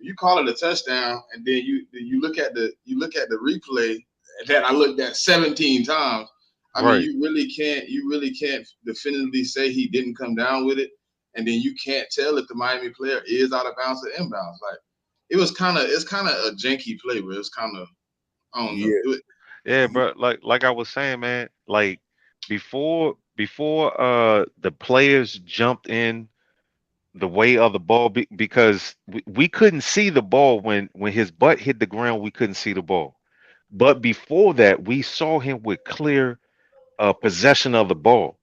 you call it a touchdown, and then you look at the replay that I looked at 17 times. I mean, Right. you really can't definitively say he didn't come down with it, and then you can't tell if the Miami player is out of bounds or inbounds. Like it's kind of a janky play, but it's kind of I don't know. Yeah, Yeah, bro. Like I was saying, man. Like before the players jumped in the way of the ball because we couldn't see the ball when his butt hit the ground. We couldn't see the ball. But before that, we saw him with clear possession of the ball.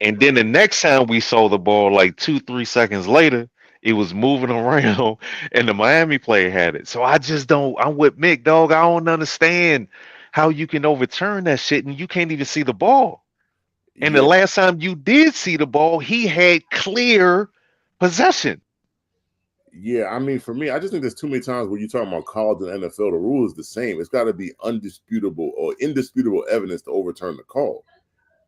And then the next time we saw the ball, like 2, 3 seconds later, it was moving around, and the Miami player had it. So I just don't. I'm with Mick, dog. I don't understand how you can overturn that shit and you can't even see the ball. And the yeah, last time you did see the ball, he had clear possession. yeah. I mean, for me, I just think there's too many times where you're talking about college and NFL. The rule is the same. It's got to be undisputable or indisputable evidence to overturn the call.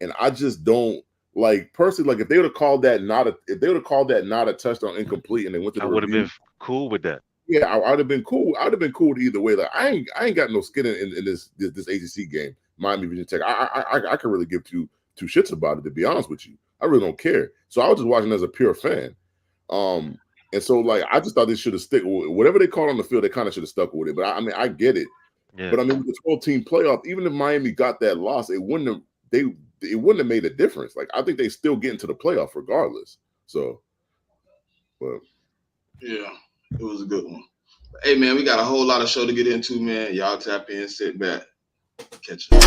And I just don't like personally. Like if they would have called that not a touchdown incomplete, and they went to I the would have been review, cool with that. yeah, I'd have been cool. I'd have been cool with either way. Like I ain't got no skin in this ACC game. Miami Virginia Tech. I can really give two shits about it, to be honest with you. I really don't care. So I was just watching as a pure fan. And so like I just thought they should have stick whatever they called on the field. They kind of should have stuck with it. But I mean I get it. Yeah. But I mean with the 12-team playoff, even if Miami got that loss, it wouldn't have made a difference. Like I think they still get into the playoff regardless. So, but Yeah, it was a good one. Hey man, we got a whole lot of show to get into, man. Y'all tap in, sit back, catch you.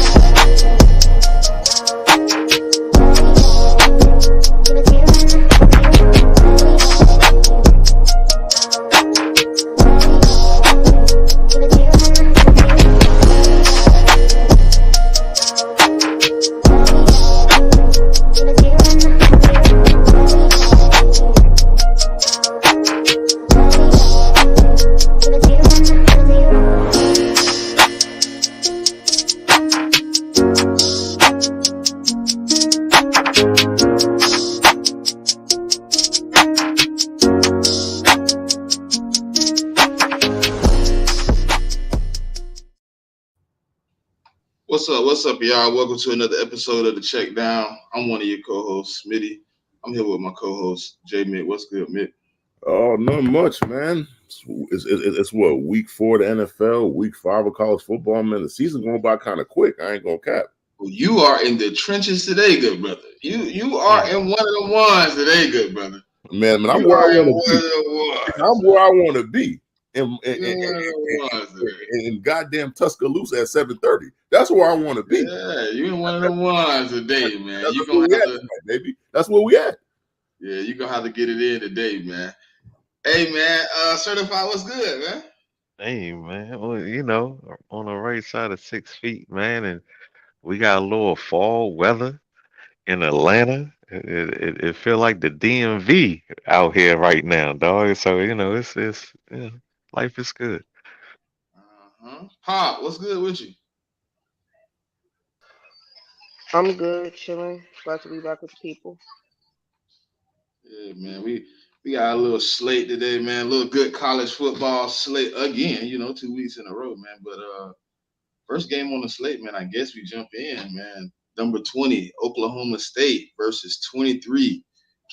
What's up, y'all? Welcome to another episode of the CheckDown. I'm one of your co-hosts, Smitty. I'm here with my co-host, J Mick. What's good, Mick? oh, not much, man. It's what week 4 of the NFL, week 5 of college football. Man, the season going by kind of quick. I ain't gonna cap. Well, you are in the trenches today, good brother. You are in one of the ones today, good brother. Man, I'm You where I are in want to one of be. the ones. I'm where I want to be. In goddamn Tuscaloosa at 7:30. That's where I want to be. Yeah, you in one of the ones today, man. That's You where gonna we have at to, tonight, baby. That's where we at. yeah, you gonna have to get it in today, man. Hey, man, certified, what's good, man? Hey, man. Well, on the right side of 6 feet, man, and we got a little fall weather in Atlanta. It feel like the DMV out here right now, dog. So it's life is good. Pop, what's good with you? I'm good, chilling. Glad to be back with the people. Yeah, man, we got a little slate today, man. A little good college football slate again. 2 weeks in a row, man. But first game on the slate, man. I guess we jump in, man. Number 20, Oklahoma State versus 23,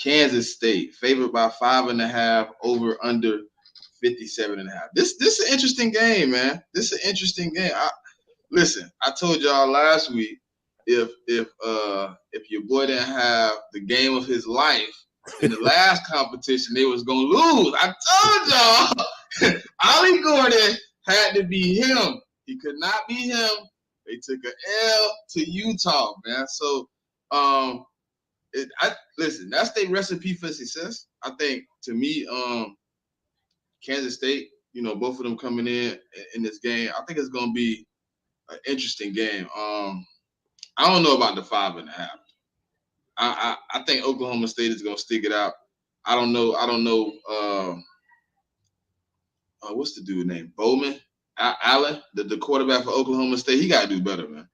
Kansas State, favored by 5.5, over under 57.5. This is an interesting game, man. This is an interesting game. Listen, I told y'all last week if your boy didn't have the game of his life in the last competition, they was gonna lose. I told y'all, Ollie Gordon had to be him. He could not be him. They took an L to Utah, man. So, listen, that's their recipe for success. I think, to me, Kansas State, both of them coming in this game, I think it's gonna be an interesting game. I don't know about the 5.5. I think Oklahoma State is gonna stick it out. I don't know. What's the dude name? Bowman Allen, the quarterback for Oklahoma State. He gotta do better, man.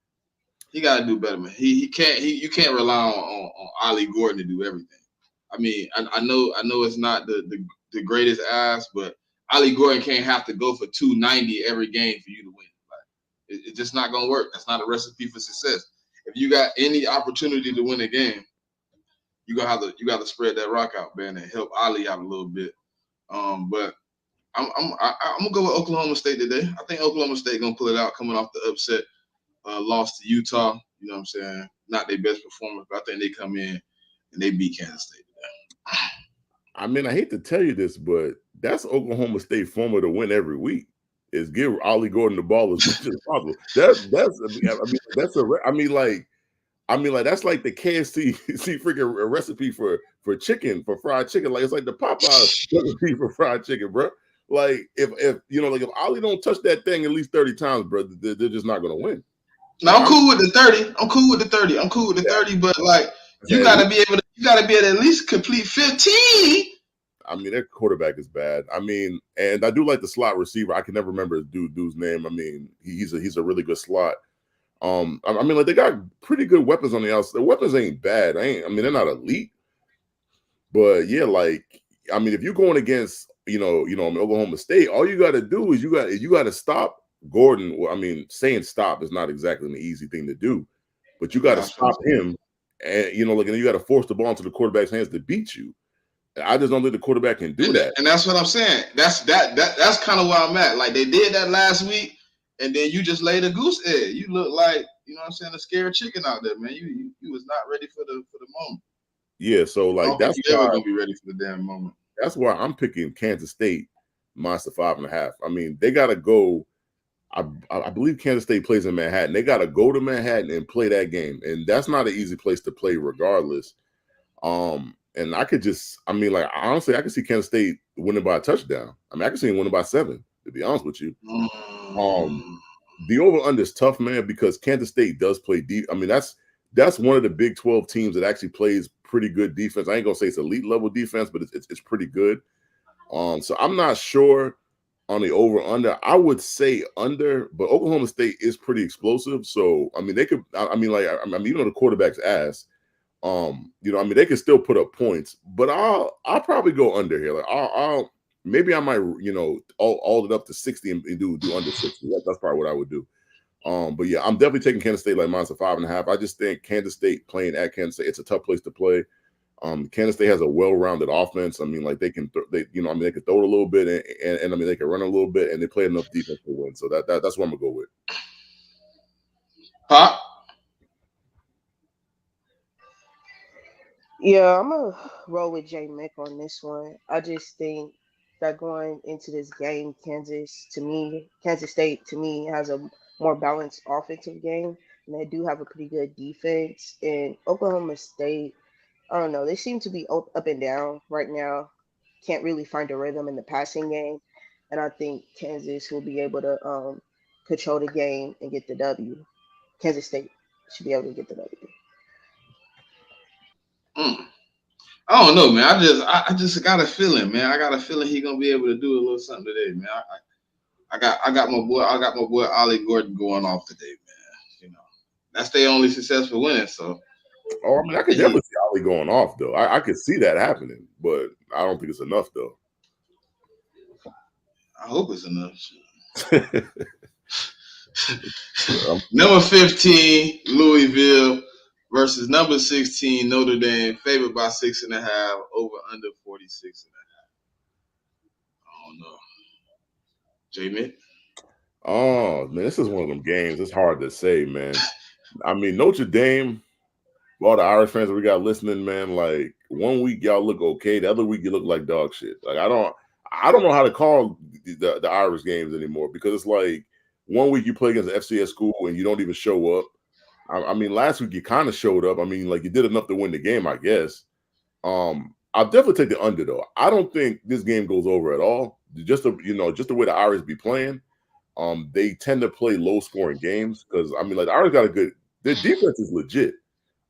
He gotta do better, man. You can't rely on Ollie Gordon to do everything. I mean, I know it's not the greatest ass, but Ollie Gordon can't have to go for 290 every game for you to win. Like, it's just not gonna work. That's not a recipe for success. If you got any opportunity to win a game, you got to spread that rock out, man, and help Ollie out a little bit. But I'm gonna go with Oklahoma State today. I think Oklahoma State gonna pull it out, coming off the upset loss to Utah. You know what I'm saying? Not their best performance, but I think they come in and they beat Kansas State today. I mean, I hate to tell you this, but that's Oklahoma State formula to win every week. Is give Ollie Gordon the ball as much as possible. That's like the KFC freaking recipe for chicken, for fried chicken. Like it's like the Popeye recipe for fried chicken, bro. Like if if Ollie don't touch that thing at least 30 times, bro, they're just not gonna win. No, I'm cool with the 30. I'm cool with the 30, but like you gotta be able to at least complete 15. I mean, their quarterback is bad. I mean, and I do like the slot receiver. I can never remember dude's name. I mean, he's a really good slot. I mean, like they got pretty good weapons on the outside. The weapons ain't bad. They're not elite. But yeah, like I mean, if you're going against Oklahoma State, all you got to do is you got to stop Gordon. Well, I mean, saying stop is not exactly an easy thing to do, but you got to stop him, and and you got to force the ball into the quarterback's hands to beat you. I just don't think the quarterback can do that. And that's what I'm saying. That's kind of where I'm at. Like they did that last week, and then you just laid a goose egg. You look like, a scared chicken out there, man. You was not ready for the moment. Yeah, so like that's why you're gonna be ready for the damn moment. That's why I'm picking Kansas State minus 5.5. I mean, they gotta go. I believe Kansas State plays in Manhattan. They gotta go to Manhattan and play that game, and that's not an easy place to play, regardless. And I could honestly, I could see Kansas State winning by a touchdown. I mean, I could see them winning by 7, to be honest with you. The over-under is tough, man, because Kansas State does play deep. I mean, that's one of the Big 12 teams that actually plays pretty good defense. I ain't gonna say it's elite level defense, but it's pretty good. So I'm not sure on the over-under. I would say under, but Oklahoma State is pretty explosive. So I mean, they could. Even though the quarterback's ass. They can still put up points, but I'll probably go under here. Like I might, all it up to 60 and do under 60. That's probably what I would do. But yeah, I'm definitely taking Kansas State like minus 5.5. I just think Kansas State playing at Kansas State, it's a tough place to play. Kansas State has a well-rounded offense. I mean, like they can, they can throw it a little bit, and I mean they can run a little bit, and they play enough defense to win. So that's what I'm gonna go with. Pop. Yeah, I'm going to roll with J. Mick on this one. I just think that going into this game, Kansas State, to me, has a more balanced offensive game. And they do have a pretty good defense. And Oklahoma State, I don't know, they seem to be up and down right now. Can't really find a rhythm in the passing game. And I think Kansas will be able to control the game and get the W. Kansas State should be able to get the W. I don't know, man. I just got a feeling, man. I got a feeling he's gonna be able to do a little something today, man. I got my boy Ollie Gordon going off today, man. That's their only successful win. So, I mean, I could definitely see Ollie going off though. I could see that happening, but I don't think it's enough though. I hope it's enough. Number 15, Louisville versus number 16, Notre Dame, favored by 6.5, over under 46.5. I don't know. J-Mick? Oh, man, this is one of them games. It's hard to say, man. I mean, Notre Dame, all the Irish fans that we got listening, man, like one week y'all look okay, the other week you look like dog shit. Like I don't know how to call the Irish games anymore, because it's like one week you play against an FCS school and you don't even show up. I mean, last week you kind of showed up. I mean, like you did enough to win the game, I guess. I'll definitely take the under though. I don't think this game goes over at all. Just the way the Irish be playing. They tend to play low scoring games because I mean, like the Irish got their defense is legit.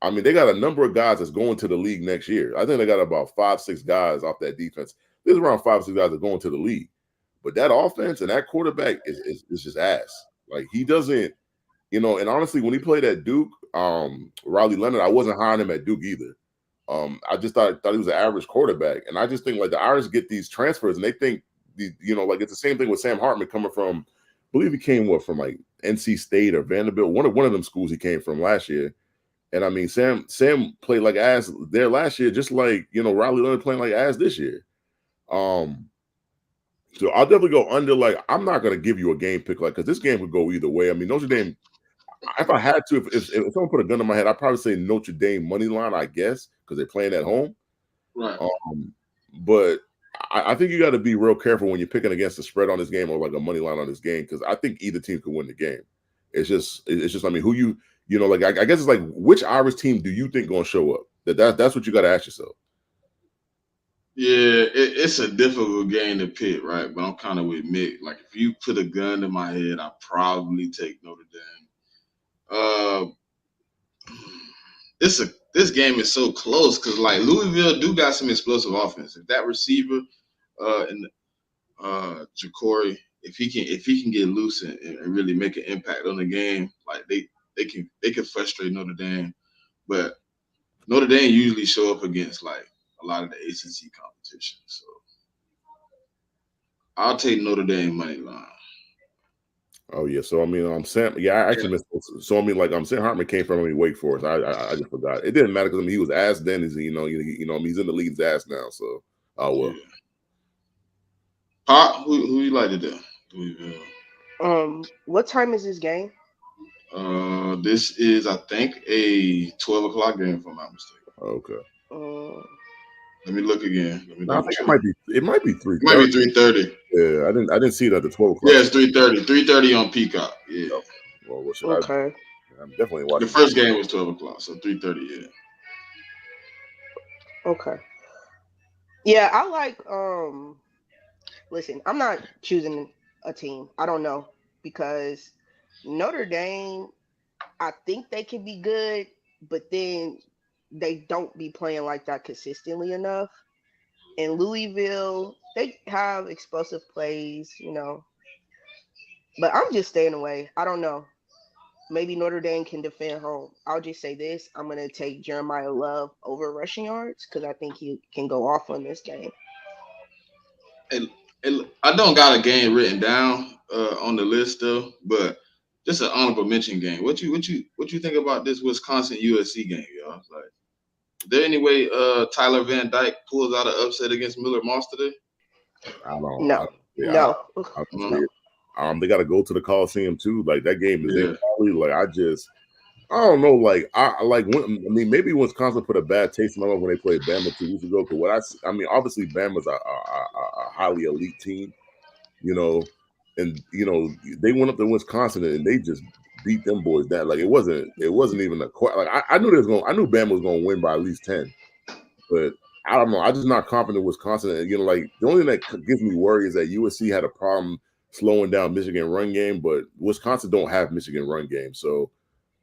I mean, they got a number of guys that's going to the league next year. I think they got about 5-6 guys off that defense. There's around 5-6 guys that are going to the league. But that offense and that quarterback is just ass. Like he doesn't. And honestly, when he played at Duke, Riley Leonard, I wasn't high on him at Duke either. I just thought he was an average quarterback. And I just think like the Irish get these transfers and they think like it's the same thing with Sam Hartman coming from, I believe he came from like NC State or Vanderbilt, one of them schools he came from last year. And I mean, Sam played like ass there last year, just like Riley Leonard playing like ass this year. So I'll definitely go under. Like, I'm not gonna give you a game pick, like, because this game could go either way. I mean, Notre Dame. If I had to, if someone put a gun in my head, I'd probably say Notre Dame money line, I guess, because they're playing at home. Right. But I think you got to be real careful when you're picking against the spread on this game or like a money line on this game, because I think either team could win the game. It's just I mean, who like I guess it's like, which Irish team do you think gonna show up? That's what you got to ask yourself. Yeah, it's a difficult game to pick, right? But I'm kind of with Mick. Like, if you put a gun to my head, I'd probably take Notre Dame. This game is so close because, like, Louisville do got some explosive offense. If that receiver and Ja'Cory, if he can get loose and really make an impact on the game, like they can frustrate Notre Dame. But Notre Dame usually show up against like a lot of the ACC competition. So I'll take Notre Dame money line. Oh yeah, so I mean, Sam. Yeah, I actually missed. So I mean, like, Sam Hartman came from Wake Forest. I just forgot. It didn't matter because I mean, he was ass then. He's I mean, he's in the league's ass now. So well. Yeah. Pop, who you like to do? What time is this game? This is, I think, a 12 o'clock game, if I'm not mistaken. Okay. Let me look again. I think it might be 3:30. It might be 3:30. Yeah, I didn't see it at the 12 o'clock. Yeah, it's 3:30. 3:30 on Peacock. Yeah. Well, what should I? I'm definitely watching. The first game was 12 o'clock, so 3:30. Yeah. Okay. Yeah, I like. Listen, I'm not choosing a team. I don't know, because Notre Dame, I think they can be good, but then they don't be playing like that consistently enough. In Louisville, they have explosive plays, but I'm just staying away. I don't know. Maybe Notre Dame can defend home. I'll just say this. I'm going to take Jeremiah Love over rushing yards because I think he can go off on this game. And I don't got a game written down on the list though, but just an honorable mention game. What you think about this Wisconsin USC game, y'all? Like, is there any way Tyler Van Dyke pulls out an upset against Millard Moss today? No. They got to go to the Coliseum too. Like, that game is in Cali. Like, I don't know. Like, maybe Wisconsin put a bad taste in my mouth when they played Bama 2 weeks ago. Because obviously Bama's a highly elite team, and they went up to Wisconsin and they just beat them boys down. Like, it wasn't even a like I knew Bama was going to win by at least 10, but I don't know. I'm just not confident in Wisconsin. And, like, the only thing that gives me worry is that USC had a problem slowing down Michigan run game, but Wisconsin don't have Michigan run game. So,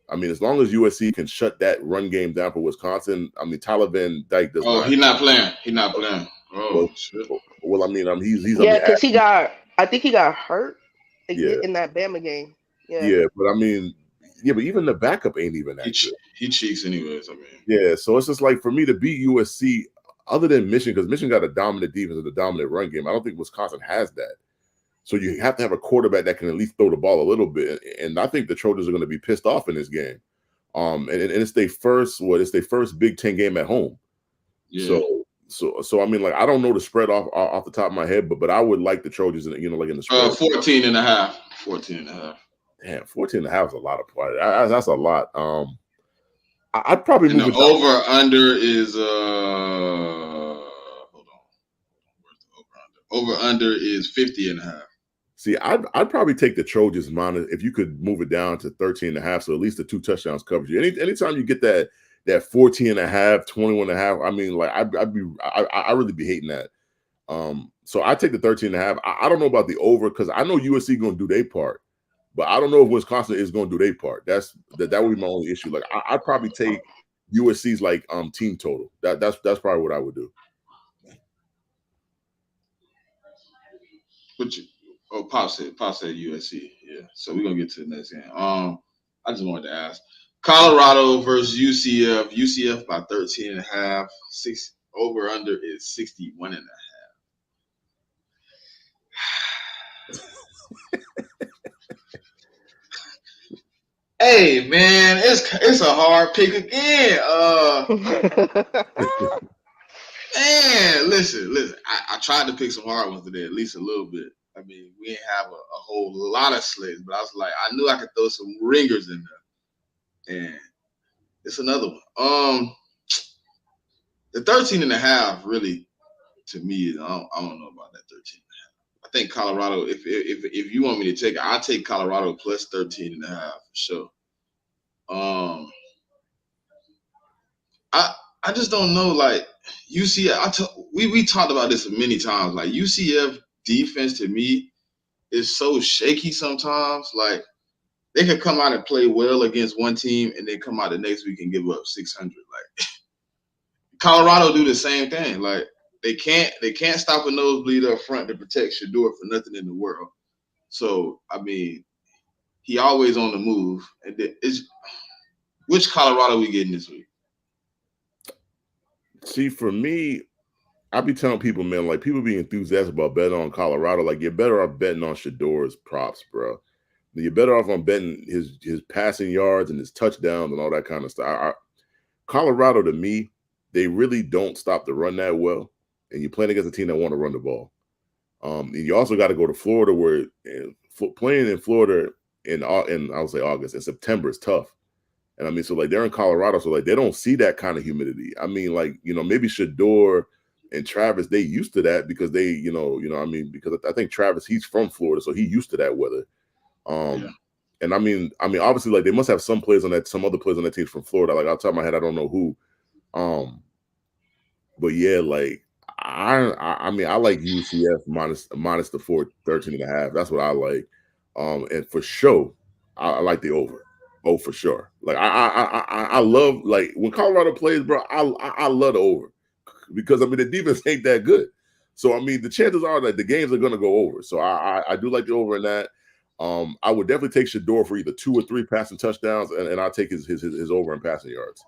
I mean, as long as USC can shut that run game down for Wisconsin, I mean, Tyler Van Dyke does not. He's not playing. He's not playing. Oh, shit. Well, I mean, he's because I think he got hurt in that Bama game. Yeah, but I mean, but even the backup ain't even that good. He cheeks anyways. I mean, yeah. So it's just like, for me to beat USC, other than Michigan, because Michigan got a dominant defense and a dominant run game, I don't think Wisconsin has that. So you have to have a quarterback that can at least throw the ball a little bit. And I think the Trojans are going to be pissed off in this game. And it's their first Big Ten game at home. Yeah. So I mean, like, I don't know the spread off the top of my head, but I would like the Trojans, like, in the spread. 14 and a half. 14 and a half. Damn, 14 and a half is a lot of play. That's a lot. I'd probably move the over under is hold on. Where's the over under is 50 and a half. See, I'd probably take the Trojans minus if you could move it down to 13 and a half, so at least the 2 touchdowns covers you. Anytime you get that 14 and a half, 21 and a half, I mean, like, I really be hating that. So I take the 13 and a half. I don't know about the over, because I know USC going to do their part, but I don't know if Wisconsin is going to do their part. That would be my only issue. Like, I'd probably take USC's like team total. That's probably what I would do. Pop said USC. Yeah. So we're gonna get to the next game. I just wanted to ask. Colorado versus UCF. UCF by 13 and a half. Over under is 61 and a Hey man, it's a hard pick again. Man, listen. I tried to pick some hard ones today, at least a little bit. I mean, we didn't have a whole lot of slates, but I was like, I knew I could throw some ringers in there. And it's another one. The 13 and a half really, to me, I don't know about that 13. I think Colorado, if you want me to take it, I'll take Colorado plus 13 and a half for sure. Um, I just don't know. Like UCF, we talked about this many times. Like UCF defense to me is so shaky sometimes. Like they could come out and play well against one team, and then come out the next week and give up 600. Like Colorado do the same thing. Like they can't stop a nosebleed up front to protect Shador for nothing in the world. So I mean, he always on the move. And which Colorado we getting this week? See, for me, I be telling people, man, like people be enthusiastic about betting on Colorado. Like you're better off betting on Shador's props, bro. You're better off on betting his passing yards and his touchdowns and all that kind of stuff. Colorado, to me, they really don't stop the run that well. And you're playing against a team that want to run the ball. And you also got to go to Florida, where playing in Florida in I would say August and September is tough. And I mean, so like they're in Colorado, so like they don't see that kind of humidity. I mean, like, maybe Shador and Travis, they used to that because they, I mean, because I think Travis, he's from Florida, so he used to that weather. Yeah. And I mean, obviously, like they must have some other players on that team from Florida. Like off the top of my head, I don't know who. But yeah, like I mean, I like UCF minus the 13 and a half. That's what I like. And for sure, I like the over. Oh, for sure. Like I love, like when Colorado plays, bro. I love the over because I mean the defense ain't that good. So I mean the chances are that the games are gonna go over. So I do like the over in that. I would definitely take Shador for either 2 or 3 passing touchdowns, and I'll take his over in passing yards.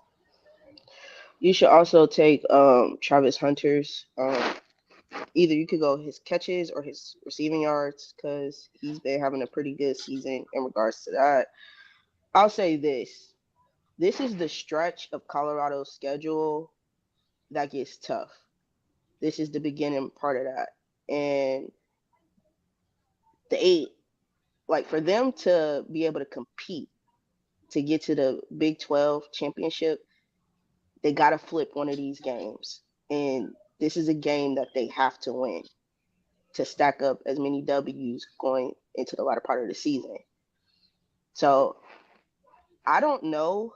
You should also take Travis Hunter's. Either you could go his catches or his receiving yards because he's been having a pretty good season in regards to that. I'll say this. This is the stretch of Colorado's schedule that gets tough. This is the beginning part of that. And for them to be able to compete to get to the Big 12 championship, they got to flip one of these games. And this is a game that they have to win to stack up as many W's going into the latter part of the season. So I don't know.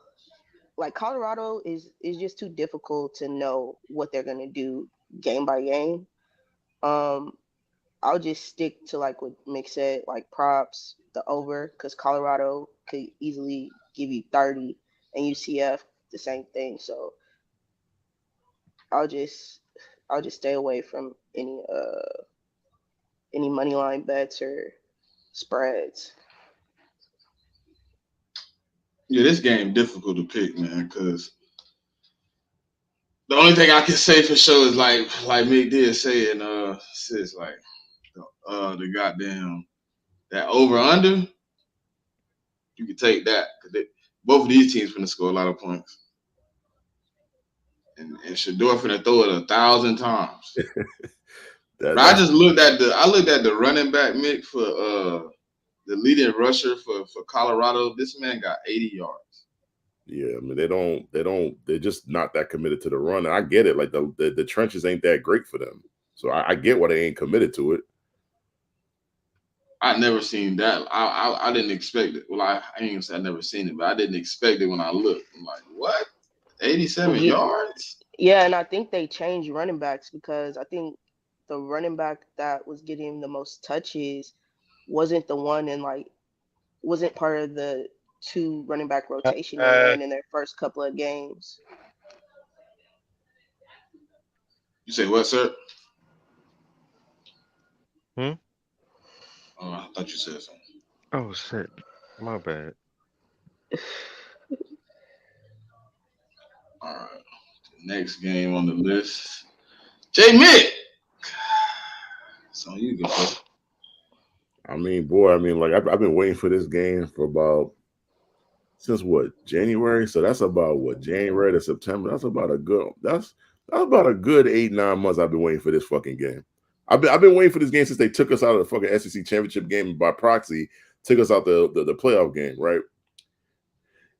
Like Colorado is just too difficult to know what they're gonna do game by game. I'll just stick to like what Mick said, like props, the over, because Colorado could easily give you 30 and UCF the same thing. So I'll just stay away from any money line bets or spreads. Yeah, this game difficult to pick, man, because the only thing I can say for sure is like Mick did say, and says like the goddamn that over under, you can take that because both of these teams finna score a lot of points, and Shador finna throw it 1,000 times. But I just looked at the running back Mick for the leading rusher for Colorado. This man got 80 yards. Yeah, I mean they're just not that committed to the run. And I get it. Like the trenches ain't that great for them. So I get why they ain't committed to it. I never seen that. I didn't expect it. Well, I ain't gonna say I never seen it, but I didn't expect it when I looked. I'm like, what? 87 yards? Yeah, and I think they changed running backs because I think the running back that was getting the most touches wasn't the one wasn't part of the 2 running back rotation they ran in their first couple of games. You say what, sir? Oh, I thought you said something. Oh shit, my bad. All right. Next game on the list. J Mick. It's on you, good. I mean, boy, I mean, like I've been waiting for this game for about since what January. So that's about what January to September. That's about a good 8-9 months. I've been waiting for this fucking game. I've been waiting for this game since they took us out of the fucking SEC championship game and by proxy took us out the playoff game, right?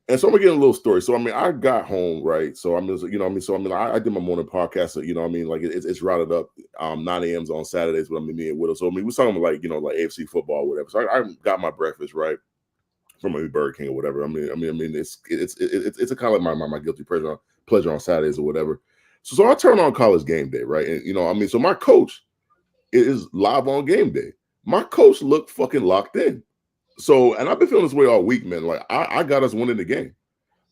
And so I'm gonna get a little story. So I mean, I got home right. So I mean, what I mean. So I mean, I did my morning podcast. So what I mean, like it's routed up 9 a.m.s on Saturdays. But I mean, me and Widow. So I mean, we're talking about like AFC football, or whatever. So I got my breakfast right from a Burger King or whatever. I mean, it's a kind of like my guilty pleasure on Saturdays or whatever. So I turn on College Game Day, right? And I mean, so my coach is live on game day. My coach looked fucking locked in. So, and I've been feeling this way all week, man. Like I got us winning the game.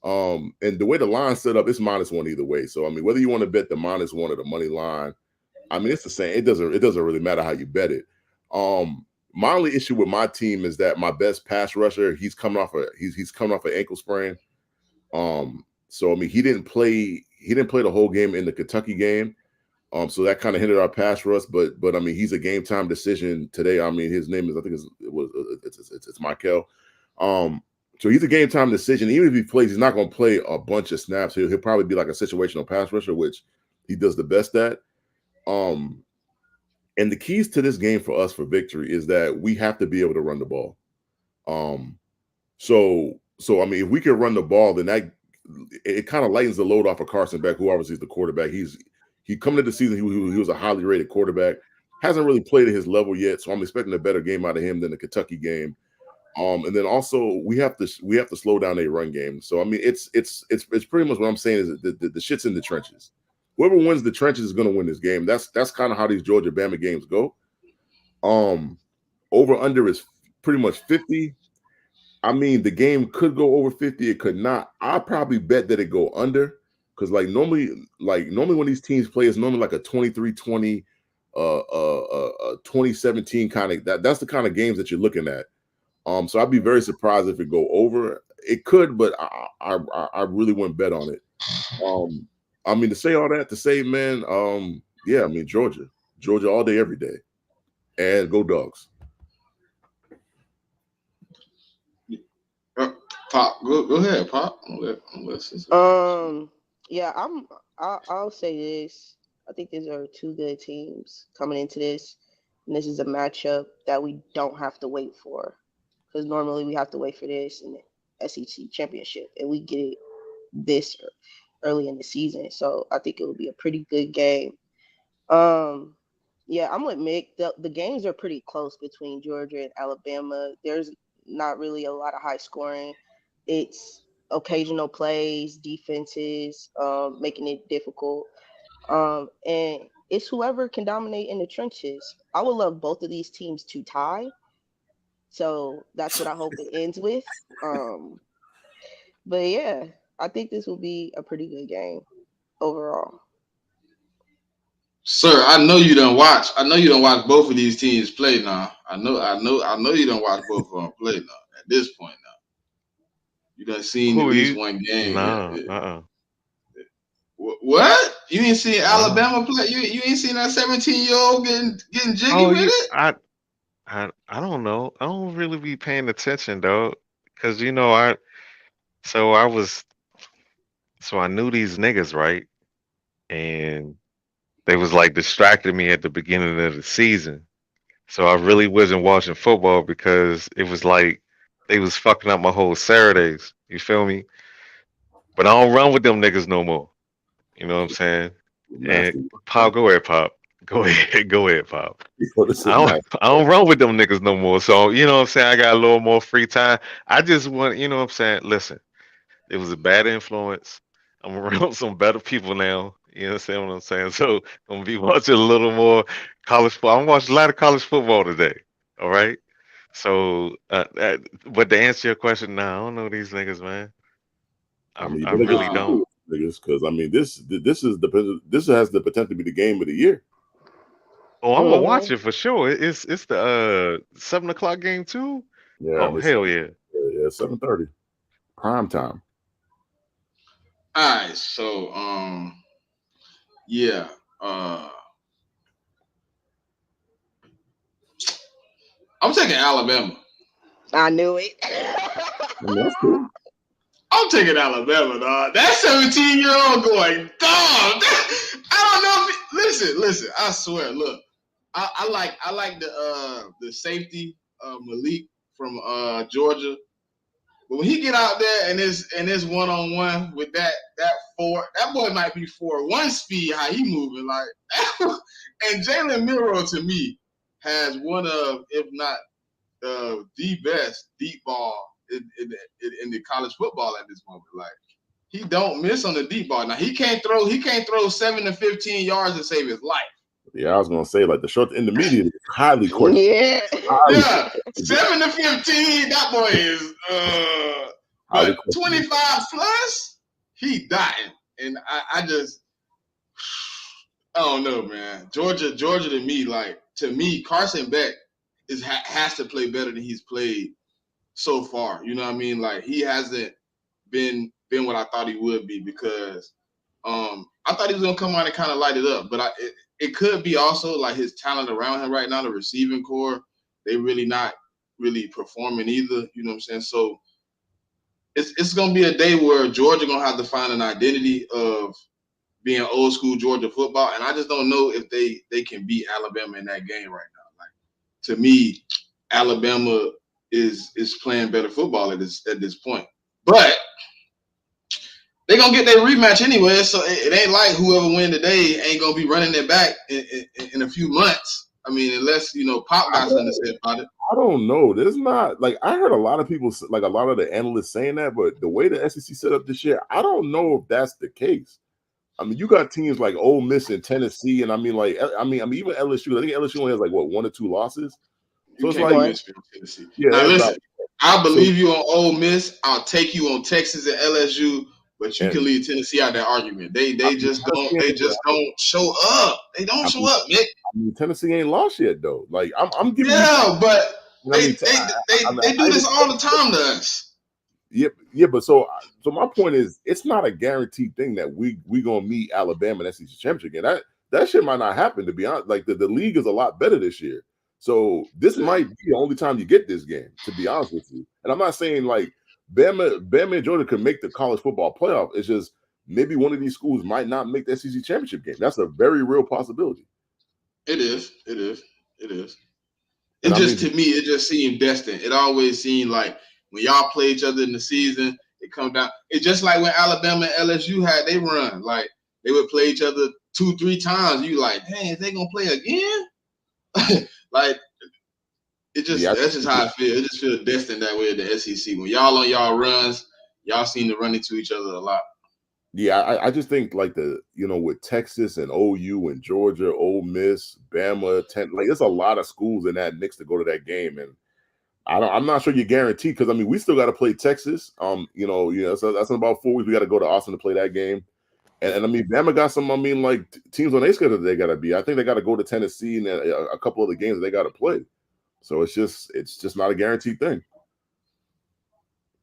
And the way the line's set up, it's -1 either way. So I mean, whether you want to bet the -1 or the money line, I mean, it's the same. It doesn't really matter how you bet it. My only issue with my team is that my best pass rusher, he's coming off an ankle sprain. So I mean, he didn't play the whole game in the Kentucky game. So that kind of hindered our pass rush, but I mean, he's a game time decision today. I mean, his name is it's Michael. So he's a game time decision. Even if he plays, he's not going to play a bunch of snaps. He'll probably be like a situational pass rusher, which he does the best at. And the keys to this game for us for victory is that we have to be able to run the ball. So I mean, if we can run the ball, then it kind of lightens the load off of Carson Beck, who obviously is the quarterback. He coming into the season, he was a highly rated quarterback. Hasn't really played at his level yet, so I'm expecting a better game out of him than the Kentucky game. And then also we have to slow down a run game. So I mean, it's pretty much what I'm saying is that the shit's in the trenches. Whoever wins the trenches is going to win this game. That's kind of how these Georgia Bama games go. Over under is pretty much 50. I mean, the game could go over 50. It could not. I probably bet that it go under. Because normally when these teams play, it's normally like a 23-20, 2017 kind of that's the kind of games that you're looking at. So I'd be very surprised if it go over. It could, but I really wouldn't bet on it. I mean, to say all that, to say, man, yeah, I mean, Georgia all day, every day, and go Dogs. Pop, go ahead, Pop. Yeah, I'll say this. I think these are two good teams coming into this, and this is a matchup that we don't have to wait for, because normally we have to wait for this in the SEC championship, and we get it this early in the season. So I think it will be a pretty good game. Yeah, I'm with Mick. The games are pretty close between Georgia and Alabama. There's not really a lot of high scoring. It's occasional plays, defenses, making it difficult. And it's whoever can dominate in the trenches. I would love both of these teams to tie. So that's what I hope it ends with. But yeah, I think this will be a pretty good game overall. Sir, I know you don't watch. I know you don't watch both of these teams play now. I know you don't watch both of them play now. At this point now, you done seen at Who are least you? one game. Nah, What? You ain't seen nah. Alabama play? You ain't seen that 17-year-old getting jiggy Oh, with it? I don't know. I don't really be paying attention though, because so I was so I knew these niggas, right? And they was like distracting me at the beginning of the season. So I really wasn't watching football because it was like they was fucking up my whole Saturdays. You feel me? But I don't run with them niggas no more. You know what I'm saying? And Master. Pop, go ahead, Pop. Go ahead, go ahead, Pop. This is I don't master. I don't run with them niggas no more. So you know what I'm saying? I got a little more free time. I just want, you know what I'm saying? Listen, it was a bad influence. I'm around some better people now. You understand what I'm saying? So I'm gonna be watching a little more college football. I'm watching a lot of college football today. All right. So, but to answer your question, nah, I don't know these niggas, man. I mean, you I better get really some don't. cool niggas because I mean, this has the potential to be the game of the year. Oh, I'm gonna watch Mm-hmm. it for sure. It's the 7 o'clock game too. Yeah, I Oh mean, hell yeah. yeah, 7:30 prime time. All right, so yeah, I'm taking Alabama. I knew it. I mean, that's cool. I'm taking Alabama, dog. That 17-year-old going, dog. I don't know. Listen. I swear. Look, I like the safety Malik from Georgia. But when he get out there and it's 1-on-1 with that boy might be 4-1 speed, how he moving like. And Jalen Milroe to me has one of, if not the best deep ball in the college football at this moment. Like he don't miss on the deep ball. Now he can't throw 7 to 15 yards to save his life. Yeah, I was gonna say like the short intermediate is highly questionable. Yeah. Yeah, 7 to 15. That boy is. But 25 plus, he dying, and I just. I don't know, man. Georgia to me, Carson Beck has to play better than he's played so far. You know what I mean? Like he hasn't been what I thought he would be because I thought he was gonna come out and kind of light it up. But it could be also like his talent around him right now, the receiving core, they really not really performing either. You know what I'm saying? So it's gonna be a day where Georgia gonna have to find an identity of being old school Georgia football, and I just don't know if they can beat Alabama in that game right now. Like to me, Alabama is playing better football at this point, but they're gonna get their rematch anyway. So it ain't like whoever win today ain't gonna be running it back in a few months. I mean, unless Pop got something to say about it. I don't know. There's not like I heard a lot of people, like a lot of the analysts saying that, but the way the SEC set up this year, I don't know if that's the case. I mean, you got teams like Ole Miss and Tennessee, and I mean, even LSU. I think LSU only has like 1 or 2 losses. So it's like, Tennessee. Yeah. Now listen, I believe you on Ole Miss. I'll take you on Texas and LSU, but you can leave Tennessee out of that argument. They just don't show up. They don't show up, Nick. I mean, Tennessee ain't lost yet though. Like I'm giving but they do this all the time to us. Yeah, but so my point is, it's not a guaranteed thing that we gonna meet Alabama and SEC championship again. That shit might not happen, to be honest. Like the league is a lot better this year, so this might be the only time you get this game. To be honest with you, and I'm not saying like Bama and Georgia can make the college football playoff. It's just maybe one of these schools might not make the SEC championship game. That's a very real possibility. It is. To me, it just seemed destined. It always seemed like when y'all play each other in the season, it comes down. It's just like when Alabama and LSU had they run. Like they would play each other 2-3 times. You like, dang, is they gonna play again? Like that's just how I feel. It just feels destined that way at the SEC. When y'all on y'all runs, y'all seem to run into each other a lot. Yeah, I just think like with Texas and OU and Georgia, Ole Miss, Bama, like there's a lot of schools in that mix to go to that game, and I'm not sure you're guaranteed because I mean we still got to play Texas. So that's in about 4 weeks. We got to go to Austin to play that game, and I mean Bama got some. I mean like teams on their schedule they got to be. I think they got to go to Tennessee and a couple of the games that they got to play. So it's just not a guaranteed thing.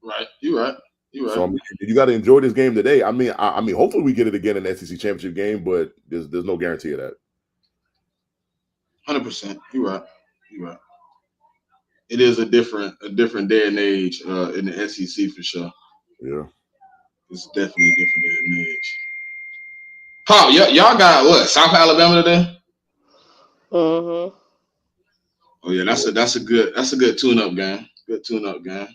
Right, you're right. So I mean, you got to enjoy this game today. I mean, hopefully we get it again in the SEC championship game, but there's no guarantee of that. 100%. You're right. It is a different day and age in the SEC for sure. Yeah, it's definitely a different day and age. Pop, y'all got what? South Alabama today? Mm-hmm. Oh yeah, that's a good tune-up game. Good tune-up game.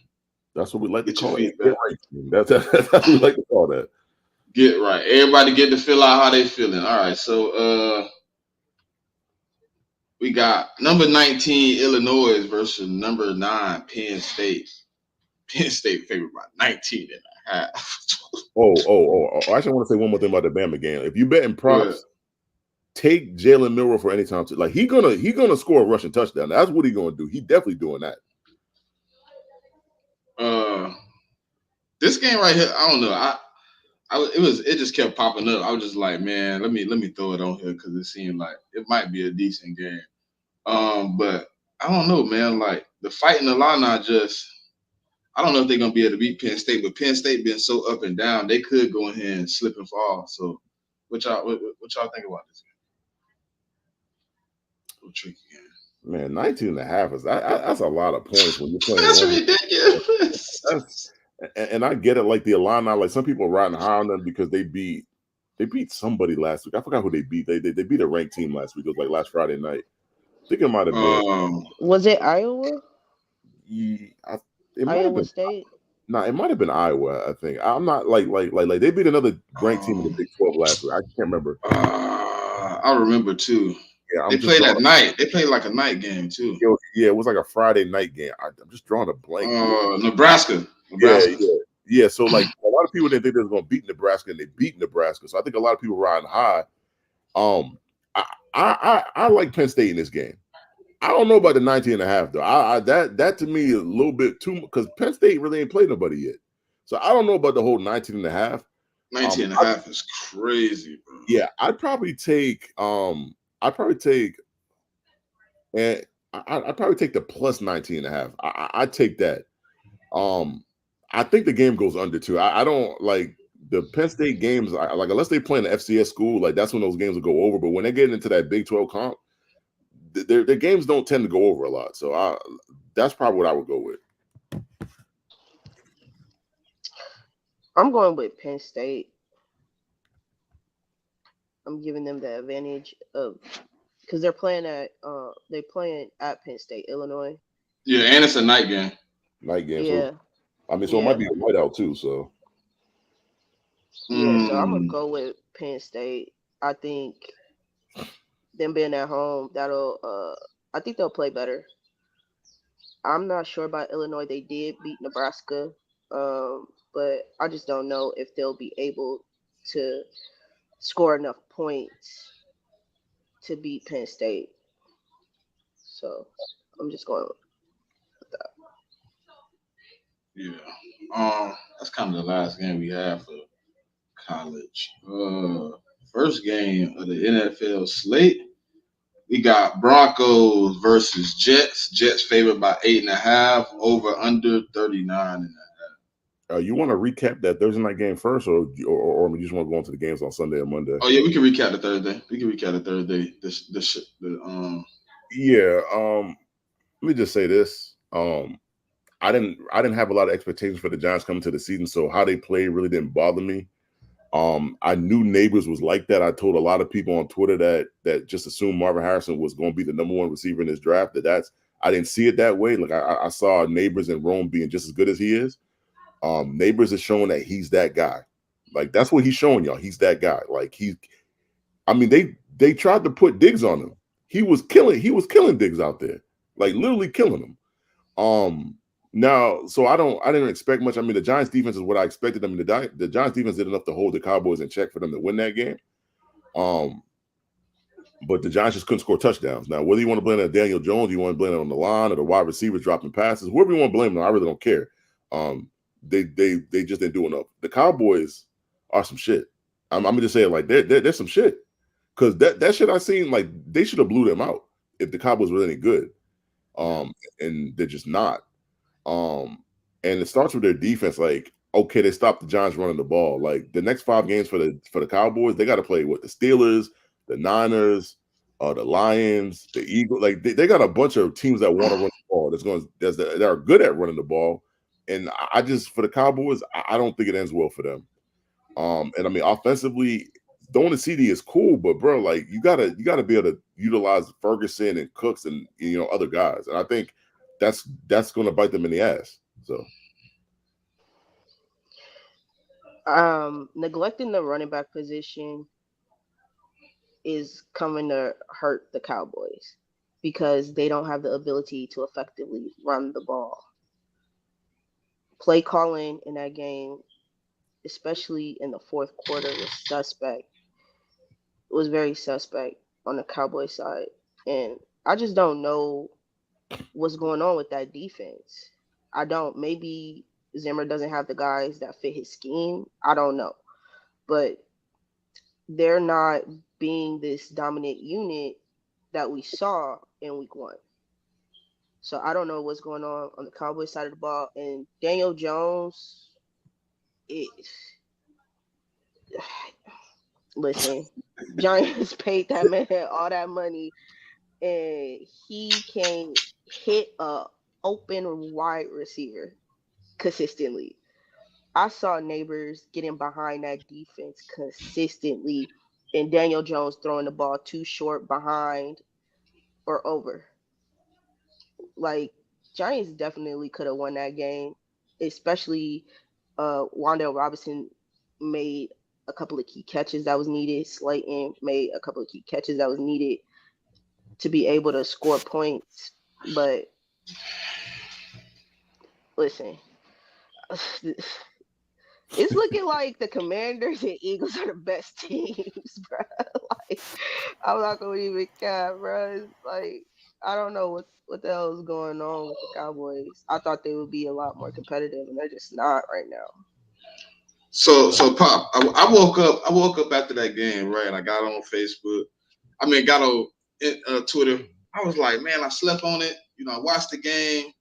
That's what we like to call it. That's what we like to call that. Get right. Everybody get to feel out how they feeling. All right, so we got number 19 Illinois versus number 9 Penn State. Penn State favored by 19 and a half. I actually want to say one more thing about the Bama game. If you bet in props, take Jalen Milroe for any time. Like he gonna score a rushing touchdown. That's what he's gonna do. He definitely doing that. This game right here, I don't know. It just kept popping up. I was just like, man, let me throw it on here because it seemed like it might be a decent game. But I don't know, man. Like the Fighting Illini I don't know if they're gonna be able to beat Penn State, but Penn State being so up and down, they could go ahead and slip and fall. So, what y'all think about this game? A tricky game. Man, 19 and a half is that's a lot of points when you're playing That's one. ridiculous. That's, and I get it. Like the Illini, like some people are riding high on them because they beat somebody last week. I forgot who they beat. They beat a ranked team last week. It was like last Friday night. I think it might have been. Was it Iowa? It might have Iowa been. State? No, it might have been Iowa. I think I'm not like they beat another ranked team in the Big 12 last week. I can't remember. I remember too. Yeah, They I'm just played drawing. at night. They played like a night game too. It was like a Friday night game. I'm just drawing a blank. Nebraska. Yeah. So like a lot of people didn't think they was going to beat Nebraska, and they beat Nebraska. So I think a lot of people riding high. I like Penn State in this game. I don't know about the 19 and a half though. That to me is a little bit too, because Penn State really ain't played nobody yet. So I don't know about the whole 19 and a half. 19 and a half is crazy, bro. Yeah, I'd probably take and I'd probably take the plus 19 and a half. I'd take that. I think the game goes under too. I don't like the Penn State games, like unless they play in the FCS school, like that's when those games will go over. But when they get into that Big 12 comp, their games don't tend to go over a lot. So that's probably what I would go with. I'm going with Penn State. I'm giving them the advantage of because they're playing at Penn State, Illinois. Yeah, and it's a night game. Night game. Yeah. So, I mean, so it might be a whiteout too. So yeah, so I'm gonna go with Penn State. I think them being at home, I think they'll play better. I'm not sure about Illinois. They did beat Nebraska, but I just don't know if they'll be able to score enough points to beat Penn State. So I'm just going with that. Yeah. That's kind of the last game we have for college. First game of the NFL slate. We got Broncos versus Jets. Jets favored by 8.5. Over under 39.5. you want to recap that Thursday night game first, or you just want to go into the games on Sunday and Monday? Oh yeah, we can recap the Thursday. Yeah. Let me just say this. I didn't have a lot of expectations for the Giants coming to the season, so how they played really didn't bother me. I knew Neighbors was like that. I told a lot of people on Twitter that just assumed Marvin Harrison was going to be the number one receiver in this draft. I didn't see it that way. Like I saw Neighbors and Rome being just as good as he is. Neighbors is showing that he's that guy. Like that's what he's showing y'all. He's that guy. Like they tried to put Diggs on him. He was killing Diggs out there. Like literally killing him. Now, so I didn't expect much. I mean, the Giants defense is what I expected. I mean, the Giants defense did enough to hold the Cowboys in check for them to win that game. But the Giants just couldn't score touchdowns. Now, whether you want to blame it on Daniel Jones, you want to blame it on the line or the wide receivers dropping passes, whoever you want to blame them, I really don't care. They just didn't do enough. The Cowboys are some shit. I'm gonna just say it like they're some shit. Because that shit I seen, like they should have blew them out if the Cowboys were any good. And they're just not. And it starts with their defense. Like, okay, they stopped the Giants running the ball. Like the next 5 games for the Cowboys, they got to play with the Steelers, the Niners, the Lions, the Eagles. Like they got a bunch of teams that want to run the ball. That are good at running the ball. And I just for the Cowboys, I don't think it ends well for them. And I mean, offensively, throwing the CD is cool, but bro, like you gotta be able to utilize Ferguson and Cooks and other guys. And I think that's going to bite them in the ass. So, neglecting the running back position is coming to hurt the Cowboys because they don't have the ability to effectively run the ball. Play calling in that game, especially in the fourth quarter, was suspect. It was very suspect on the Cowboys side, and I just don't know what's going on with that defense. Maybe Zimmer doesn't have the guys that fit his scheme. I don't know. But they're not being this dominant unit that we saw in week 1. So I don't know what's going on the Cowboys side of the ball. And Daniel Jones, listen, Giants paid that man all that money. and he can hit a open wide receiver consistently. I saw neighbors getting behind that defense consistently, and Daniel Jones throwing the ball too short behind or over. Like Giants definitely could have won that game, especially Wandale Robinson made a couple of key catches that was needed. Slayton made a couple of key catches that was needed to be able to score points. But listen, it's looking like the Commanders and Eagles are the best teams, bro. Like, I'm not gonna even cap, bro. It's like I don't know what the hell is going on with the Cowboys. I thought they would be a lot more competitive, and they're just not right now. So Pop, I woke up. I woke up after that game, right? And I got on Facebook. I mean, got on Twitter. I was like, man, I slept on it. You know, I watched the game.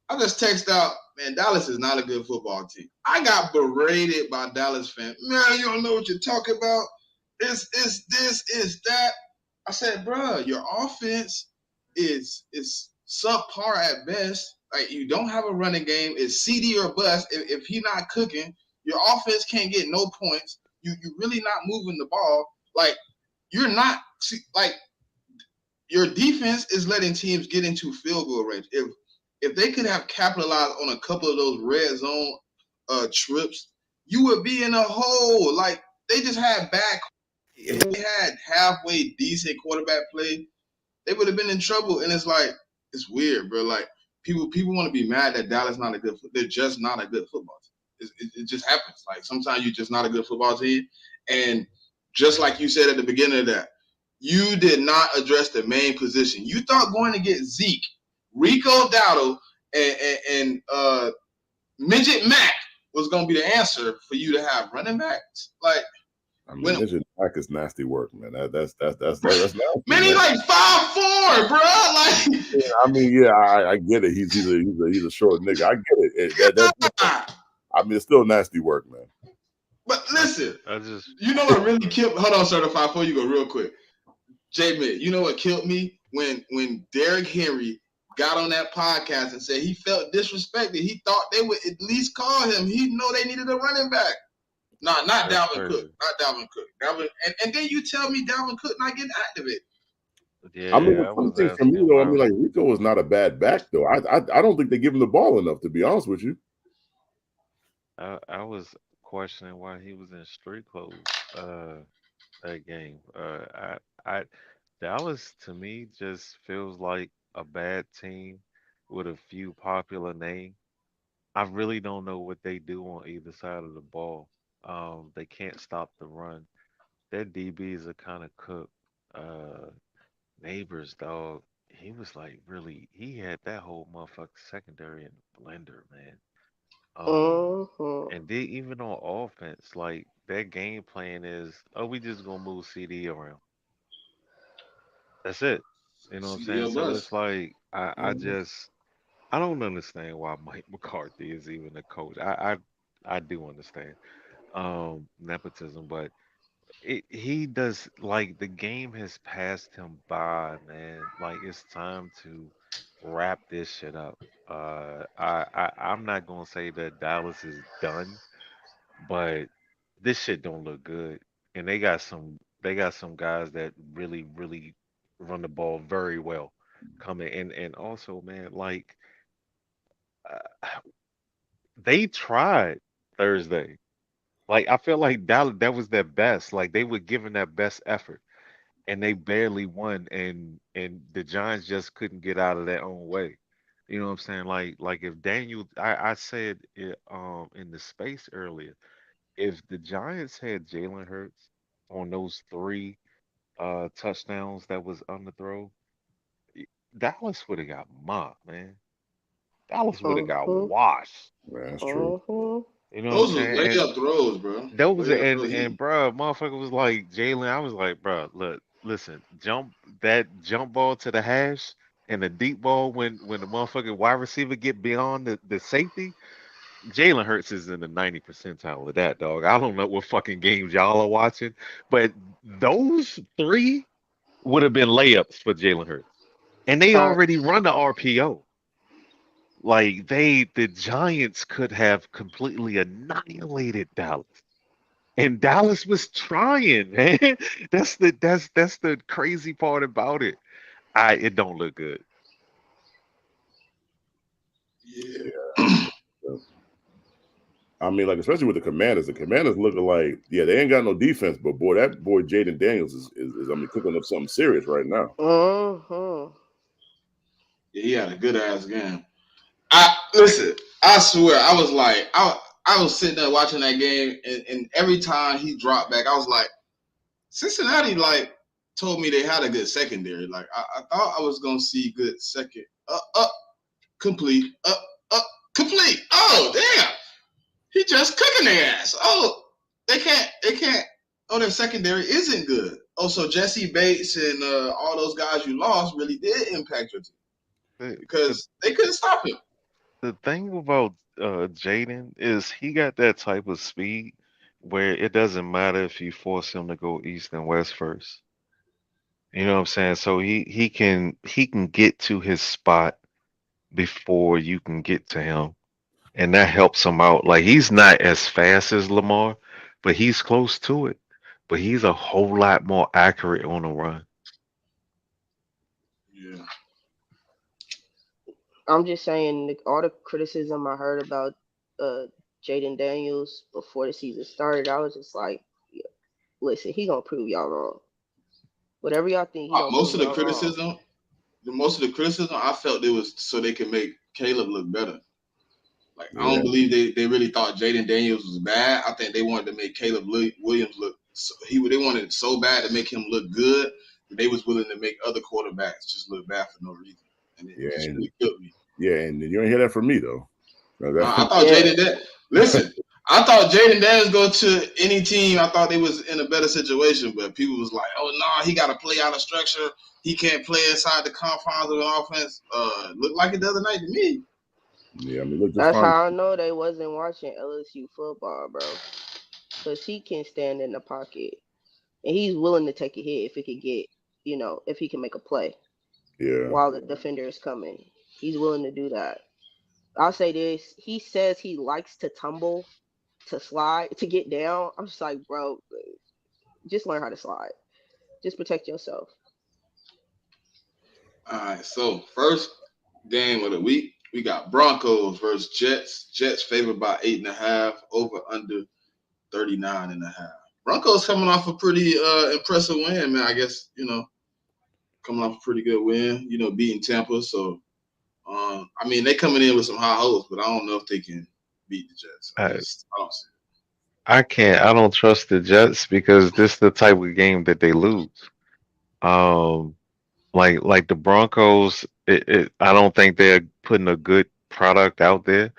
I just text out, man, Dallas is not a good football team. I got berated by Dallas fans. Man, you don't know what you're talking about. It's this, it's that. I said, bro, your offense is subpar at best. Like you don't have a running game. It's CD or bust. If he not cooking, your offense can't get no points. You really not moving the ball. Like you're not like your defense is letting teams get into field goal range. If they could have capitalized on a couple of those red zone trips, you would be in a hole. Like they just had bad. If they had halfway decent quarterback play, they would have been in trouble. And it's like it's weird, bro. Like people want to be mad that Dallas not a good. They're just not a good football team. It just happens. Like sometimes you're just not a good football team, and just like you said at the beginning of that, you did not address the main position. You thought going to get Zeke, Rico Dowdle, and Midget Mac was going to be the answer for you to have running backs. Like, I mean, Midget Mac is nasty work, man. That's nasty. Man, he's like 5'4", bro. Like, yeah, I mean, yeah, I get it. He's a short nigga. I get it. I mean, it's still nasty work, man. But listen, I just you know what really killed? Hold on, certified. Before you go, real quick, J Mid, you know what killed me when Derrick Henry got on that podcast and said he felt disrespected. He thought they would at least call him. He know they needed a running back. Nah, not Dalvin Cook. Not Dalvin Cook. And then you tell me Dalvin Cook not getting activated. Yeah, I mean, the funny thing for me though, I mean, like Rico was not a bad back though. I don't think they give him the ball enough, to be honest with you. I was questioning why he was in street clothes that game. I Dallas to me just feels like a bad team with a few popular names. I really don't know what they do on either side of the ball. They can't stop the run. Their DBs are kind of cooked. Neighbors, dog. He was like really. He had that whole motherfucker secondary in the blender, man. Mm-hmm. And they even on offense, like their game plan is, oh, we just gonna move CD around. That's it. You know what I'm saying? CDL So bus. it's like I don't understand why Mike McCarthy is even a coach. I do understand nepotism, but he does like the game has passed him by, man. Like it's time to wrap this shit up. I'm not gonna say that Dallas is done, but this shit don't look good. And they got some guys that really run the ball very well coming. And also, man, like uh, they tried Thursday. Like I feel like that was their best. Like they were giving their best effort, and they barely won. And the Giants just couldn't get out of their own way. You know what I'm saying? Like if Daniel, I said it in the space earlier. If the Giants had Jalen Hurts on those three touchdowns that was on the throw, Dallas would have got mopped, man. Dallas would have got Mm-hmm. washed. Man, that's true. Mm-hmm. You know what I'm Those was saying? And layup throws, bro. those Layup and throws. bro, motherfucker was like Jalen. I was like, bro, look, listen, that jump ball to the hash and the deep ball when the motherfucking wide receiver get beyond the safety. Jalen Hurts is in the 90 percentile of that, dog. I don't know what fucking games y'all are watching, but those three would have been layups for Jalen Hurts. and they already Facts. run the RPO. Like the Giants could have completely annihilated Dallas. And Dallas was trying, man. That's the crazy part about it. It don't look good. Yeah. Yeah. I mean, like especially with the Commanders looking like they ain't got no defense, but boy, that boy Jaden Daniels is I mean cooking up something serious right now. Mm-hmm. Yeah, he had a good ass game. I listen. I swear, I was like, I was sitting there watching that game, and every time he dropped back, I was like, Cincinnati like told me they had a good secondary. Like I thought I was gonna see good second complete complete. Oh damn, he just cooking their ass. Oh, they can't. Oh, their secondary isn't good. Oh, so Jesse Bates and all those guys you lost really did impact your team The, the, because they couldn't stop him. the thing about Jaden is he got that type of speed where it doesn't matter if you force him to go east and west first. You know what I'm saying? So he can get to his spot before you can get to him. And that helps him out. Like he's not as fast as Lamar, but he's close to it. But he's a whole lot more accurate on the run. Yeah. I'm just saying, all the criticism I heard about uh, Jaden Daniels before the season started, I was just like, yeah, listen, he gonna prove y'all wrong. Whatever y'all think, he gonna Most prove of the y'all wrong. criticism, I felt it was so they could make Caleb look better. Like I Yeah, don't believe they really thought Jaden Daniels was bad. I think they wanted to make Caleb Williams look. They wanted so bad to make him look good that they was willing to make other quarterbacks just look bad for no reason, and it yeah, just and really killed me. and you don't hear that from me though. No, I thought Yeah, Jaden. Listen, I thought Jaden Daniels go to any team. I thought they was in a better situation, but people was like, "Oh no, he got to play out of structure. He can't play inside the confines of an offense." Looked like it the other night to me. yeah, I mean, look just that's fine. how I know they wasn't watching LSU football, bro. Cause he can stand in the pocket and he's willing to take a hit if he could get, if he can make a play Yeah, while the defender is coming. He's willing to do that. I'll say this: he says he likes to tumble, to slide, to get down. I'm just like, bro, just learn how to slide. Just protect yourself. All right, so first game of the week, we got Broncos versus Jets. Jets favored by 8.5, over under 39.5. Broncos coming off a pretty impressive win, man. I guess, coming off a pretty good win, beating Tampa. So, I mean, they coming in with some high hopes, but I don't know if they can beat the Jets. I, I don't see I can't. I don't trust the Jets because this is the type of game that they lose. Um, like the Broncos, I don't think they're putting a good product out there,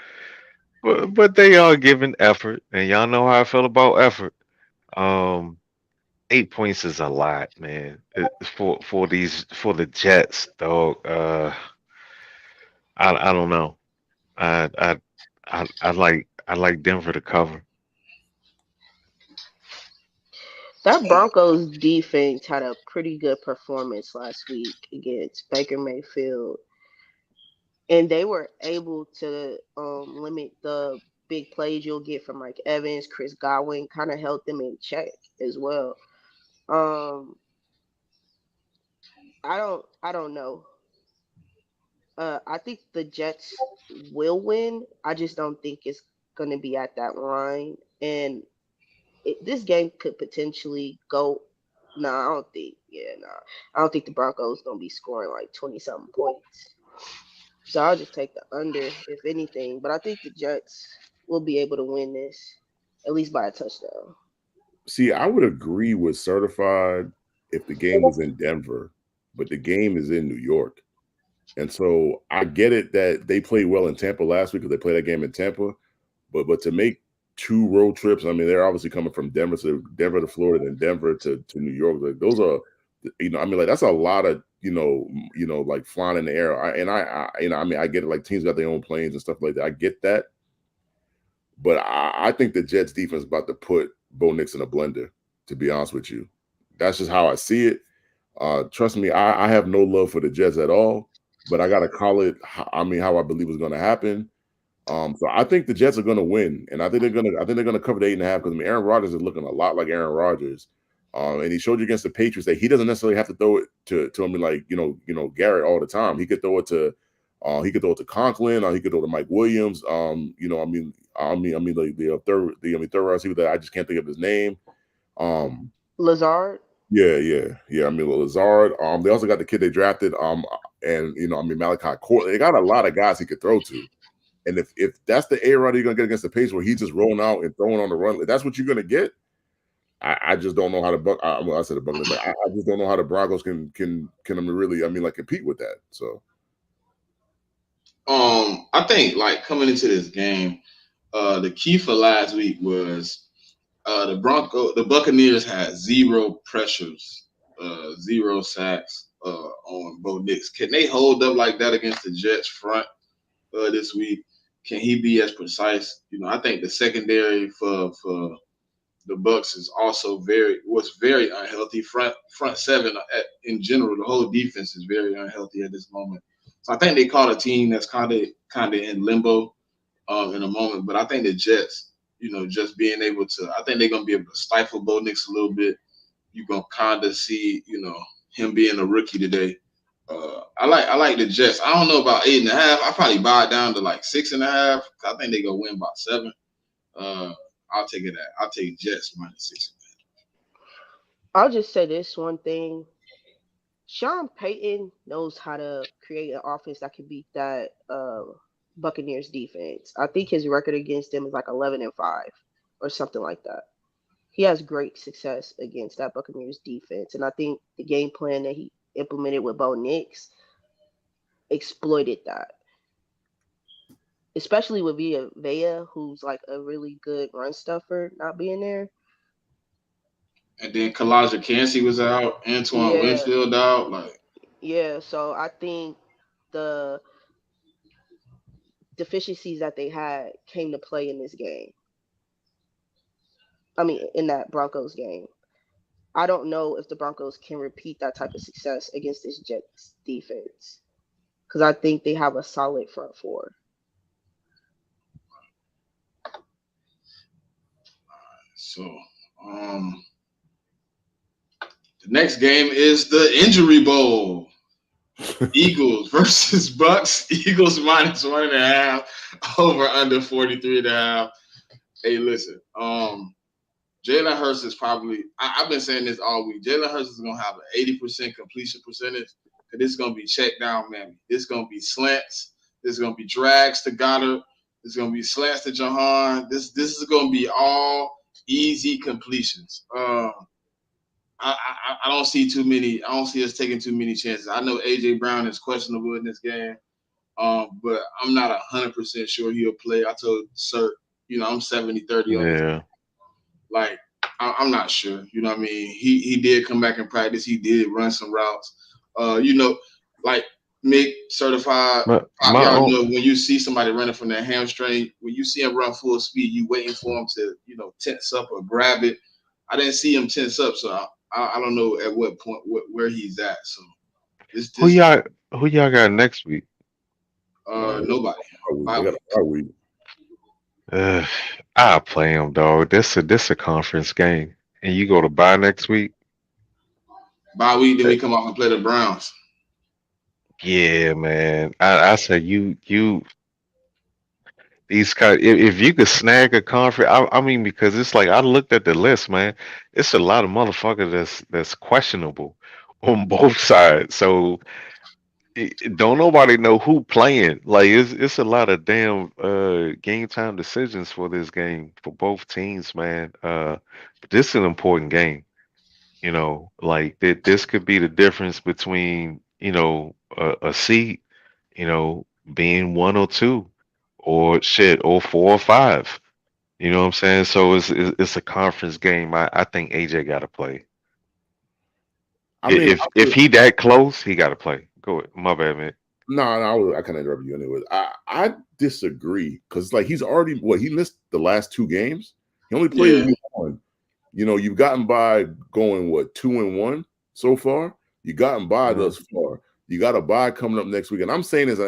but they are giving effort, and y'all know how I feel about effort. Um, 8 points is a lot, man. For the Jets, dog. I don't know. I I I like Denver to cover. That Broncos defense had a pretty good performance last week against Baker Mayfield, and they were able to limit the big plays you'll get from like Evans, Chris Godwin, kind of held them in check as well. Um, I don't know. I think the Jets will win. I just don't think it's gonna be at that line, and this game could potentially go. No, I don't think. Yeah, no, I don't think the Broncos gonna be scoring like 20 something points. So I'll just take the under if anything. But I think the Jets will be able to win this at least by a touchdown. see, I would agree with certified if the game was in Denver, but the game is in New York. And so I get it that they played well in Tampa last week because they played that game in Tampa. But to make two road trips, I mean, they're obviously coming from Denver to Florida, and Denver to New York. Like those are, I mean, like that's a lot of like flying in the air. I mean, I get it. Like teams got their own planes and stuff like that. I get that, but I think the Jets defense is about to put Bo Nix in a blender. To be honest with you, that's just how I see it. Trust me, I have no love for the Jets at all, but I gotta call it. I mean, how I believe it's going to happen. So I think the Jets are going to win, and I think they're going to cover the 8.5 because I mean, Aaron Rodgers is looking a lot like Aaron Rodgers, and he showed you against the Patriots that he doesn't necessarily have to throw it to him like Garrett all the time. He could throw it to Conklin, or he could throw to Mike Williams. Like the third wide receiver that I just can't think of his name. Lazard. Yeah. I mean, Lazard. They also got the kid they drafted. And Malachi Court. They got a lot of guys he could throw to. And if that's the A-Rod you're gonna get against the Patriots, where he's just rolling out and throwing on the run, if that's what you're gonna get. I just don't know how to I said the Buccaneers, but I just don't know how the Broncos can really compete with that. So, I think like coming into this game, the key for last week was the Buccaneers had 0 pressures, 0 sacks on Bo Nix. Can they hold up like that against the Jets front this week? Can he be as precise? I think the secondary for the Bucs is also was very unhealthy. Front 7 in general, the whole defense is very unhealthy at this moment. So I think they caught a team that's kind of in limbo in a moment. But I think the Jets, just being able to, I think they're gonna be able to stifle Bo Nix a little bit. You're gonna kind of see, him being a rookie today. I like the Jets. I don't know about 8.5. I probably buy it down to like 6.5. I think they gonna win by 7. I'll take it. I'll take Jets -6. I'll just say this one thing. Sean Payton knows how to create an offense that can beat that Buccaneers defense. I think his record against them is like 11-5 or something like that. He has great success against that Buccaneers defense, and I think the game plan that he implemented with Bo Nix exploited that, especially with Vea, who's like a really good run stuffer, not being there. And then Kalijah Cansey was out, Antoine Winfield out. So I think the deficiencies that they had came to play in this game. I mean, in that Broncos game. I don't know if the Broncos can repeat that type of success against this Jets defense, because I think they have a solid front four. So, the next game is the Injury Bowl. Eagles versus Bucks. Eagles -1.5, over under 43.5. Hey, listen. Jalen Hurts is probably. I've been saying this all week. Jalen Hurts is gonna have an 80% completion percentage. And this is gonna be check down, man. This is gonna be slants. This is gonna be drags to Goddard. This is gonna be slants to Jahan. This is gonna be all easy completions. I don't see too many. I don't see us taking too many chances. I know AJ Brown is questionable in this game, but I'm not 100% sure he'll play. I told Sir, I'm 70-30 on this. Yeah. Like, I'm not sure. You know what I mean? He did come back in practice. He did run some routes. Like Mick certified. Y'all know when you see somebody running from their hamstring, when you see him run full speed, you waiting for him to, tense up or grab it. I didn't see him tense up, so I don't know at what point where he's at. So who y'all got next week? Nobody. I'll play him, dog. This a conference game, and you go to bye next week. Bye week, then we come off and play the Browns. Yeah, man. I say you these guys. If you could snag a conference, I mean, because it's like I looked at the list, man. It's a lot of motherfuckers that's questionable on both sides. So don't nobody know who playing. Like it's a lot of damn game time decisions for this game for both teams, man. But this is an important game. Like this could be the difference between a seed, being 1 or 2, or shit, or 4 or 5. You know what I'm saying? So it's a conference game. I think AJ got to play. If he that close, he got to play. Go ahead. My bad, man. No, I kind of interrupt you anyway. I disagree, because like he's already he missed the last 2 games. He only played week 1. You've gotten by going 2-1 so far. You gotten by thus far. You got a bye coming up next week, and I'm saying this,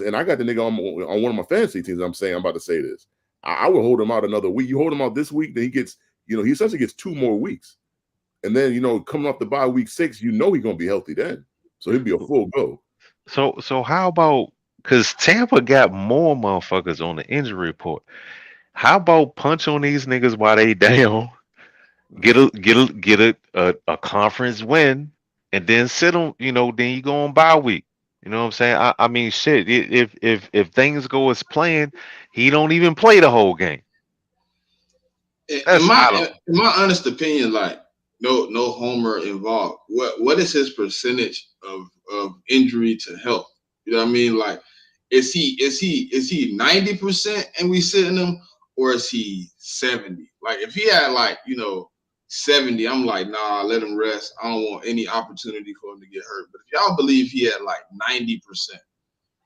and I got the nigga on one of my fantasy teams. I'm about to say this. I would hold him out another week. You hold him out this week, then he gets, he essentially gets 2 more weeks, and then coming off the bye week 6, he's gonna be healthy then, so he'll be a full go. So how about, because Tampa got more motherfuckers on the injury report? How about punch on these niggas while they down, get a conference win, and then sit on, then you go on bye week. You know what I'm saying? I mean, shit. If things go as planned, he don't even play the whole game. In my honest opinion, like no homer involved. What is his percentage of injury to health? You know what I mean? Like, is he 90% and we sitting him, or is he 70? Like, if he had 70, I'm like, nah, let him rest. I don't want any opportunity for him to get hurt. But if y'all believe he had 90%,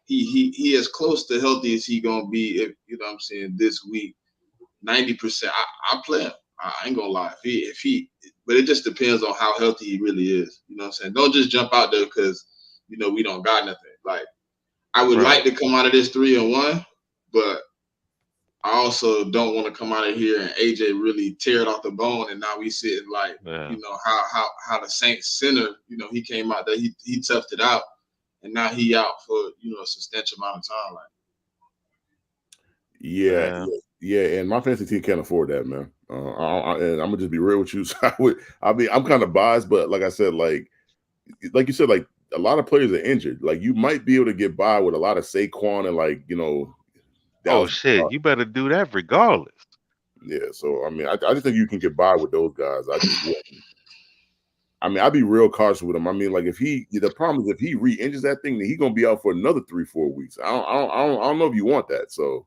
he as close to healthy as he gonna be, if you know what I'm saying, this week. 90%, I play him. I ain't gonna lie. If he, but it just depends on how healthy he really is. You know what I'm saying? Don't just jump out there because we don't got nothing. Like, I would like to come out of this 3-1, but I also don't want to come out of here and AJ really tear it off the bone, and now we sitting how the Saints center, he came out there, he toughed it out, and now he out for a substantial amount of time. Like, yeah, and my fantasy team can't afford that, man. And I'm gonna just be real with you. So I'm kind of biased, but like I said, like you said, like a lot of players are injured. Like, you might be able to get by with a lot of Saquon and oh shit, you better do that regardless. Yeah, so I mean, I just think you can get by with those guys. I'd be real cautious with him. I mean, like, the problem is if he re-injures that thing, then he's gonna be out for another 3-4 weeks. I don't know if you want that. So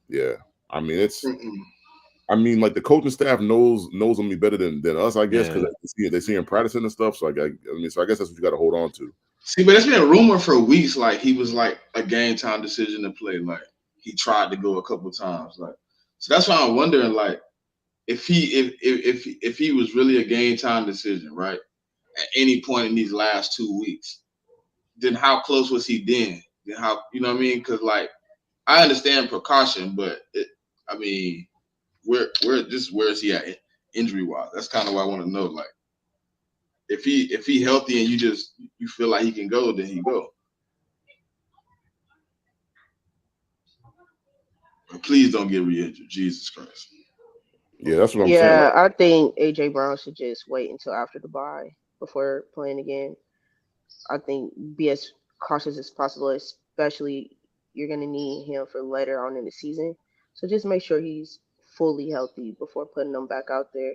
yeah, I mean, like, the coaching staff knows me better than us, I guess, because they see him practicing and stuff. So I guess that's what you got to hold on to. See, but it's been a rumor for weeks, like he was like a game time decision to play. Like, he tried to go a couple times. Like, so that's why I'm wondering, like, if he was really a game time decision, right, at any point in these last 2 weeks, then how close was he then? Then how, you know what I mean? Because, like, I understand precaution, but where is he at injury wise? That's kind of what I want to know. Like, if he healthy and you feel like he can go, then he go. But please don't get re-injured. Jesus Christ. Yeah, that's what I'm saying. Yeah, I think AJ Brown should just wait until after the bye before playing again. I think be as cautious as possible, especially you're going to need him for later on in the season. So just make sure he's fully healthy before putting him back out there.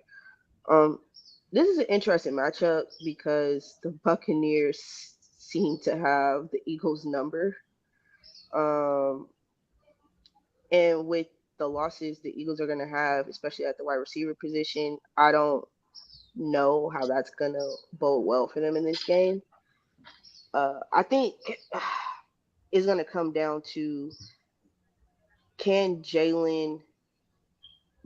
This is an interesting matchup because the Buccaneers seem to have the Eagles' number. And with the losses the Eagles are going to have, especially at the wide receiver position, I don't know how that's going to bode well for them in this game. I think it's going to come down to, can Jalen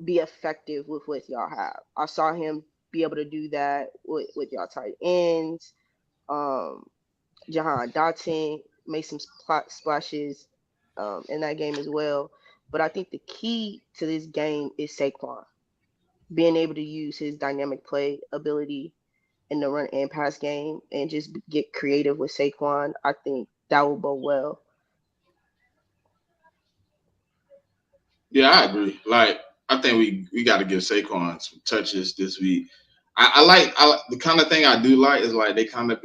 be effective with what y'all have? I saw him be able to do that with y'all tight ends. Jahan Dotson made some splashes in that game as well. But I think the key to this game is Saquon being able to use his dynamic play ability in the run and pass game and just get creative with Saquon. I think that will bode well. Yeah, I agree. Like, I think we got to give Saquon some touches this week. I like the kind of thing I do like is, like, they kind of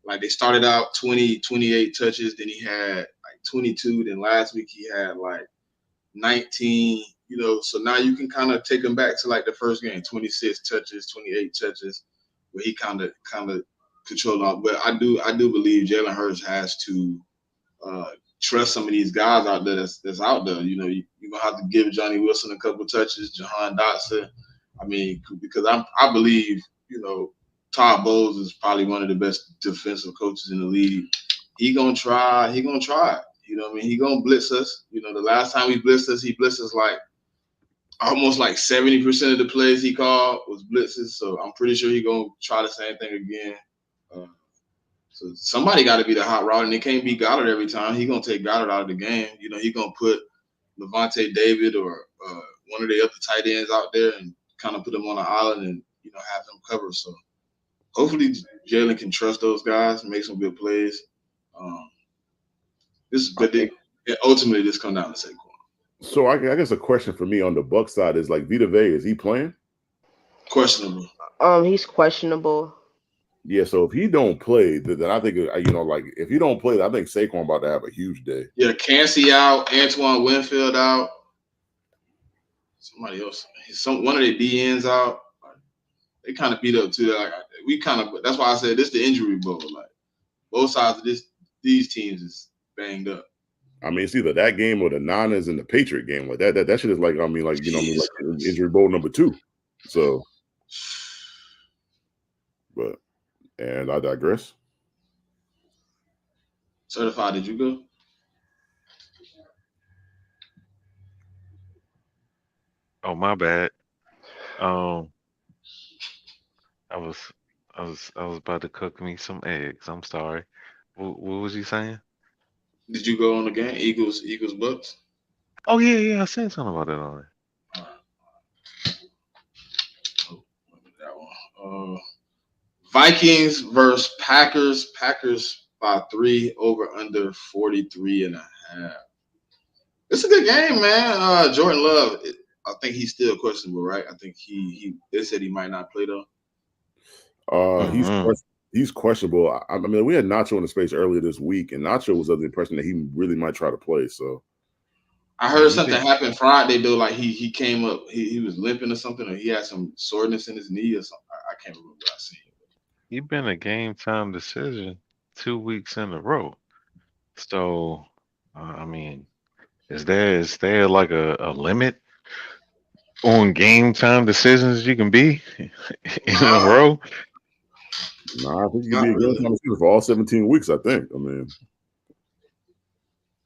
like, they started out 20, 28 touches, then he had like 22, then last week he had like 19, so now you can kind of take him back to like the first game, 26 touches, 28 touches, where he kind of controlled off. But I do believe Jalen Hurts has to trust some of these guys out there that's out there. You're gonna have to give Johnny Wilson a couple touches, Jahan Dotson. I mean, because I believe, Todd Bowles is probably one of the best defensive coaches in the league. He gonna try it. You know what I mean? He gonna blitz us. The last time he blitzed us like almost like 70% of the plays he called was blitzes. So I'm pretty sure he's gonna try the same thing again. So somebody got to be the hot route, and it can't be Goddard every time. He's gonna take Goddard out of the game. He's gonna put Levante David or one of the other tight ends out there and kind of put them on an island and have them cover. So hopefully Jalen can trust those guys and make some good plays. Ultimately this comes down to Saquon. So I guess a question for me on the Buck side is like Vita Vea, is he playing? Questionable. He's questionable. Yeah, so if he don't play, then I think like if he don't play, I think Saquon about to have a huge day. Yeah, Cansey out, Antoine Winfield out, somebody else, one of their DNs out. They kind of beat up too. That's why I said this the injury bowl. Like both sides of these teams is banged up. I mean, it's either that game or the Niners and the Patriot game. Like that shit is like like injury bowl number 2. So, and I digress. Certified, did you go? Oh, my bad. I was about to cook me some eggs. I'm sorry. What was you saying? Did you go on the game? Eagles Bucks? Oh yeah, I said something about that already. That one. Vikings versus Packers. Packers by 3, over under 43.5. It's a good game, man. Jordan Love, I think he's still questionable, right? I think they said he might not play though. He's questionable. I mean, we had Nacho in the space earlier this week, and Nacho was of the impression that he really might try to play. So I heard something happened Friday though, like he came up, he was limping or something, or he had some soreness in his knee or something. I can't remember what I seen. He's been a game time decision 2 weeks in a row. So, I mean, is there like a limit on game time decisions you can be in a row? I think you can be a game time decision for all 17 weeks. I think. I mean,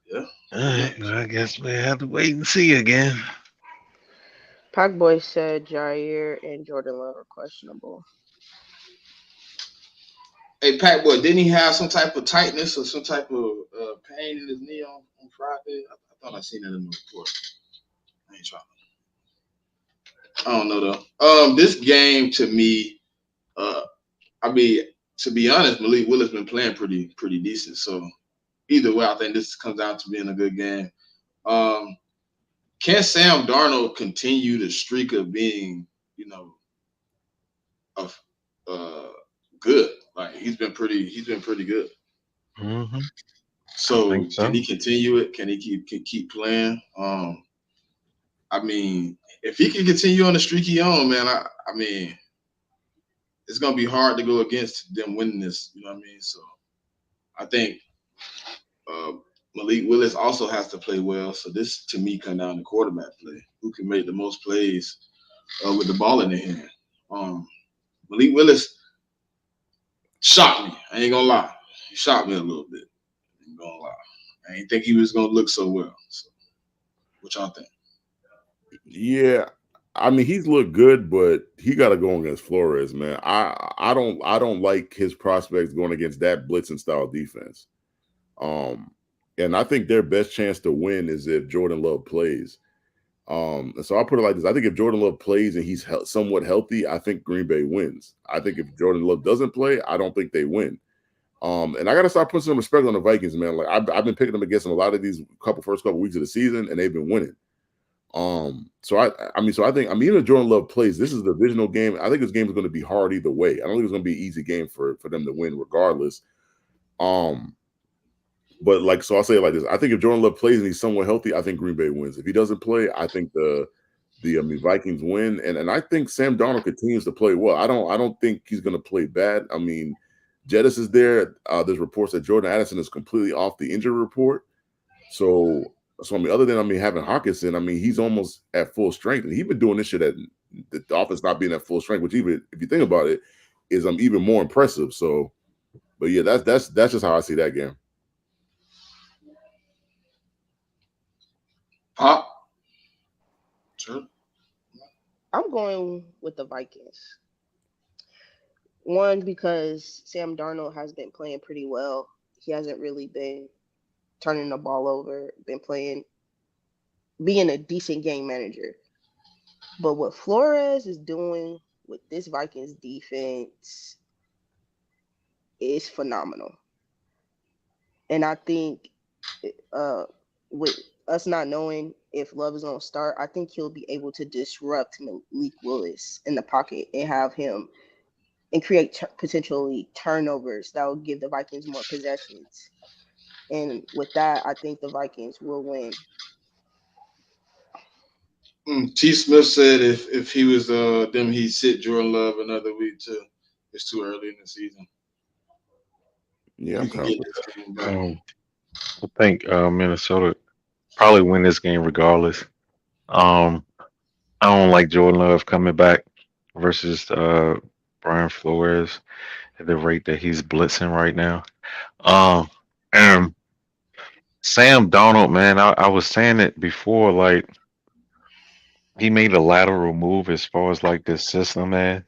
yeah. All right, well, I guess we have to wait and see again. Pac Boy said Jair and Jordan Love are questionable. Hey, Pac Boy, didn't he have some type of tightness or some type of pain in his knee on Friday? I thought I seen that in the report. I ain't trying. I don't know though. This game to me, I mean, to be honest, Malik Willis been playing pretty decent. So either way, I think this comes down to being a good game. Can Sam Darnold continue the streak of being, good? Like he's been pretty good. Mm-hmm. So can he continue it? Can he keep playing? I mean, if he can continue on the streak he on, man, I mean, it's gonna be hard to go against them winning this. You know what I mean? So I think Malik Willis also has to play well. So this, to me, come down to quarterback play. Who can make the most plays with the ball in their hand? Malik Willis shocked me. I ain't gonna lie. He shocked me a little bit. I ain't gonna lie. I didn't think he was gonna look so well. So, what y'all think? Yeah, I mean he's looked good, but he got to go against Flores, man. I don't like his prospects going against that blitzing style defense. And I think their best chance to win is if Jordan Love plays. And so I'll put it like this: I think if Jordan Love plays and he's somewhat healthy, I think Green Bay wins. I think if Jordan Love doesn't play, I don't think they win. And I got to start putting some respect on the Vikings, man. Like I've been picking them against them a lot of these first couple weeks of the season, and they've been winning. So I think even if Jordan Love plays, this is a divisional game. I think this game is going to be hard either way. I don't think it's going to be an easy game for them to win regardless. But so I'll say it like this: I think if Jordan Love plays and he's somewhat healthy, I think Green Bay wins. If he doesn't play, I think the Vikings win. And I think Sam Darnold continues to play well. I don't think he's going to play bad. I mean, Jettis is there. There's reports that Jordan Addison is completely off the injury report. So I mean, other than having Hawkinson, I mean, he's almost at full strength, and he's been doing this shit at the offense not being at full strength, which even if you think about it, is even more impressive. So, but yeah, that's just how I see that game. Pop, sure. I'm going with the Vikings. One, because Sam Darnold has been playing pretty well. He hasn't really been turning the ball over, been playing, being a decent game manager. But what Flores is doing with this Vikings defense is phenomenal. And I think uh, with us not knowing if Love is going to start, I think he'll be able to disrupt Malik Willis in the pocket and have him and create potentially turnovers that will give the Vikings more possessions. And with that, I think the Vikings will win. T. Smith said if he was them, he'd sit Jordan Love another week too. It's too early in the season. Yeah, I'm You can kind of get with this game back. I think Minnesota probably win this game regardless. Um, I don't like Jordan Love coming back versus Brian Flores at the rate that he's blitzing right now. Um, and Sam Donald, man, I was saying it before, like he made a lateral move as far as like this system, man.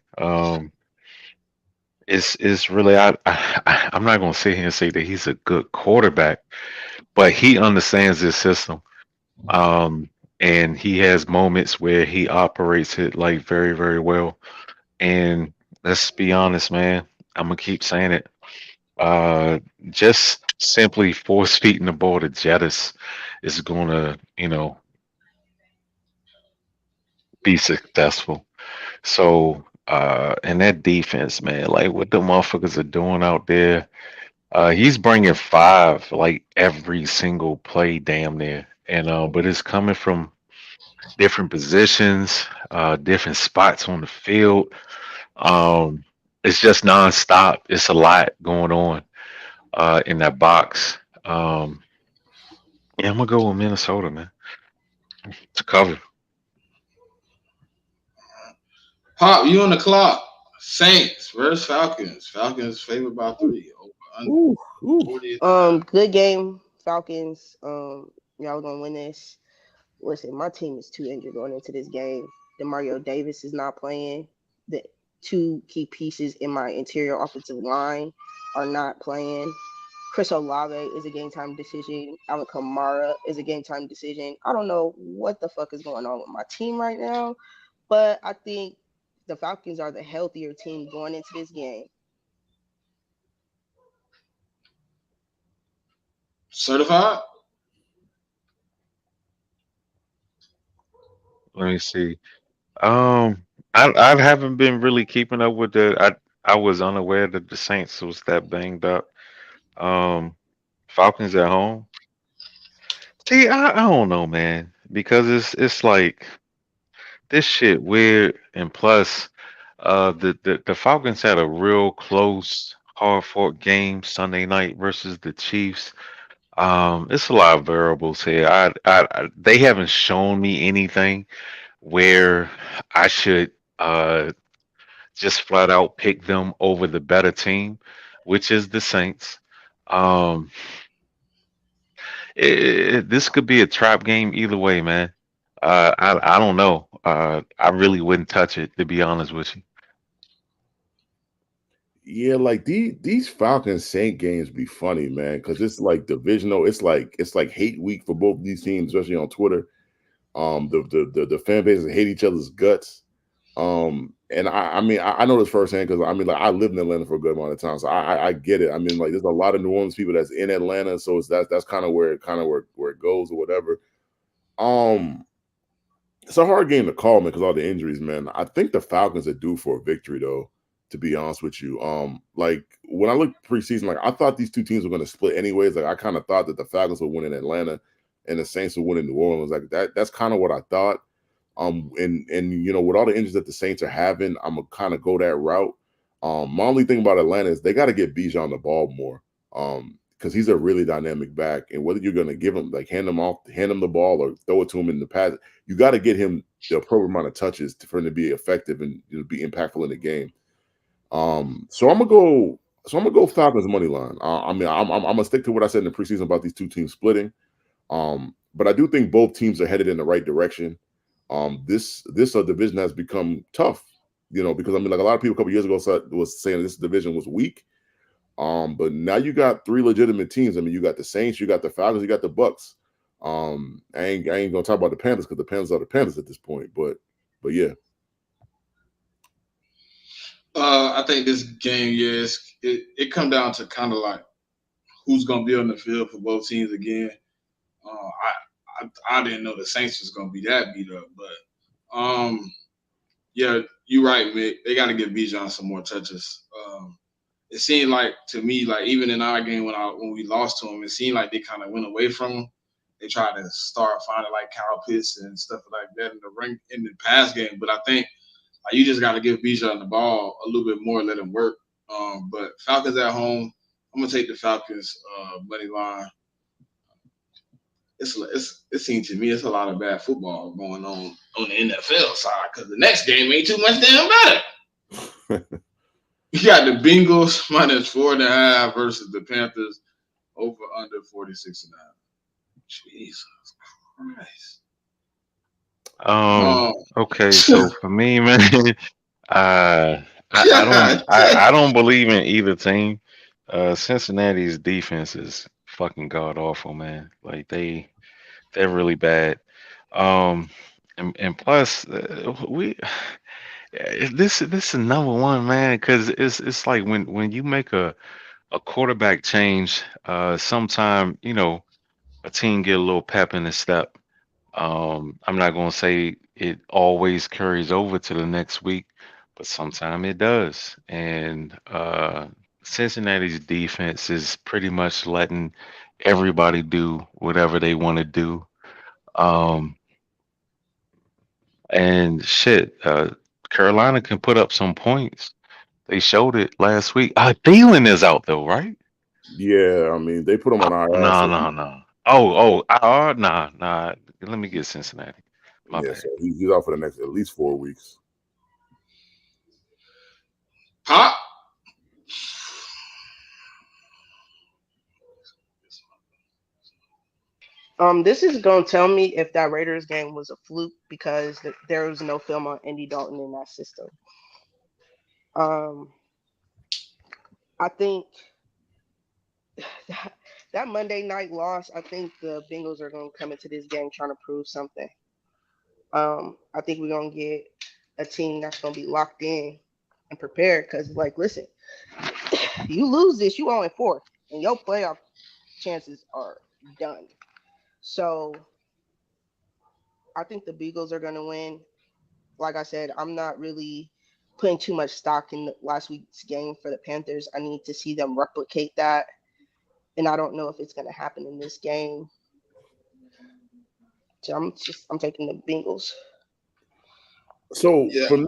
It's really I'm not gonna sit here and say that he's a good quarterback, but he understands this system. Um, and he has moments where he operates it like very, very well. And let's be honest, man. I'm gonna keep saying it. Uh, just simply force feeding the ball to Jettis is gonna, be successful. So, and that defense, man, like what the motherfuckers are doing out there. He's bringing five like every single play, damn near. And but it's coming from different positions, different spots on the field. Um, it's just nonstop. It's a lot going on in that box. Yeah, I'm gonna go with Minnesota, man. To cover. Pop, you on the clock. Saints versus Falcons. Falcons favored by 3. Over under Ooh, ooh. 40.5. Good game, Falcons. Y'all gonna win this. Listen, my team is too injured going into this game. Demario Davis is not playing. The two key pieces in my interior offensive line are not playing. Chris Olave is a game time decision. Alvin Kamara is a game time decision. I don't know what the fuck is going on with my team right now, but I think the Falcons are the healthier team going into this game. Certified? Let me see. I haven't been really keeping up with the. I was unaware that the Saints was that banged up. Um, Falcons at home. See, I don't know, man, because it's like this shit weird, and plus, the Falcons had a real close, hard fought game Sunday night versus the Chiefs. It's a lot of variables here. They haven't shown me anything where I should just flat out pick them over the better team, which is the Saints. Um, this could be a trap game either way, man. I don't know. I really wouldn't touch it to be honest with you. Yeah, like these Falcons Saint games be funny, man, because it's like divisional. It's like hate week for both these teams, especially on Twitter. The fan bases hate each other's guts. And I mean I know this firsthand because I mean like I lived in Atlanta for a good amount of time, so I get it. I mean like there's a lot of New Orleans people that's in Atlanta, so that's kind of where it goes or whatever. Um, it's a hard game to call, man, because all the injuries, man. I think the Falcons are due for a victory, though. To be honest with you, like when I looked preseason, like I thought these two teams were going to split anyways. Like I kind of thought that the Falcons would win in Atlanta and the Saints would win in New Orleans. Like that's kind of what I thought. And you know, with all the injuries that the Saints are having, I'm gonna kind of go that route. My only thing about Atlanta is they got to get Bijan the ball more. Because he's a really dynamic back, and whether you're gonna give him like hand him the ball or throw it to him in the pass, you got to get him the appropriate amount of touches for him to be effective and be impactful in the game. So I'm gonna go Falcons money line. I mean, I'm gonna stick to what I said in the preseason about these two teams splitting. But I do think both teams are headed in the right direction. This division has become tough. Because I mean, like a lot of people a couple years ago was saying this division was weak. But now you got three legitimate teams. I mean, you got the Saints, you got the Falcons, you got the Bucks. I ain't gonna talk about the Panthers because the Panthers are the Panthers at this point. But yeah. I think this game, yes, it come down to kind of like who's gonna be on the field for both teams again. I didn't know the Saints was gonna be that beat up, but yeah, you're right, Mick. They got to give Bijan some more touches. It seemed like to me, like even in our game when we lost to them, it seemed like they kind of went away from him. They tried to start finding like Kyle Pitts and stuff like that in the pass game, but I think you just got to give Bijan the ball a little bit more, let him work. But Falcons at home, I'm gonna take the Falcons money line. It seems to me it's a lot of bad football going on the NFL side because the next game ain't too much damn better. You got the Bengals -4.5 versus the Panthers over under 46.5. Jesus Christ. Okay, so for me, man, I don't believe in either team. Cincinnati's defense is fucking god awful, man. Like they're really bad. Um, and plus we this is number one, man, because it's like when you make a quarterback change, sometime a team get a little pep in the step. I'm not gonna say it always carries over to the next week, but sometimes it does. And Cincinnati's defense is pretty much letting everybody do whatever they want to do. Um, and shit, Carolina can put up some points. They showed it last week. Thielen is out though, right? Yeah, I mean, they put him on IR. No, So no, no. Oh, nah, nah. Let me get Cincinnati. My yeah, bad. so he's out for the next at least 4 weeks. Pop. This is gonna tell me if that Raiders game was a fluke because there was no film on Andy Dalton in that system. Um, I think that Monday night loss. I think the Bengals are gonna come into this game trying to prove something. I think we're gonna get a team that's gonna be locked in and prepared. Because, like, listen, you lose this, you only fourth, and your playoff chances are done. So I think the Beagles are gonna win. Like I said, I'm not really putting too much stock in last week's game for the Panthers. I need to see them replicate that, and I don't know if it's gonna happen in this game. So I'm taking the Bengals. So Yeah. for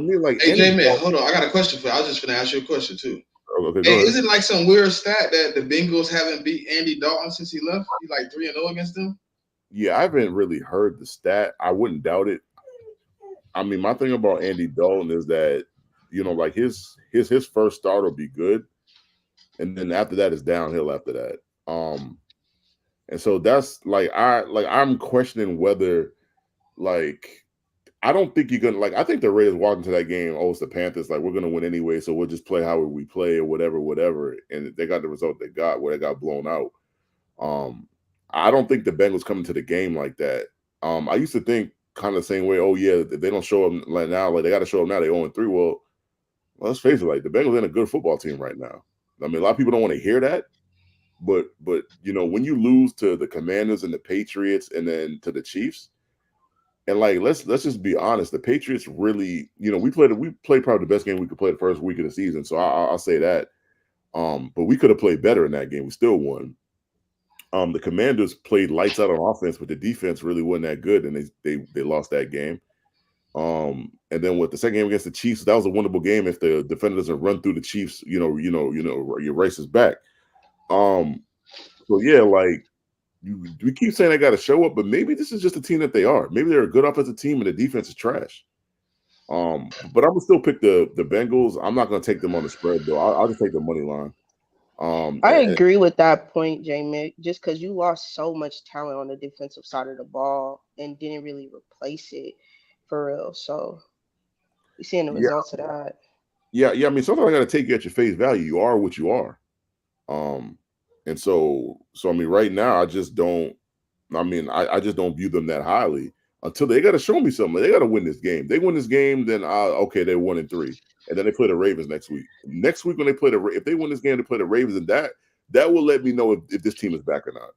me, like Hey, J Man, hold on. I got a question for you. I was just gonna ask you a question too. Okay, Hey, go is ahead. it like some weird stat that the Bengals haven't beat Andy Dalton since he left? He like 3-0 against them. Yeah, I haven't really heard the stat. I wouldn't doubt it. I mean, my thing about Andy Dalton is that like his first start will be good, and then after that is downhill after that. And so that's I'm questioning whether like I don't think you're gonna I think the Raiders walked into that game. Oh, it's the Panthers. Like we're gonna win anyway, so we'll just play how we play or whatever. And they got the result they got where they got blown out. I don't think the Bengals come into the game like that. I used to think kind of the same way. Oh yeah, if they don't show up like now, like they got to show up now. They 0-3. Well, let's face it. Like the Bengals ain't a good football team right now. I mean, a lot of people don't want to hear that, but when you lose to the Commanders and the Patriots and then to the Chiefs, and like let's just be honest, the Patriots really, we played probably the best game we could play the first week of the season. So I'll say that. But we could have played better in that game. We still won. The Commanders played lights out on offense, but the defense really wasn't that good, and they lost that game. And then with the second game against the Chiefs, that was a winnable game if the defender doesn't run through the Chiefs. Your race is back. So yeah, like we keep saying they got to show up, but maybe this is just the team that they are. Maybe they're a good offensive team and the defense is trash. But I'm gonna still pick the Bengals. I'm not gonna take them on the spread though. I'll just take the money line. I And agree with that point, J Mick, just because you lost so much talent on the defensive side of the ball and didn't really replace it for real. So you're seeing the yeah, results of that. yeah. I mean, sometimes I got to take you at your face value. You are what you are. Um, and so I mean, right now, I just don't. I mean, I just don't view them that highly until they got to show me something. They got to win this game. They win this game, then okay, they're 1-3, and then they play the Ravens next week. Next week when they play if they win this game, they play the Ravens, and that will let me know if this team is back or not.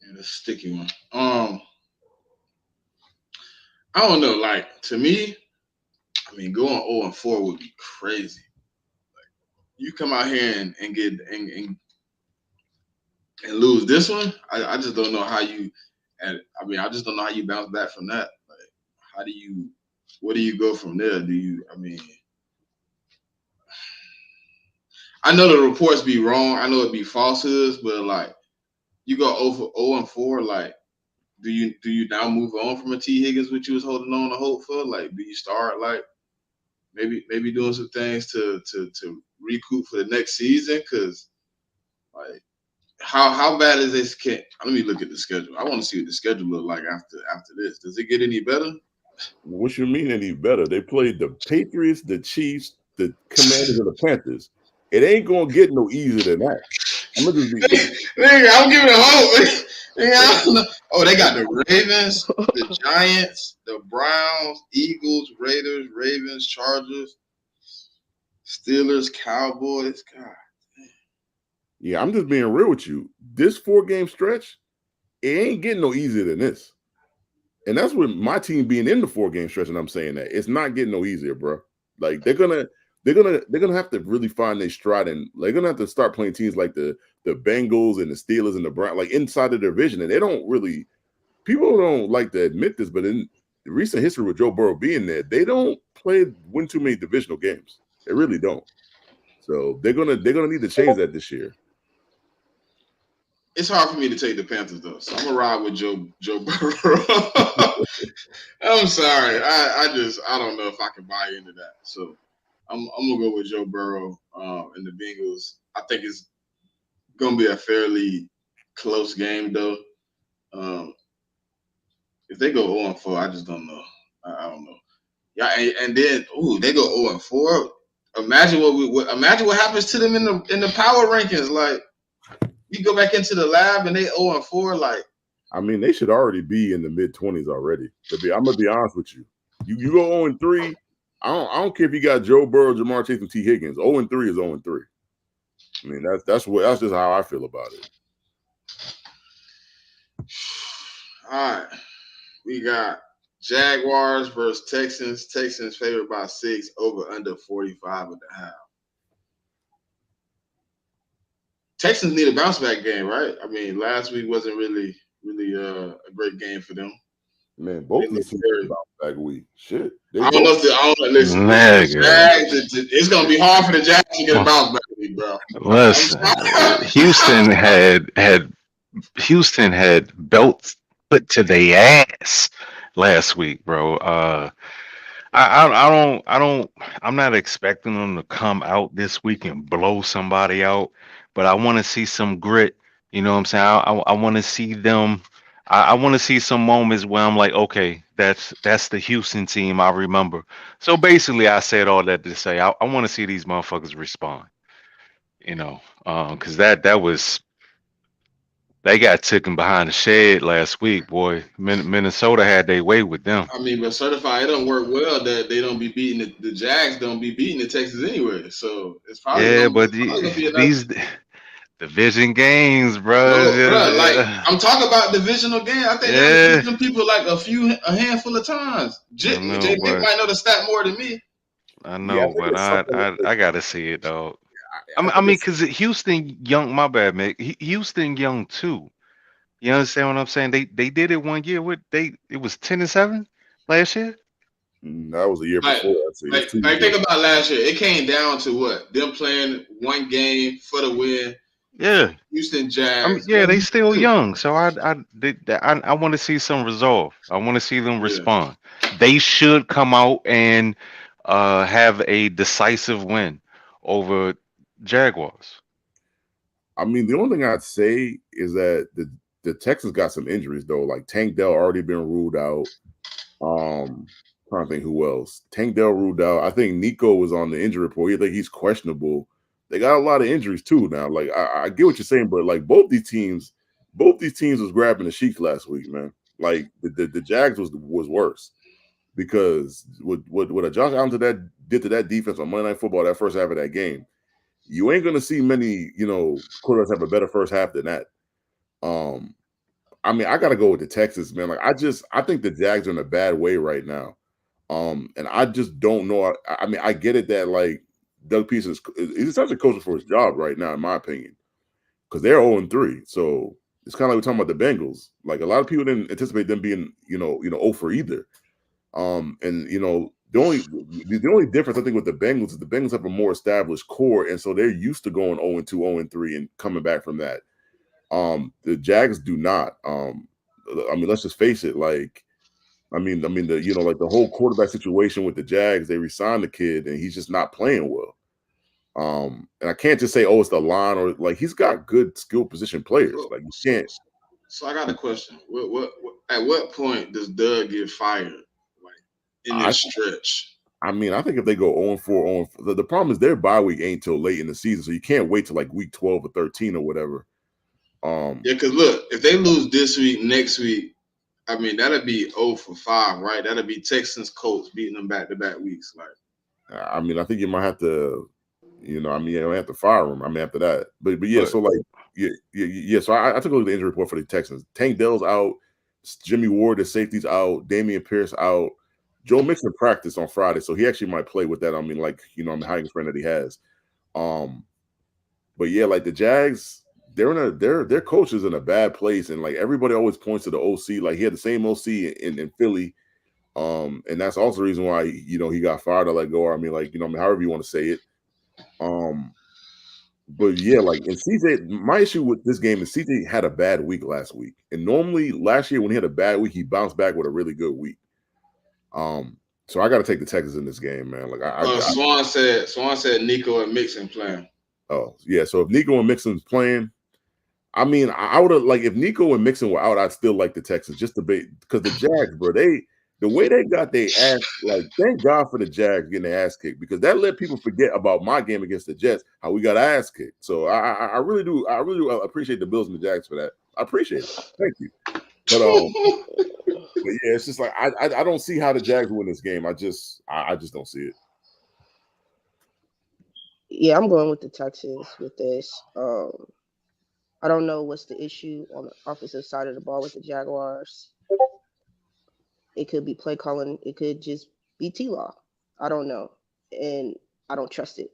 Yeah, that's a sticky one. I don't know. Like to me, I mean, going 0-4 would be crazy. You come out here and get and lose this one. I just don't know how you. And I mean, I just don't know how you bounce back from that. Like, how do you? Where do you go from there? Do you? I mean, I know the reports be wrong. I know it be falsehoods, but like you go over 0-4. Like, do you now move on from a T Higgins, which you was holding on to hope for? Like, do you start like maybe doing some things to recoup for the next season? Because like how bad is this? Let me look at the schedule. I want to see what the schedule look like after this. Does it get any better? What you mean any better? They played the Patriots, the Chiefs, the Commanders, and the Panthers. It ain't gonna get no easier than that. I'm gonna just be. Nigga, I'm giving it hope. Nigga, oh, they got the Ravens, the Giants, the Browns, Eagles, Raiders, Ravens, Chargers, Steelers, Cowboys. God. Yeah, I'm just being real with you. This 4-game stretch, it ain't getting no easier than this. And that's with my team being in the 4-game stretch, and I'm saying that it's not getting no easier, bro. Like they're gonna have to really find their stride, and they're gonna have to start playing teams like the Bengals and the Steelers and the Browns, like inside the division. And they don't really, people don't like to admit this, but in recent history with Joe Burrow being there, they don't win too many divisional games. They really don't. So they're gonna need to change that this year. It's hard for me to take the Panthers though, so I'm gonna ride with Joe Burrow. I'm sorry, I don't know if I can buy into that. So I'm gonna go with Joe Burrow and the Bengals. I think it's gonna be a fairly close game though. If they go 0-4, I just don't know. I don't know. Yeah, and then they go 0-4. Imagine imagine what happens to them in the power rankings. Like you go back into the lab and they 0-4. Like I mean, they should already be in the mid-20s already. I'm gonna be honest with you. You go 0-3. I don't care if you got Joe Burrow, Jamar Chase, and T. Higgins. 0-3 is 0-3. I mean, that's just how I feel about it. All right. We got Jaguars versus Texans. Texans favored by 6, over under 45.5. Texans need a bounce back game, right? I mean, last week wasn't really a great game for them. Man, both these teams bounce back week. Shit. I don't know. Listen, it's gonna be hard for the Jags to get a bounce back week, bro. Listen, Houston had belts put to their ass last week, bro. I'm not expecting them to come out this week and blow somebody out, but I want to see some grit. You know what I'm saying? I want to see them. I want to see some moments where I'm like, okay, that's the Houston team I remember. So basically, I said all that to say I want to see these motherfuckers respond. You know, because that was they got taken behind the shed last week, boy. Minnesota had their way with them. I mean, but certified, it don't work well that they don't be beating the Jags don't be beating the Texans anyway. So it's probably But gonna be these division games, bro. Bro, like I'm talking about divisional game. I think they beat them people like a handful of times. Jay might know the stat more than me. I know, but I gotta see it though. I mean, because Houston young, my bad, Mick. Houston young too. You understand what I'm saying? They did it one year. It was 10-7 last year. That was the year before. Think about last year. It came down to what? Them playing one game for the win. Yeah. Houston Jags. They still young. So I want to see some resolve. I want to see them respond. They should come out and have a decisive win over Jaguars. I mean, the only thing I'd say is that the Texans got some injuries though. Like Tank Dell already been ruled out. Trying to think who else. Tank Dell ruled out. I think Nico was on the injury report. I think he's questionable. They got a lot of injuries too now. Like I get what you're saying, but like both these teams was grabbing the sheets last week, man. Like the Jags was worse because what a Josh Allen did to that defense on Monday Night Football that first half of that game. You ain't gonna see many, quarterbacks have a better first half than that. I mean, I gotta go with the Texans, man. Like I think the Jags are in a bad way right now. And I just don't know. I mean, I get it that like Doug Peterson he's essentially coaching for his job right now, in my opinion, because they're 0-3. So it's kind of like we're talking about the Bengals. Like a lot of people didn't anticipate them being, 0 for either. And the only difference I think with the Bengals is the Bengals have a more established core, and so they're used to going 0-2, 0-3, and coming back from that. The Jags do not. I mean, let's just face it. Like, I mean, the like the whole quarterback situation with the Jags, they re-signed the kid, and he's just not playing well. And I can't just say, oh, it's the line, or like he's got good skill position players. Like you can't. So I got a question. At what point does Doug get fired? Like in this stretch? I mean, I think if they go 0-4, the problem is their bye week ain't till late in the season, so you can't wait till like week 12 or 13 or whatever. Yeah, because look, if they lose this week, next week, I mean that'll be 0-5, right? That'll be Texans Colts beating them back-to-back weeks. Like, I mean, I think you might have to, you might have to fire him. I mean, after that, but yeah, so like, yeah. So I took a look at the injury report for the Texans. Tank Dell's out, Jimmy Ward, the safety's out, Damian Pierce out. Joe Mixon practiced on Friday, so he actually might play with that. I mean, like, I'm a high friend that he has. But yeah, like the Jags, their coach is in a bad place, and like everybody always points to the OC. Like he had the same OC in Philly, and that's also the reason why he got fired or let go. I mean, like however you want to say it. But yeah, like and CJ, my issue with this game is CJ had a bad week last week, and normally last year when he had a bad week, he bounced back with a really good week. So I got to take the Texans in this game, man. Like Swan said Nico and Mixon playing. Oh yeah, so if Nico and Mixon's playing, I mean, I would have like if Nico and Mixon were out, I'd still like the Texans just to be because the Jags, bro, the way they got their ass, like thank God for the Jags getting their ass kicked because that let people forget about my game against the Jets, how we got ass kicked. So I really do appreciate the Bills and the Jags for that. I appreciate it. Thank you. But yeah, it's just like I don't see how the Jags win this game. I just don't see it. Yeah, I'm going with the Texans with this. I don't know what's the issue on the offensive side of the ball with the Jaguars. It could be play calling. It could just be T-Law. I don't know. And I don't trust it.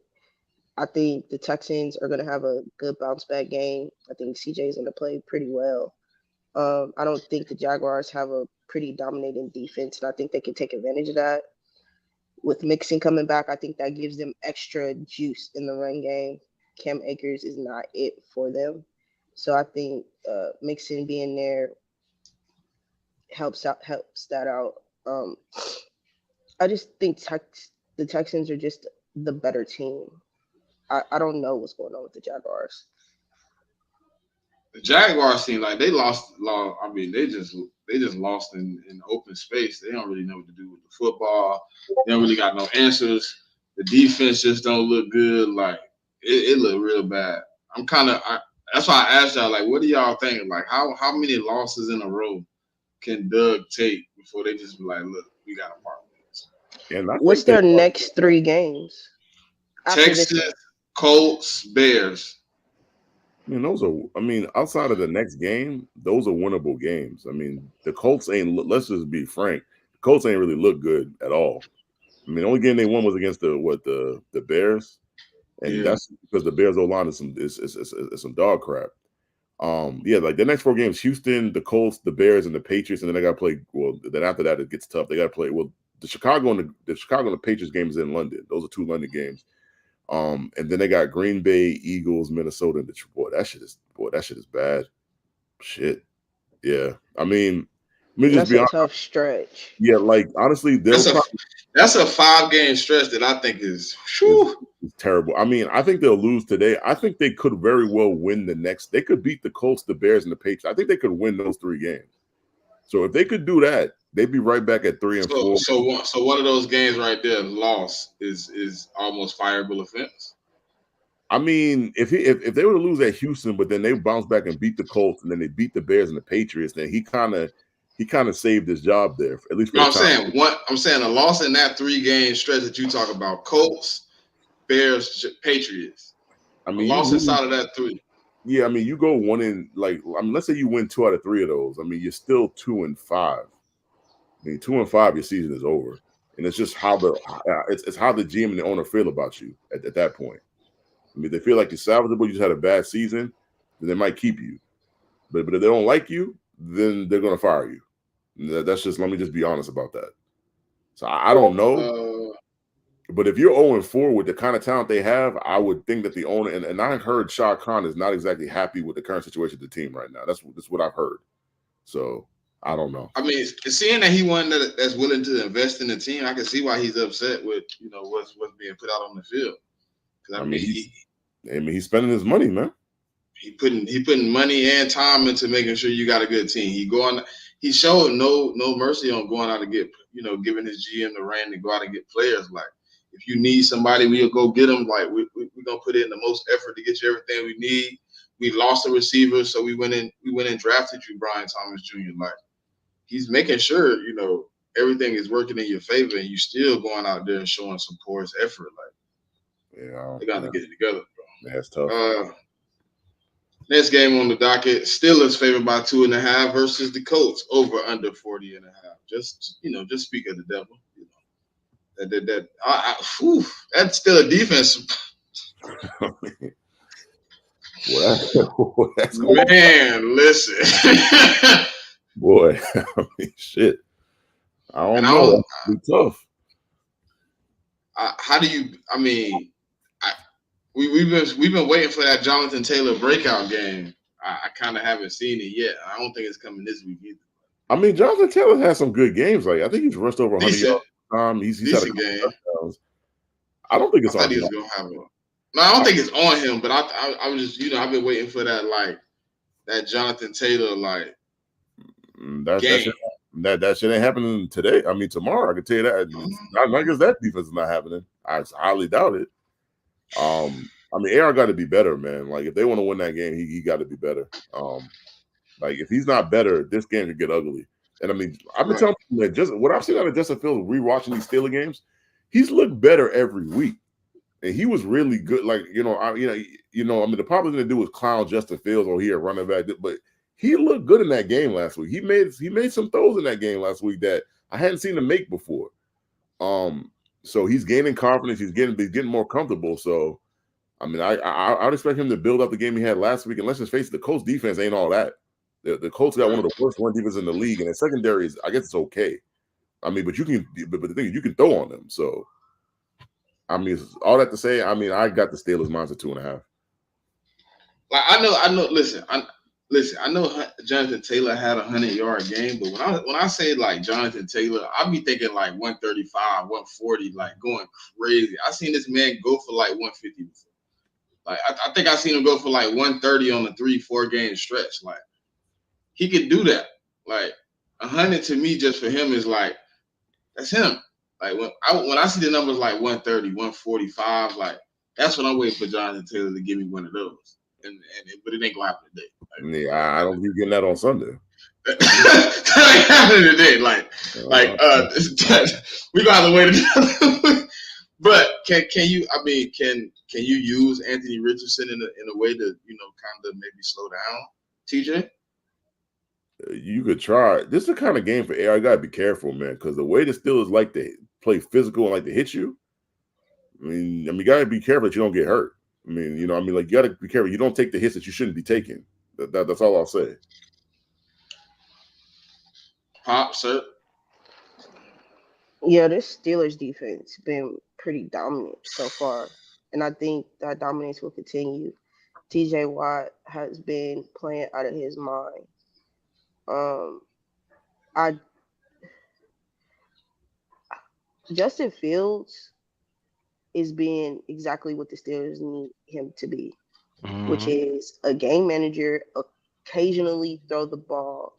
I think the Texans are going to have a good bounce back game. I think CJ is going to play pretty well. I don't think the Jaguars have a pretty dominating defense, and I think they can take advantage of that. With Mixon coming back, I think that gives them extra juice in the run game. Cam Akers is not it for them. So I think Mixon being there helps that out. I just think the Texans are just the better team. I don't know what's going on with the Jaguars. The Jaguars seem like they lost. I mean, they just lost in open space. They don't really know what to do with the football. They don't really got no answers. The defense just don't look good. Like it looked real bad. That's why I asked y'all, like, what do y'all think? Like, how many losses in a row can Doug take before they just be like, look, we got a part of this? And what's their next 3 games? Texas, Colts, Bears. I mean, outside of the next game, those are winnable games. I mean, the Colts let's just be frank, the Colts ain't really look good at all. I mean, the only game they won was against the Bears, and that's because the Bears O-line is some dog crap. Yeah, like the next 4 games: Houston, the Colts, the Bears, and the Patriots, and then they got to play. Well, then after that it gets tough. They got to play. Well, the Chicago and the Patriots game is in London. Those are 2 London games. And then they got Green Bay, Eagles, Minnesota, and Detroit. That shit is bad. Shit. Yeah. I mean, Let me just That's be a honest. tough stretch. Yeah, like honestly, That's a 5-game stretch that I think is it's terrible. I mean, I think they'll lose today. I think they could very well win the next. They could beat the Colts, the Bears, and the Patriots. I think they could win those 3 games. So if they could do that, they'd be right back at 3 and 4. So one of those games right there, loss is almost fireable offense. I mean, if they were to lose at Houston, but then they bounce back and beat the Colts, and then they beat the Bears and the Patriots, then he kind of saved his job there, at least for the time. I'm saying a loss in that 3-game stretch that you talk about, Colts, Bears, Patriots. I mean, a loss inside of that 3. Yeah, I mean, you go 1 in let's say you win 2 out of 3 of those. I mean, you're still 2 and 5. I mean, 2 and 5, your season is over, and it's just how it's how the GM and the owner feel about you at that point. I mean, they feel like you're salvageable. You just had a bad season, then they might keep you. But if they don't like you, then they're going to fire you. That's just, let me just be honest about that. So I don't know. But if you're 0-4 with the kind of talent they have, I would think that the owner, and I heard Shah Khan is not exactly happy with the current situation of the team right now. That's what I've heard. So I don't know. I mean, seeing that he one that's willing to invest in the team, I can see why he's upset with what's being put out on the field. I mean, he's spending his money, man. He putting money and time into making sure you got a good team. He showed no mercy on going out to get, giving his GM the reign to go out and get players. Like, if you need somebody, we'll go get them. Like, we're gonna put in the most effort to get you everything we need. We lost a receiver, so we went in drafted you, Brian Thomas Jr. Like, he's making sure, everything is working in your favor, and you still going out there and showing some porous effort. Like, yeah, they got to get it together, bro. That's tough. Next game on the docket, Steelers favored by 2.5 versus the Colts over under 40.5. Just speak of the devil. That's still a defense. Man, listen. Boy, I mean, shit. I don't know. It's tough. How do you? I mean, we've been waiting for that Jonathan Taylor breakout game. I kind of haven't seen it yet. I don't think it's coming this week either. I mean, Jonathan Taylor has some good games. Like, I think he's rushed over 100 yards. He's had a couple game. touchdowns. I don't think it's on him. No, I don't think it's on him. But I was just, I've been waiting for that, like, that Jonathan Taylor, like, game. That shit ain't happening today. I mean, tomorrow. I can tell you that. Not because that defense is not happening. I highly doubt it. I mean, AR got to be better, man. Like, if they want to win that game, he got to be better. Like, if he's not better, this game could get ugly. And I mean, I've been telling you that just what I've seen out of Justin Fields rewatching these Steelers games, he's looked better every week, and he was really good. Like, I mean, the popular thing to do was clown Justin Fields or he a running back, but he looked good in that game last week. He made some throws in that game last week that I hadn't seen him make before. So he's gaining confidence. He's getting more comfortable. So, I mean, I would expect him to build up the game he had last week. And let's just face it, the Colts defense ain't all that. The Colts got one of the worst run defenses in the league, and the secondary is, I guess, it's okay. I mean, but the thing is, you can throw on them. So, I mean, all that to say, I mean, I got the Steelers minus at 2.5. Like, I know. Listen, I know Jonathan Taylor had a 100-yard game, but when I say like Jonathan Taylor, I be thinking like 135, 140, like going crazy. I seen this man go for like 150 before. Like, I think I seen him go for like 130 on a 3-4 game stretch. Like, he could do that. Like, 100 to me, just for him, is like, that's him. Like, when I see the numbers like 130, 145, like, that's when I'm waiting for Jonathan Taylor to give me one of those. But it ain't gonna happen today. Like, yeah, I don't think you're getting that on Sunday. That ain't happening today. We gonna have to wait. But can you use Anthony Richardson in a way to kind of maybe slow down TJ? You could try. This is the kind of game for AR. You gotta be careful, man, because the way the Steelers like to play physical and like to hit you. I mean, you gotta be careful that you don't get hurt. I mean, you gotta be careful. You don't take the hits that you shouldn't be taking. That's all I'll say. Pop, sir. Yeah, this Steelers defense been pretty dominant so far, and I think that dominance will continue. TJ Watt has been playing out of his mind. I Justin Fields is being exactly what the Steelers need him to be, which Hmm. is a game manager, occasionally throw the ball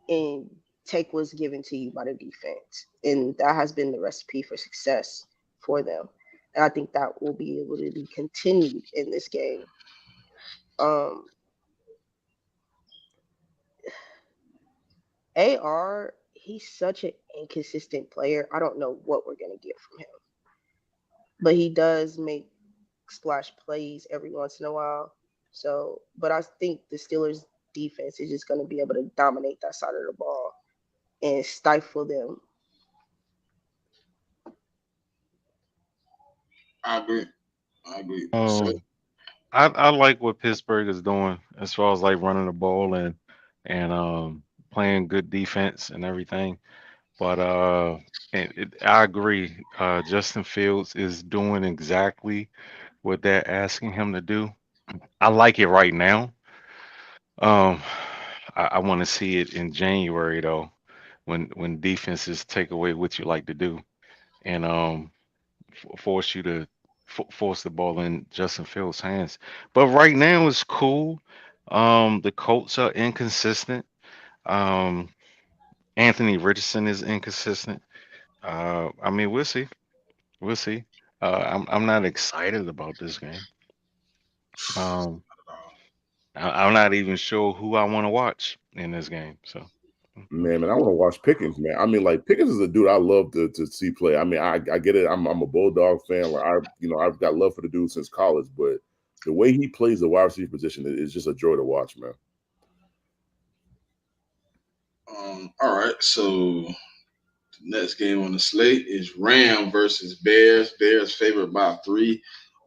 and take what's given to you by the defense. And that has been the recipe for success for them. And I think that will be able to be continued in this game. Um, AR, he's such an inconsistent player. I don't know what we're going to get from him, but he does make splash plays every once in a while. So, but I think the Steelers defense is just going to be able to dominate that side of the ball and stifle them. I agree. I agree. So Um, I like what Pittsburgh is doing as far as like running the ball and playing good defense and everything. But I agree. Justin Fields is doing exactly what they're asking him to do. I like it right now. Um, I want to see it in January though, when defenses take away what you like to do and force you to force the ball in Justin Fields' hands. But right now it's cool. The Colts are inconsistent. Um, Anthony Richardson is inconsistent. I mean, we'll see. We'll see. I'm not excited about this game. Um, I'm not even sure who I want to watch in this game. So, Man, I want to watch Pickens, man. I mean, like Pickens is a dude I love to see play. I mean, I get it. I'm a Bulldog fan. Like I've got love for the dude since college, but the way he plays the wide receiver position is just a joy to watch, man. all right. So the next game on the slate is Ram versus Bears. Bears favored by 3,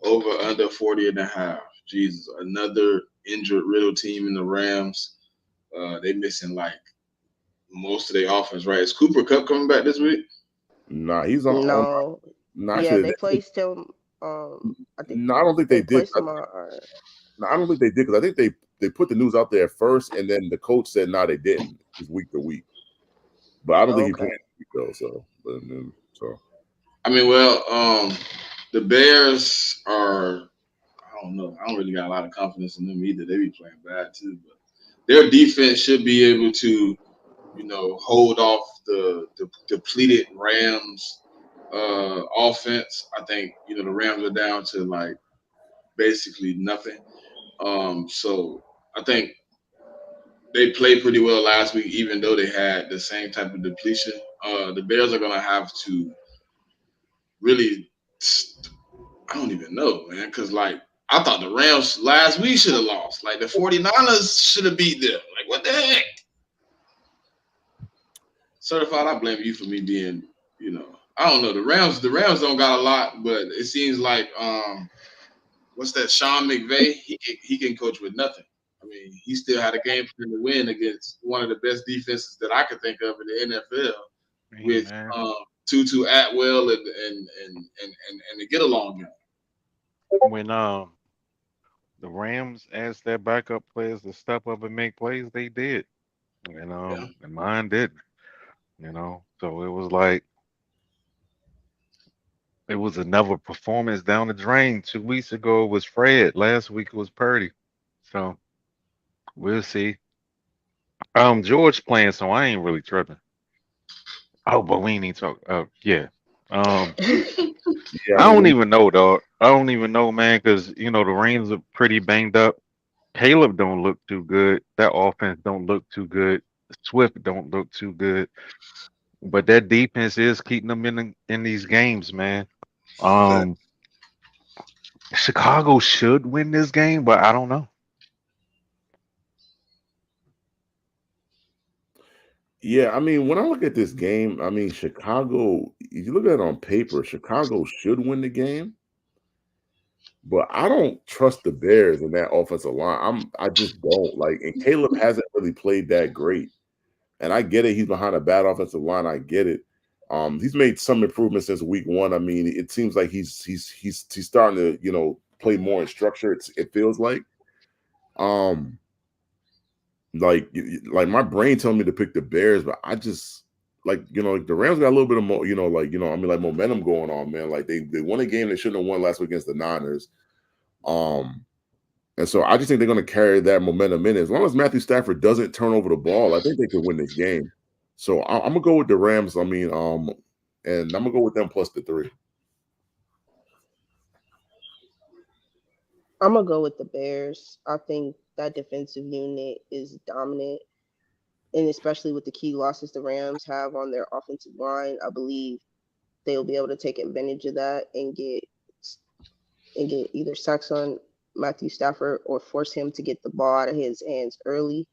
over under 40.5. Jesus, another injured riddle team in the Rams. They missing like most of their offense, right? Is Cooper Cup coming back this week? Nah, he's on. No, Nah, yeah, actually, they placed him. I think no, I don't think they they did. placed him on. No, I don't think they did because I think they put the news out there first, and then the coach said no, they didn't. It's week to week, but I don't think he played Okay. this week though. So I mean, well, the Bears are. I don't know. I don't really got a lot of confidence in them either. They be playing bad too, but their defense should be able to, hold off the depleted Rams offense. I think the Rams are down to like basically nothing. So I think they played pretty well last week, even though they had the same type of depletion. The Bears are gonna have to really. I don't even know, man, because like I thought the Rams last week should have lost. Like the 49ers should have beat them. Like what the heck? Certified, I blame you for me being, I don't know. The Rams don't got a lot, but it seems like what's that? Sean McVay, he can coach with nothing. I mean, he still had a game plan to win against one of the best defenses that I could think of in the NFL hey with man, Tutu Atwell and the get along guy. when the Rams asked their backup players to step up and make plays, they did. Yeah. And mine didn't. So it was like it was another performance down the drain. 2 weeks ago it was Fred. Last week it was Purdy. So we'll see. George playing, so I ain't really tripping. Oh, but we ain't even talk. Yeah. Um, yeah, I I mean, don't even know, dog. I don't even know, man, because the Rams are pretty banged up. Caleb don't look too good. That offense don't look too good. Swift don't look too good. But that defense is keeping them in these games, man. Um, Chicago should win this game, but I don't know. yeah, I mean, when I look at this game, I mean, Chicago. If you look at it on paper, Chicago should win the game, but I don't trust the Bears in that offensive line. I just don't like, and Caleb hasn't really played that great. And I get it. He's behind a bad offensive line. I get it. He's made some improvements since week one. I mean, it seems like he's starting to play more in structure. It feels like. Um, like my brain telling me to pick the Bears, but I just like the Rams got a little bit of like momentum going on, man. Like they won a game they shouldn't have won last week against the Niners. And so I just think they're going to carry that momentum in. As long as Matthew Stafford doesn't turn over the ball, I think they could win this game. So I'm gonna go with the Rams. And I'm gonna go with them plus the 3. I'm gonna go with the Bears. I think that defensive unit is dominant, and especially with the key losses the Rams have on their offensive line, I believe they'll be able to take advantage of that and get either sacks on Matthew Stafford or force him to get the ball out of his hands early.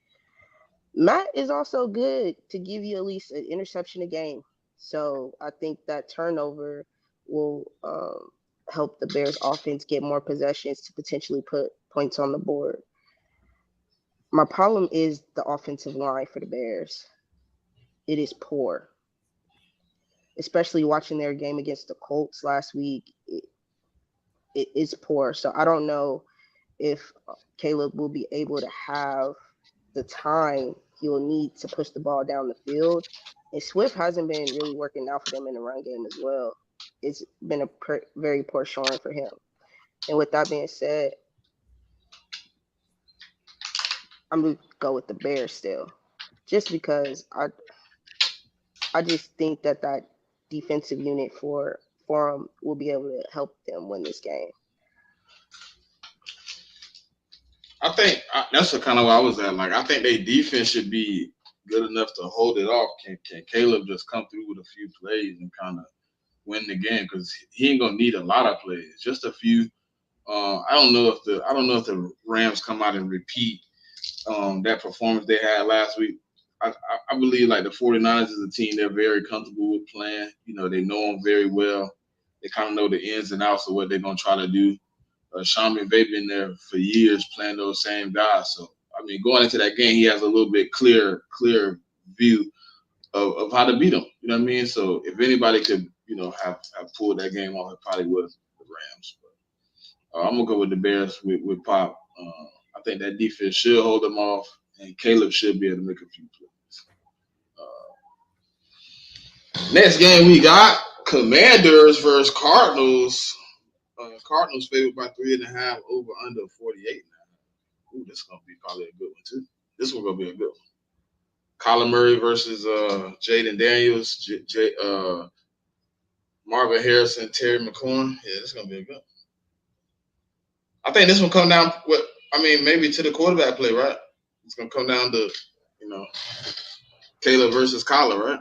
Matt is also good to give you at least an interception a game. So I think that turnover will help the Bears offense get more possessions to potentially put points on the board. My problem is the offensive line for the Bears. It is poor, especially watching their game against the Colts last week. It is poor. So I don't know if Caleb will be able to have the time he'll need to push the ball down the field. And Swift hasn't been really working out for them in the run game as well. It's been a very poor showing for him. And with that being said, I'm going to go with the Bears still, just because I just think that defensive unit for them will be able to help them win this game. I think that's kind of where I was at. Like, I think their defense should be good enough to hold it off. Can Caleb just come through with a few plays and kind of win the game? Because he ain't gonna need a lot of plays, just a few. I don't know if the Rams come out and repeat that performance they had last week. I believe like the 49ers is a team they're very comfortable with playing. You know, they know them very well. They kind of know the ins and outs of what they're gonna try to do. Sean McVay been there for years playing those same guys. So I mean, going into that game, he has a little bit clear view of how to beat them. You know what I mean? So if anybody could, have pulled that game off, it probably was the Rams. But I'm gonna go with the Bears with Pop. I think that defense should hold them off, and Caleb should be able to make a few plays. Next game we got Commanders versus Cardinals. Cardinals favored by 3.5 over under 48 now. Ooh, this is gonna be probably a good one too. This one gonna be a good one. Kyler Murray versus Jaden Daniels, Marvin Harrison, Terry McLaurin. Yeah, this is gonna be a good one. I think this one come down. Maybe to the quarterback play, right? It's gonna come down to Caleb versus Kyler, right?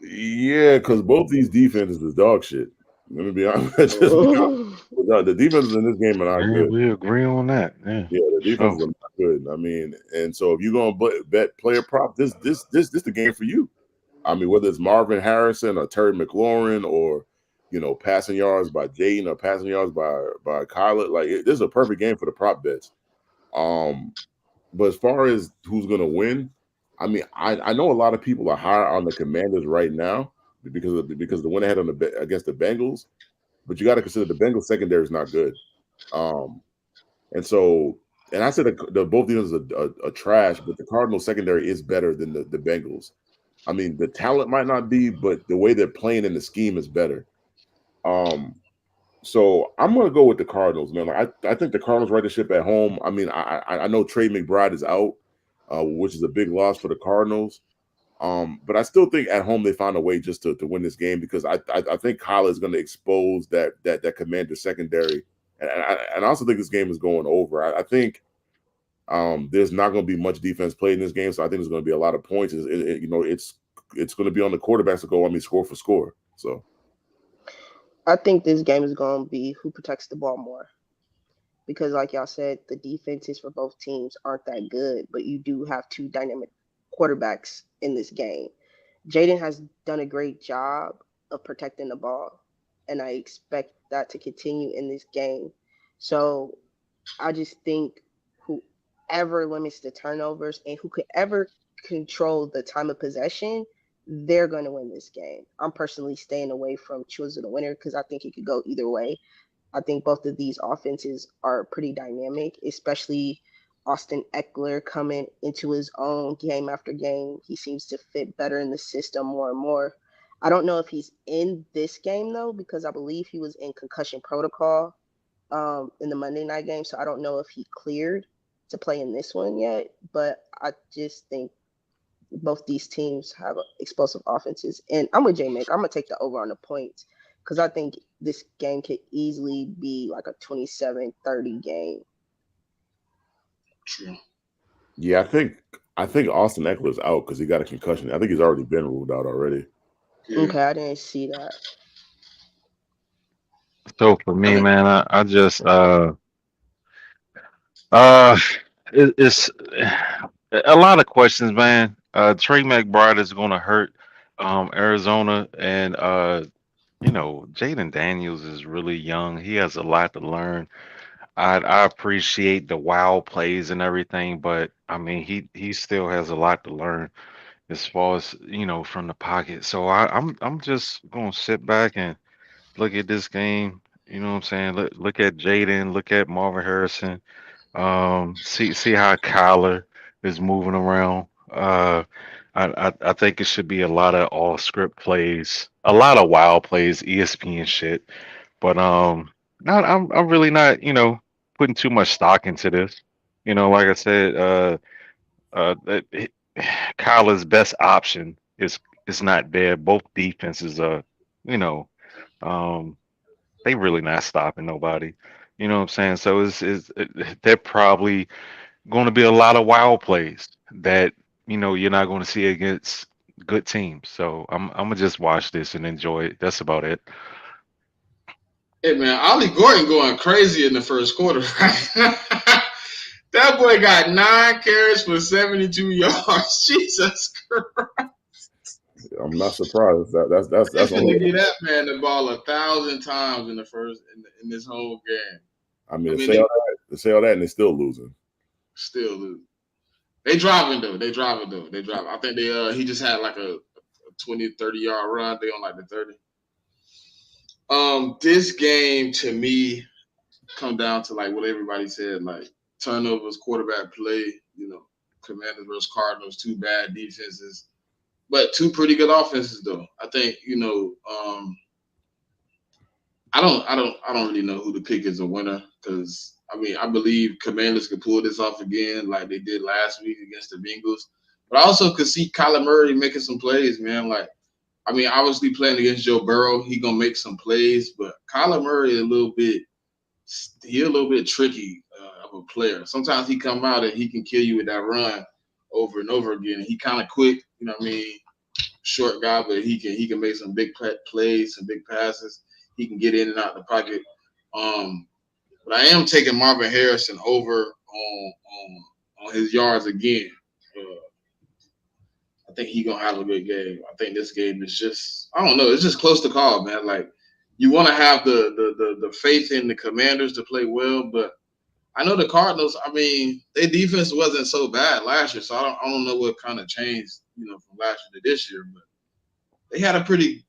Yeah, because both these defenses is dog shit. Let me be honest. The defenses in this game are not good. We agree on that. Yeah, the defenses are not good. I mean, and so if you're gonna bet player prop, this the game for you. I mean, whether it's Marvin Harrison or Terry McLaurin or passing yards by Jaden or passing yards by Kyler, like this is a perfect game for the prop bets. But as far as who's gonna win, I mean, I know a lot of people are higher on the Commanders right now because of the win ahead against the Bengals, but you got to consider the Bengals secondary is not good. And I said the both defenses are trash, but the Cardinals secondary is better than the Bengals. I mean, the talent might not be, but the way they're playing in the scheme is better. So I'm gonna go with the Cardinals, man. Like I think the Cardinals right the ship at home. I mean, I know Trey McBride is out, which is a big loss for the Cardinals. But I still think at home they found a way just to win this game because I think Kyler is going to expose that Commander secondary, and I also think this game is going over. I think there's not going to be much defense played in this game, so I think there's going to be a lot of points. It's going to be on the quarterbacks to go. Score for score. So I think this game is going to be who protects the ball more. Because, like y'all said, the defenses for both teams aren't that good, but you do have two dynamic quarterbacks in this game. Jaden has done a great job of protecting the ball, and I expect that to continue in this game. So I just think whoever limits the turnovers and who could ever control the time of possession, they're going to win this game. I'm personally staying away from choosing the winner because I think it could go either way. I think both of these offenses are pretty dynamic, especially Austin Eckler coming into his own game after game. He seems to fit better in the system more and more. I don't know if he's in this game though, because I believe he was in concussion protocol in the Monday night game. So I don't know if he cleared to play in this one yet. But I just think both these teams have explosive offenses. And I'm with J Mick. I'm going to take the over on the points because I think this game could easily be like a 27-30 game. True. Yeah, I think Austin Eckler's out because he got a concussion. I think he's already been ruled out already. Yeah. Okay, I didn't see that. So for I me, mean, man, I just uh it's a lot of questions, man. Trey McBride is gonna hurt Arizona, and Jaden Daniels is really young. He has a lot to learn. I appreciate the wow plays and everything, but I mean he still has a lot to learn as far as from the pocket. So I'm just gonna sit back and look at this game. You know what I'm saying? Look at Jaden, look at Marvin Harrison. See how Kyler is moving around. I think it should be a lot of all script plays, a lot of wild plays, ESPN shit. But not I'm really not putting too much stock into this. Like I said, that Kyler's best option is not there. Both defenses are, you know, um, they really not stopping nobody. You know what I'm saying? So they're probably going to be a lot of wild plays that you're not going to see against good teams. So I'm gonna just watch this and enjoy it. That's about it. hey man, Ollie Gordon going crazy in the first quarter, right? That boy got 9 carries for 72 yards. Jesus Christ. I'm not surprised. They That's only. finna get that man the ball 1,000 times in the first in this whole game. I mean, I to mean, say they all that, and they're still losing. still lose. They driving though. They driving though. They drive. I think he just had like a 20, 30 yard run. They on like the 30. This game to me come down to like what everybody said, like turnovers, quarterback play, Commanders versus Cardinals, two bad defenses, but two pretty good offenses though. I think, I don't really know who to pick as a winner because I mean I believe Commanders could pull this off again like they did last week against the Bengals. But I also could see Kyler Murray making some plays, man. Like I mean, obviously playing against Joe Burrow, he gonna make some plays, but Kyler Murray he a little bit tricky of a player. Sometimes he come out and he can kill you with that run over and over again. He kind of quick, you know what I mean? Short guy, but he can make some big plays, some big passes. He can get in and out the pocket. But I am taking Marvin Harrison over on his yards again. I think he gonna have a good game. I think this game is just I don't know. It's just close to call, man. Like you want to have the faith in the Commanders to play well, but I know the Cardinals. I mean, their defense wasn't so bad last year, so I don't know what kind of changed, from last year to this year. But they had a pretty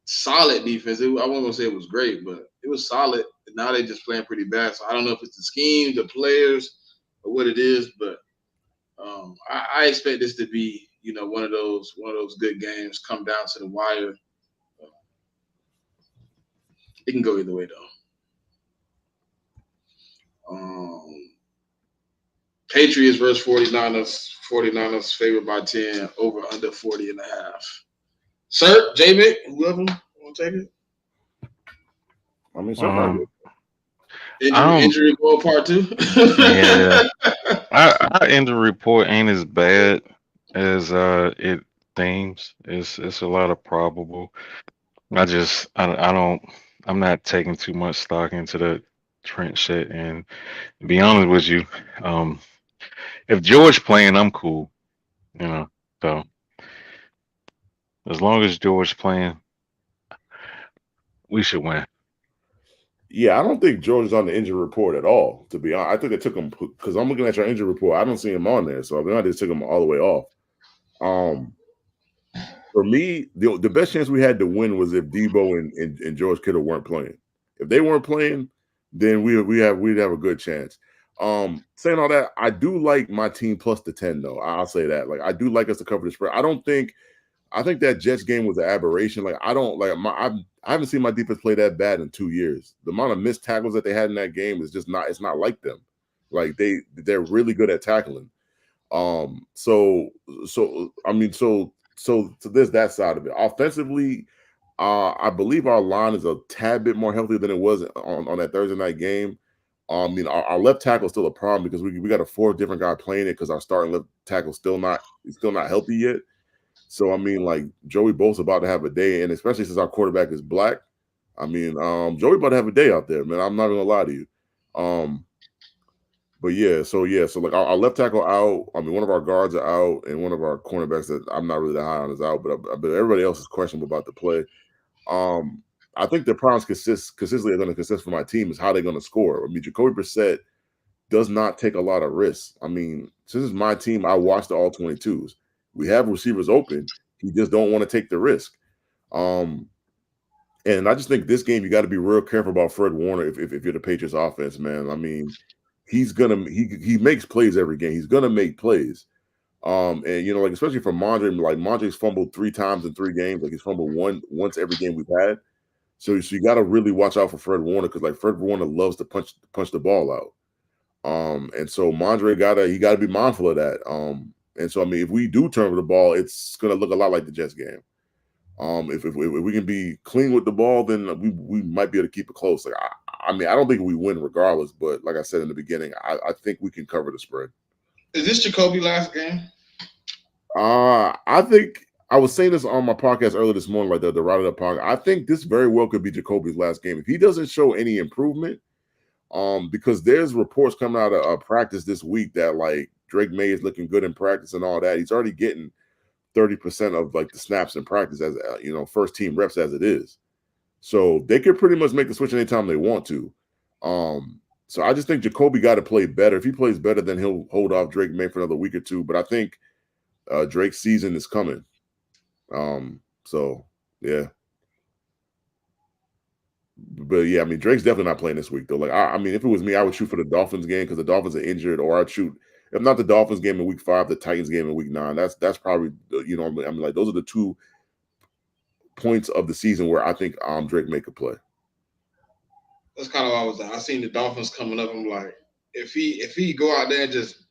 solid defense. I wasn't gonna say it was great, but it was solid. And now they just playing pretty bad. So I don't know if it's the scheme, the players, or what it is, but I expect this to be, one of those good games. Come down to the wire. It can go either way though. Patriots versus 49ers. 49ers favored by 10, over under 40.5. Sir, J-Mick, whoever want to take it. I mean, somebody. Um, I don't. Injury report part 2. Yeah, our injury report ain't as bad as it seems. It's a lot of probable. I don't. I'm not taking too much stock into the Trent shit. And to be honest with you, um, if George playing, I'm cool. You know, so as long as George playing, we should win. Yeah, I don't think George is on the injury report at all. To be honest, I think they took him because I'm looking at your injury report. I don't see him on there, so I just took him all the way off. For me, the best chance we had to win was if Debo and George Kittle weren't playing. If they weren't playing, then we'd have a good chance. Saying all that, I do like my team plus the 10 though. I'll say that. Like I do like us to cover the spread. I think that Jets game was an aberration. Like I don't like I haven't seen my defense play that bad in 2 years. The amount of missed tackles that they had in that game is just not. It's not like them. Like they're really good at tackling. So I mean, so there's that side of it. Offensively, I believe our line is a tad bit more healthy than it was on that Thursday night game. Our left tackle is still a problem because we got a 4 different guy playing it because our starting left tackle still not healthy yet. So I mean, like Joey Bosa about to have a day, and especially since our quarterback is black. I mean, Joey about to have a day out there, man. I'm not gonna lie to you. But so like our left tackle out. I mean, one of our guards are out, and one of our cornerbacks that I'm not really that high on is out. But everybody else is questionable about the play. I think the problems consistently are going to consist for my team is how they're going to score. I mean, Jacoby Brissett does not take a lot of risks. I mean, since it's my team, I watch the all 22s. We have receivers open. He just don't want to take the risk. And I just think this game you got to be real careful about Fred Warner if you're the Patriots offense, man. I mean, he makes plays every game. He's gonna make plays. And like especially for Mondre, like Mondre's fumbled 3 times in 3 games. Like he's fumbled once every game we've had. So you got to really watch out for Fred Warner because like Fred Warner loves to punch the ball out. And so Mondre gotta be mindful of that. And so I mean, if we do turn over the ball, it's gonna look a lot like the Jets game. If we can be clean with the ball, then we might be able to keep it close. Like I mean, I don't think we win regardless, but like I said in the beginning, I think we can cover the spread. Is this Jacoby last game? I think I was saying this on my podcast earlier this morning, like the Ride It Up podcast. I think this very well could be Jacoby's last game if he doesn't show any improvement. Because there's reports coming out of practice this week that like Drake May is looking good in practice and all that. He's already getting 30% of like the snaps in practice as first team reps as it is. So they could pretty much make the switch anytime they want to. So I just think Jacoby got to play better. If he plays better, then he'll hold off Drake May for another week or two. But I think Drake's season is coming. So yeah. But yeah, I mean Drake's definitely not playing this week though. Like I mean, if it was me, I would shoot for the Dolphins game because the Dolphins are injured, or I'd shoot if not the Dolphins game in week 5, the Titans game in week 9. That's probably I mean like those are the 2 points of the season where I think Drake May could play. That's kind of what I was at. I seen the Dolphins coming up. I'm like, if he go out there and just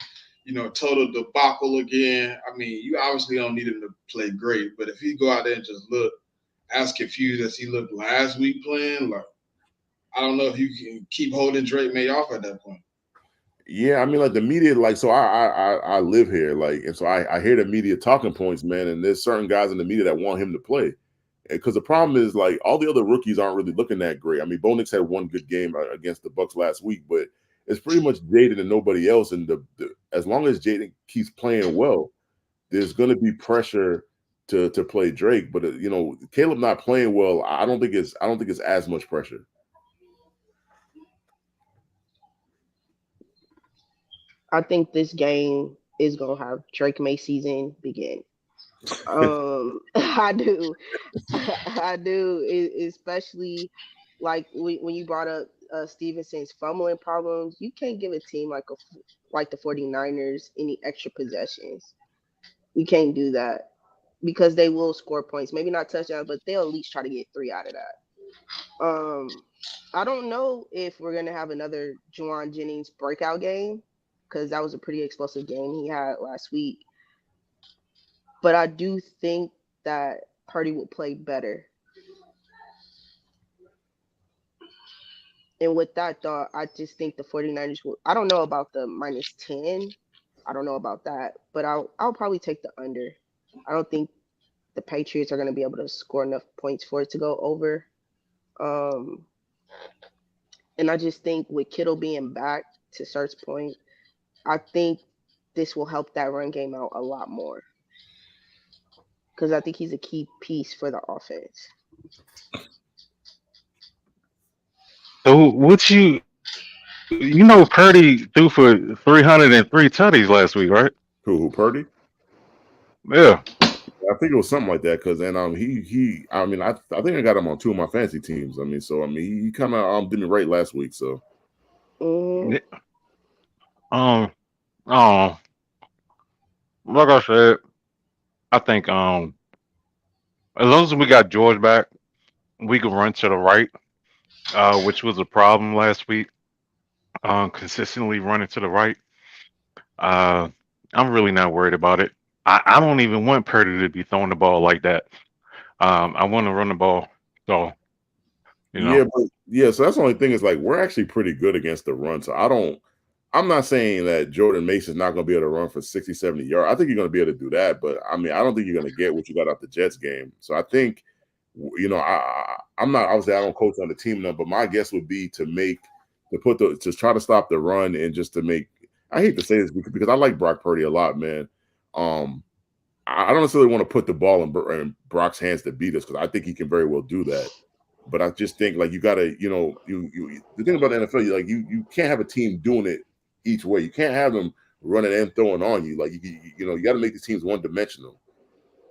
total debacle again, I mean, you obviously don't need him to play great, but if he go out there and just look as confused as he looked last week playing, like I don't know if you can keep holding Drake May off at that point. Yeah, I mean, like the media, like so I live here, like, and so I hear the media talking points, man, and there's certain guys in the media that want him to play, because the problem is like all the other rookies aren't really looking that great. I mean, Bo Nix had one good game against the Bucks last week, but it's pretty much Jaden and nobody else. And as long as Jaden keeps playing well, there's going to be pressure to play Drake. But Caleb not playing well, I don't think it's as much pressure. I think this game is gonna have Drake May season begin. I do, I do, especially like when you brought up Stevenson's fumbling problems. You can't give a team like the 49ers any extra possessions. You can't do that because they will score points. Maybe not touchdowns, but they'll at least try to get 3 out of that. I don't know if we're gonna have another Juwan Jennings breakout game because that was a pretty explosive game he had last week. But I do think that Purdy will play better. And with that thought, I just think the 49ers will. I don't know about the -10. I don't know about that, but I'll probably take the under. I don't think the Patriots are going to be able to score enough points for it to go over. And I just think with Kittle being back, to Sert's point, I think this will help that run game out a lot more. Because I think he's a key piece for the offense. So what Purdy threw for 303 tutties last week, right? Who Purdy? Yeah. I think it was something like that because then he I mean I think I got him on 2 of my fantasy teams. I mean he kind of did me right last week. So Mm-hmm. Um, um, like I said, I think as long as we got George back, we can run to the right, which was a problem last week. Consistently running to the right. Uh, I'm really not worried about it. I don't even want Purdy to be throwing the ball like that. I want to run the ball. So, you know. Yeah, but yeah, so that's the only thing is like we're actually pretty good against the run. So I'm not saying that Jordan Mason's not going to be able to run for 60, 70 yards. I think you're going to be able to do that, but I mean, I don't think you're going to get what you got out the Jets game. So I think, I'm not obviously I don't coach on the team now, but my guess would be to try to stop the run and just to make. I hate to say this because I like Brock Purdy a lot, man. I don't necessarily want to put the ball in Brock's hands to beat us because I think he can very well do that. But I just think like you gotta, the thing about the NFL, you can't have a team doing it each way. You can't have them running and throwing on you. Like you got to make these teams one dimensional.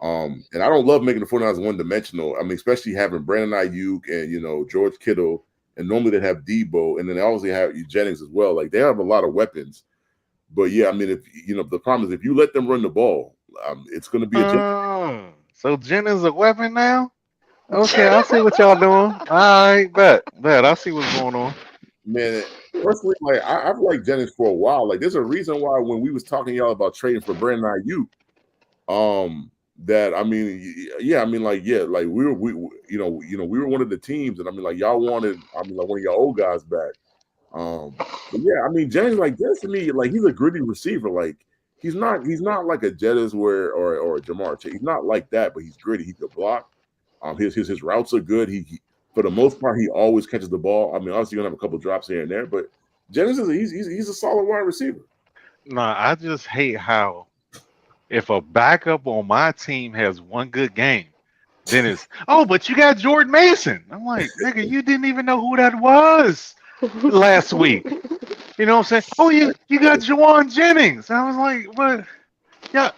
And I don't love making the 49ers one dimensional. I mean, especially having Brandon Ayuk and George Kittle, and normally they have Debo, and then they obviously have Jennings as well. Like they have a lot of weapons. But yeah, I mean, if the problem is if you let them run the ball, it's going to be a. So Jennings a weapon now? Okay, I see what y'all doing. All right, bet. I see what's going on. Man, personally, like I've liked Jennings for a while. Like, there's a reason why when we was talking to y'all about trading for Brandon Ayuk, that I mean, yeah, I mean, like we were one of the teams, and I mean, like y'all wanted, I mean, like one of y'all old guys back. But yeah, I mean, Jennings, like Jennings to me, like he's a gritty receiver. Like he's not like a Jettis or a Jamar Chase. He's not like that, but he's gritty. He could block. His routes are good. He for the most part he always catches the ball. I mean, obviously you're gonna have a couple drops here and there, but Jennings he's a solid wide receiver. Nah, I just hate how if a backup on my team has one good game, then it's but you got Jordan Mason. I'm like, nigga, you didn't even know who that was last week. You know what I'm saying? Oh, you got Jawan Jennings. I was like, what? Yeah,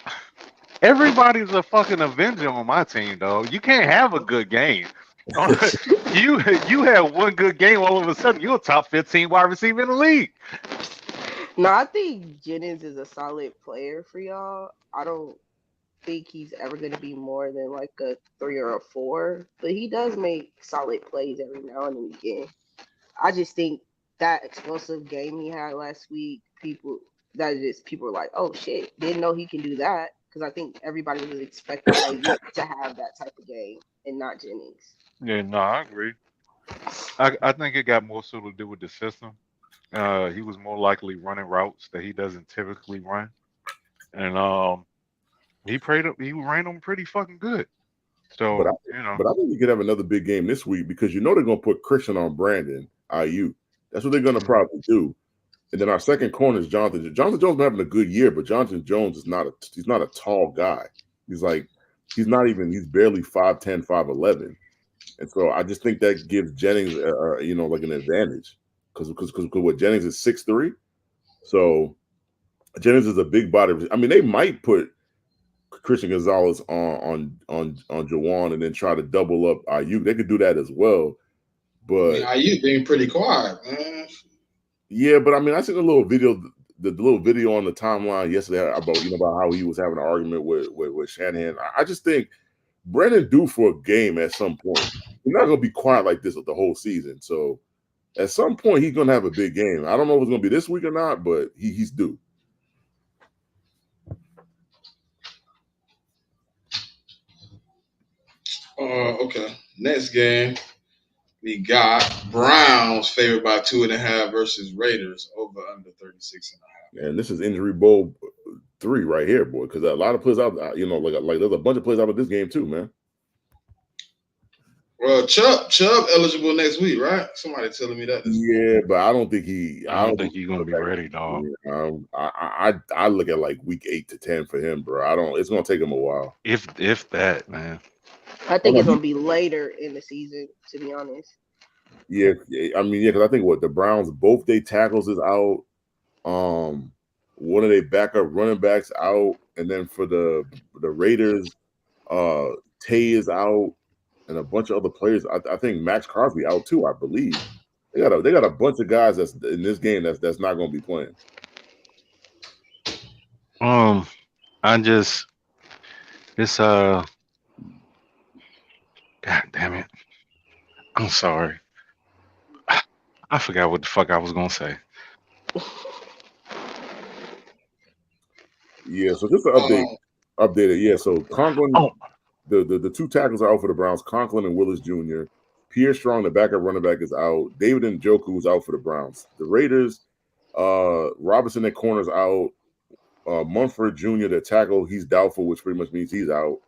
everybody's a fucking Avenger on my team, though. You can't have a good game. you have one good game, all of a sudden you're a top 15 wide receiver in the league. No, I think Jennings is a solid player for y'all. I don't think he's ever going to be more than like a 3 or a 4, but he does make solid plays every now and again. I just think that explosive game he had last week, people were like, oh shit, didn't know he can do that. Because I think everybody was expecting to have that type of game and not Jennings. Yeah, no, I agree. I think it got more so to do with the system. He was more likely running routes that he doesn't typically run, and he ran them pretty fucking good. So but I think you could have another big game this week because they're gonna put Christian on Brandon Ayuk. That's what they're gonna probably do. And then our second corner is Jonathan. Jonathan Jones been having a good year, but Jonathan Jones is not a tall guy. He's barely 5'10", 5'11". And so I just think that gives Jennings like an advantage because what Jennings is 6'3". So Jennings is a big body. I mean, they might put Christian Gonzalez on Jawan and then try to double up Ayuk. They could do that as well. But Ayuk being pretty quiet, man. Yeah, but I mean, I seen the little video on the timeline yesterday about how he was having an argument with Shanahan. I just think Brandon due for a game at some point. He's not gonna be quiet like this the whole season. So at some point he's gonna have a big game. I don't know if it's gonna be this week or not, but he's due. Okay. Next game, we got Browns favored by 2.5 versus Raiders over under 36.5. And this is Injury Bowl 3 right here, boy, because a lot of players out, like there's a bunch of players out of this game too, man. Well, Chubb eligible next week, right? Somebody telling me that. Yeah, but I don't think I don't think he's gonna be ready, dog. I look at like week 8 to 10 for him, bro. It's gonna take him a while. If that, man. I think it's gonna be later in the season, to be honest. Yeah, I mean, because I think the Browns both their tackles is out. One of their backup running backs out, and then for the Raiders, Tay is out, and a bunch of other players. I think Max Crosby out too. I believe they got a bunch of guys that's in this game that's not going to be playing. Um, I just this God damn it. I'm sorry. I forgot what the fuck I was gonna say. Yeah, so just to Um, update it. Yeah, so Conklin, Oh, the two tackles are out for the Browns, Conklin and Willis Jr. Pierre Strong, the backup running back, is out. David Njoku is out for the Browns. The Raiders, Robinson at corners out. Munford Jr., the tackle, he's doubtful, which pretty much means he's out.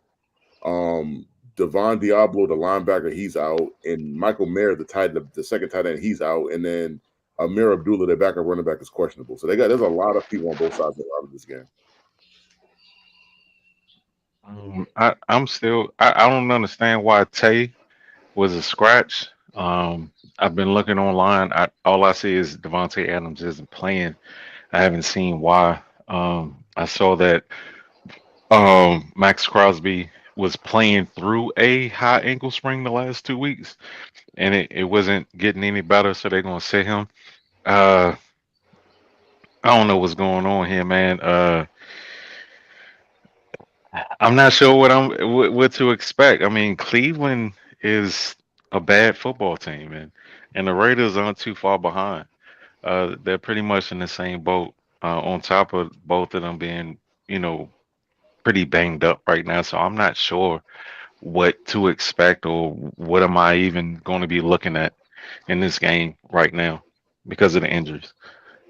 Um, Devon Diablo, the linebacker, he's out, and Michael Mayer, the second tight end, he's out, and then Amir Abdullah, the backup running back, is questionable. So there's a lot of people on both sides of this game. I don't understand why Tay was a scratch. I've been looking online. All I see is Devontae Adams isn't playing. I haven't seen why. I saw that Max Crosby was playing through a high ankle sprain the last 2 weeks, and it wasn't getting any better, so they're gonna sit him. Uh, I don't know what's going on here, man. I'm not sure what to expect. I mean, Cleveland is a bad football team, and the Raiders aren't too far behind. They're pretty much in the same boat. On top of both of them being, you know, pretty banged up right now, so I'm not sure what to expect or what am I even going to be looking at in this game right now because of the injuries.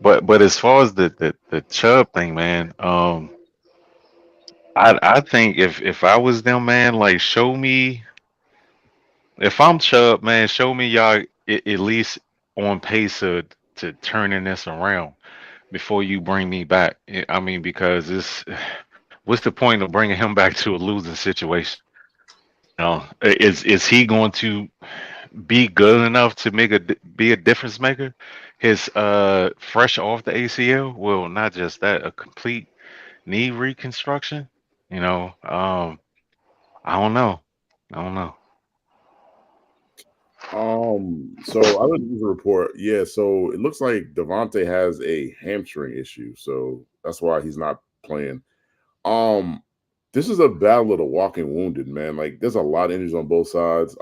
But as far as the Chubb thing, man, I think if I was them, man, like show me if I'm Chubb, man, show me y'all at least on pace to turning this around before you bring me back. I mean, because it's what's the point of bringing him back to a losing situation? Is he going to be good enough to be a difference maker? His fresh off the ACL, well, not just that, a complete knee reconstruction. You know, I don't know. I don't know. So I looked at the report. Yeah, so it looks like Devontae has a hamstring issue, so that's why he's not playing. Um, this is a battle of the walking wounded, man. Like, there's a lot of injuries on both sides.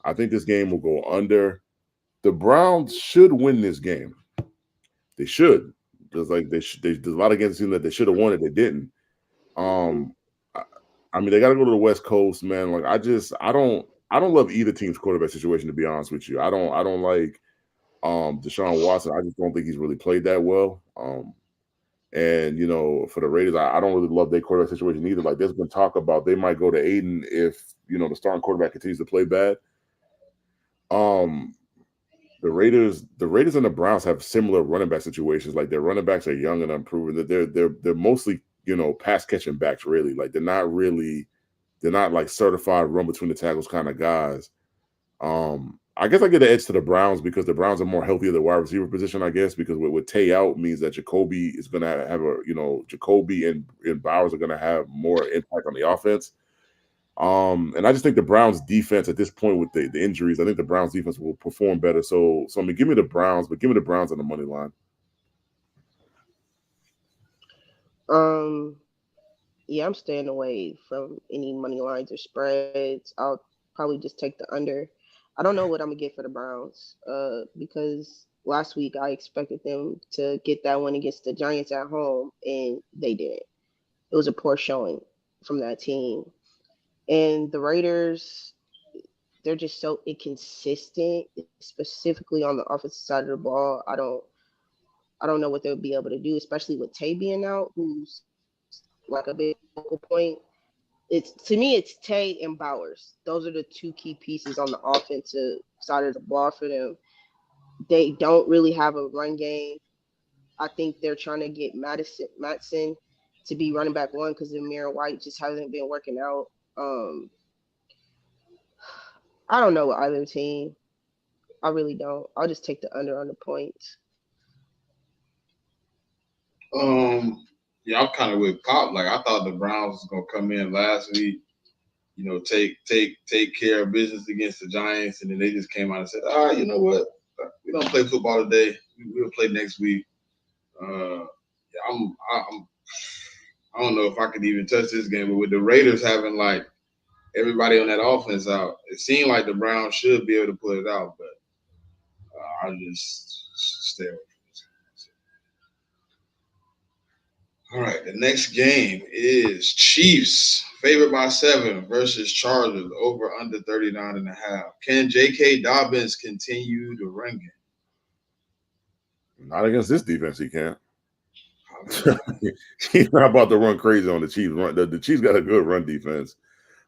I think this game will go under. The Browns should win this game. They should. There's like there's a lot of games that they should have won it. They didn't. Um, I, I mean, they got to go to the West Coast, man. Like, I don't love either team's quarterback situation, to be honest with you. I don't like Deshaun Watson. I just don't think he's really played that well. And for the Raiders, I don't really love their quarterback situation either. Like, there's been talk about they might go to Aiden if the starting quarterback continues to play bad. Um, the Raiders and the Browns have similar running back situations. Like, their running backs are young and unproven. That they're mostly pass catching backs. Really, like they're not like certified run between the tackles kind of guys. I guess I get the edge to the Browns because the Browns are more healthy at the wide receiver position. I guess because with Tay out means that Jacoby is going to have Jacoby and Bowers are going to have more impact on the offense. And I just think the Browns defense at this point with the injuries, I think the Browns defense will perform better. So I mean, give me the Browns, but give me the Browns on the money line. Um, yeah, I'm staying away from any money lines or spreads. I'll probably just take the under. I don't know what I'm gonna get for the Browns, because last week I expected them to get that one against the Giants at home, and they didn't. It was a poor showing from that team. And the Raiders, they're just so inconsistent, specifically on the offensive side of the ball. I don't know what they'll be able to do, especially with Tay being out, who's like a big focal point. It's to me, it's Tay and Bowers. Those are the two key pieces on the offensive side of the ball for them. They don't really have a run game. I think they're trying to get Matson to be running back one because Amir White just hasn't been working out. Um, I don't know with either team. I really don't. I'll just take the under on the points. yeah, I'm kind of with Pop. Like I thought the Browns was gonna come in last week, take care of business against the Giants, and then they just came out and said, you know what, we don't play football today. We'll play next week. Yeah, I'm I don't know if I could even touch this game, but with the Raiders having like everybody on that offense out, it seemed like the Browns should be able to pull it out, but I just stay away from this. All right, the next game is Chiefs favored by 7 versus Chargers over under 39.5. Can J.K. Dobbins continue the run game? Not against this defense, he can't. He's not about to run crazy on the Chiefs. The Chiefs got a good run defense.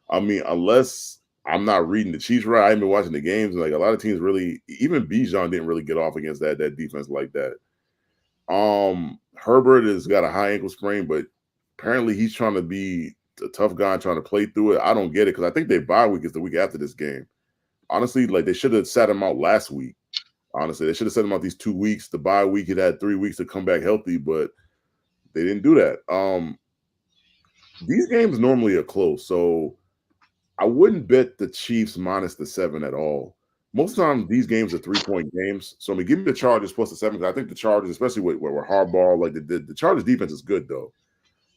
I mean, unless I'm not reading the Chiefs right, I've been watching the games. Like a lot of teams really, even Bijan didn't really get off against that defense like that. Herbert has got a high ankle sprain, but apparently he's trying to be a tough guy trying to play through it. I don't get it because I think their bye week is the week after this game. Honestly, like they should have sat him out last week. Honestly, they should have set him out these 2 weeks. The bye week, he'd had 3 weeks to come back healthy, but they didn't do that. These games normally are close, so I wouldn't bet the Chiefs minus the 7 at all. Most of the time, these games are 3-point games. So I mean, give me the Chargers plus the 7. I think the Chargers, especially with Harbaugh, like the Chargers defense is good though.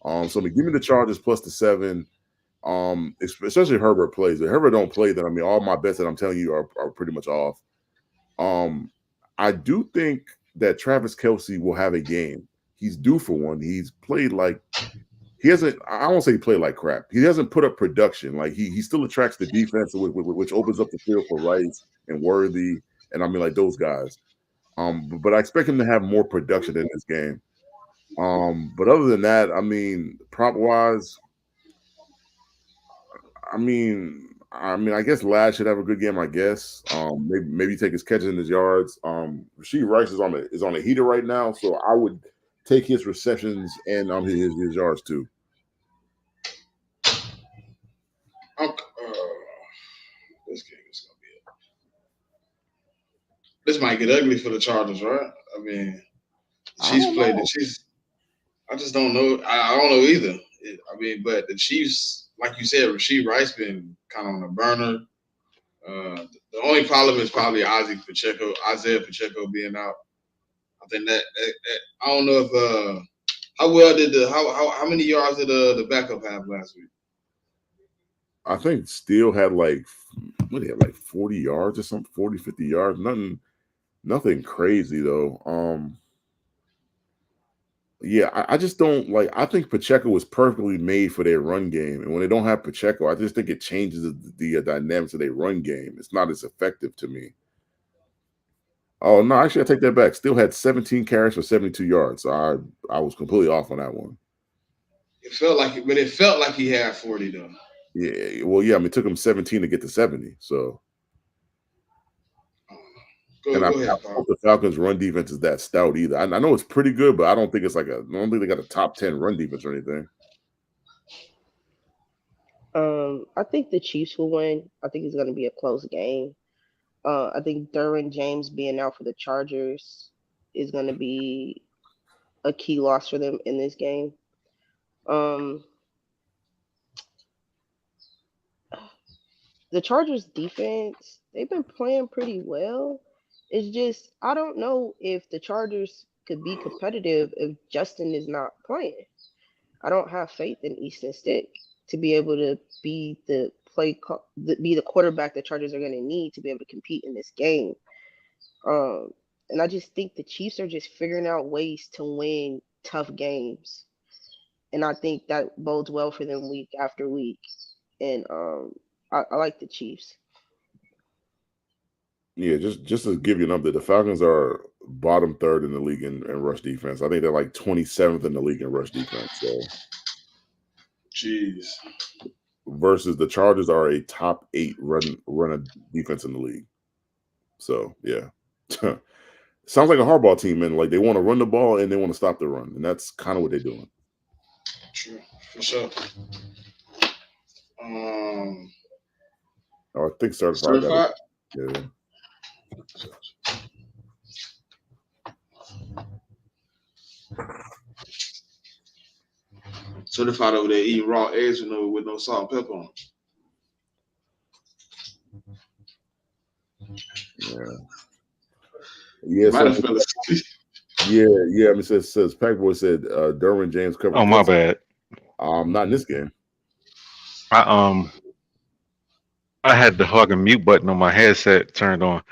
So I mean, give me the Chargers plus the 7. Especially if Herbert plays. If Herbert don't play, then I mean, all my bets that I'm telling you are pretty much off. I do think that Travis Kelce will have a game. He's due for one. He's played like he hasn't. I won't say he played like crap. He hasn't put up production. Like he still attracts the defense, which opens up the field for Rice and Worthy, and I mean like those guys. But I expect him to have more production in this game. But other than that, I mean, prop wise, I mean, I guess Ladd should have a good game. I guess. Maybe take his catches and his yards. Rasheed Rice is on a heater right now, so I would take his receptions and his yards too. This game is gonna be it. This might get ugly for the Chargers, right? I mean, the Chiefs played the Chiefs. I just don't know. I don't know either. But the Chiefs, like you said, Rasheed Rice been kind of on a burner. The only problem is probably Isaiah Pacheco being out. I think that I don't know if how well did how many yards did the backup have last week? I think Steele had like 40 yards or something, 40, 50 yards. Nothing crazy though. Yeah, I just don't like. I think Pacheco was perfectly made for their run game, and when they don't have Pacheco, I just think it changes the dynamics of their run game. It's not as effective to me. Oh no, actually, I take that back. Still had 17 carries for 72 yards. So I was completely off on that one. It felt like he had 40 though. Yeah, well, yeah. I mean, it took him 17 to get to 70. So. Go I ahead, don't think the Falcons' run defense is that stout either. I know it's pretty good, but I don't think it's I don't think they got a top 10 run defense or anything. I think the Chiefs will win. I think it's going to be a close game. I think Derwin James being out for the Chargers is going to be a key loss for them in this game. The Chargers defense, they've been playing pretty well. It's just I don't know if the Chargers could be competitive if Justin is not playing. I don't have faith in Easton Stick to be able to be the quarterback the Chargers are going to need to be able to compete in this game. And I just think the Chiefs are just figuring out ways to win tough games, and I think that bodes well for them week after week. And I like the Chiefs. Yeah, just to give you an update, the Falcons are bottom third in the league in rush defense. I think they're like 27th in the league in rush defense. So, jeez. Versus the Chargers are a top 8 run defense in the league. So yeah, sounds like a Harbaugh team, and like they want to run the ball and they want to stop the run, and that's kind of what they're doing. True, for sure. I think certified. Yeah. Certified over there eating raw eggs with no salt and pepper on. Yeah. Might have fell asleep. Yeah. I mean, says Packboy said Derwin James covered Oh, my Gibson. bad. Not in this game. I I had the fucking mute button on my headset turned on.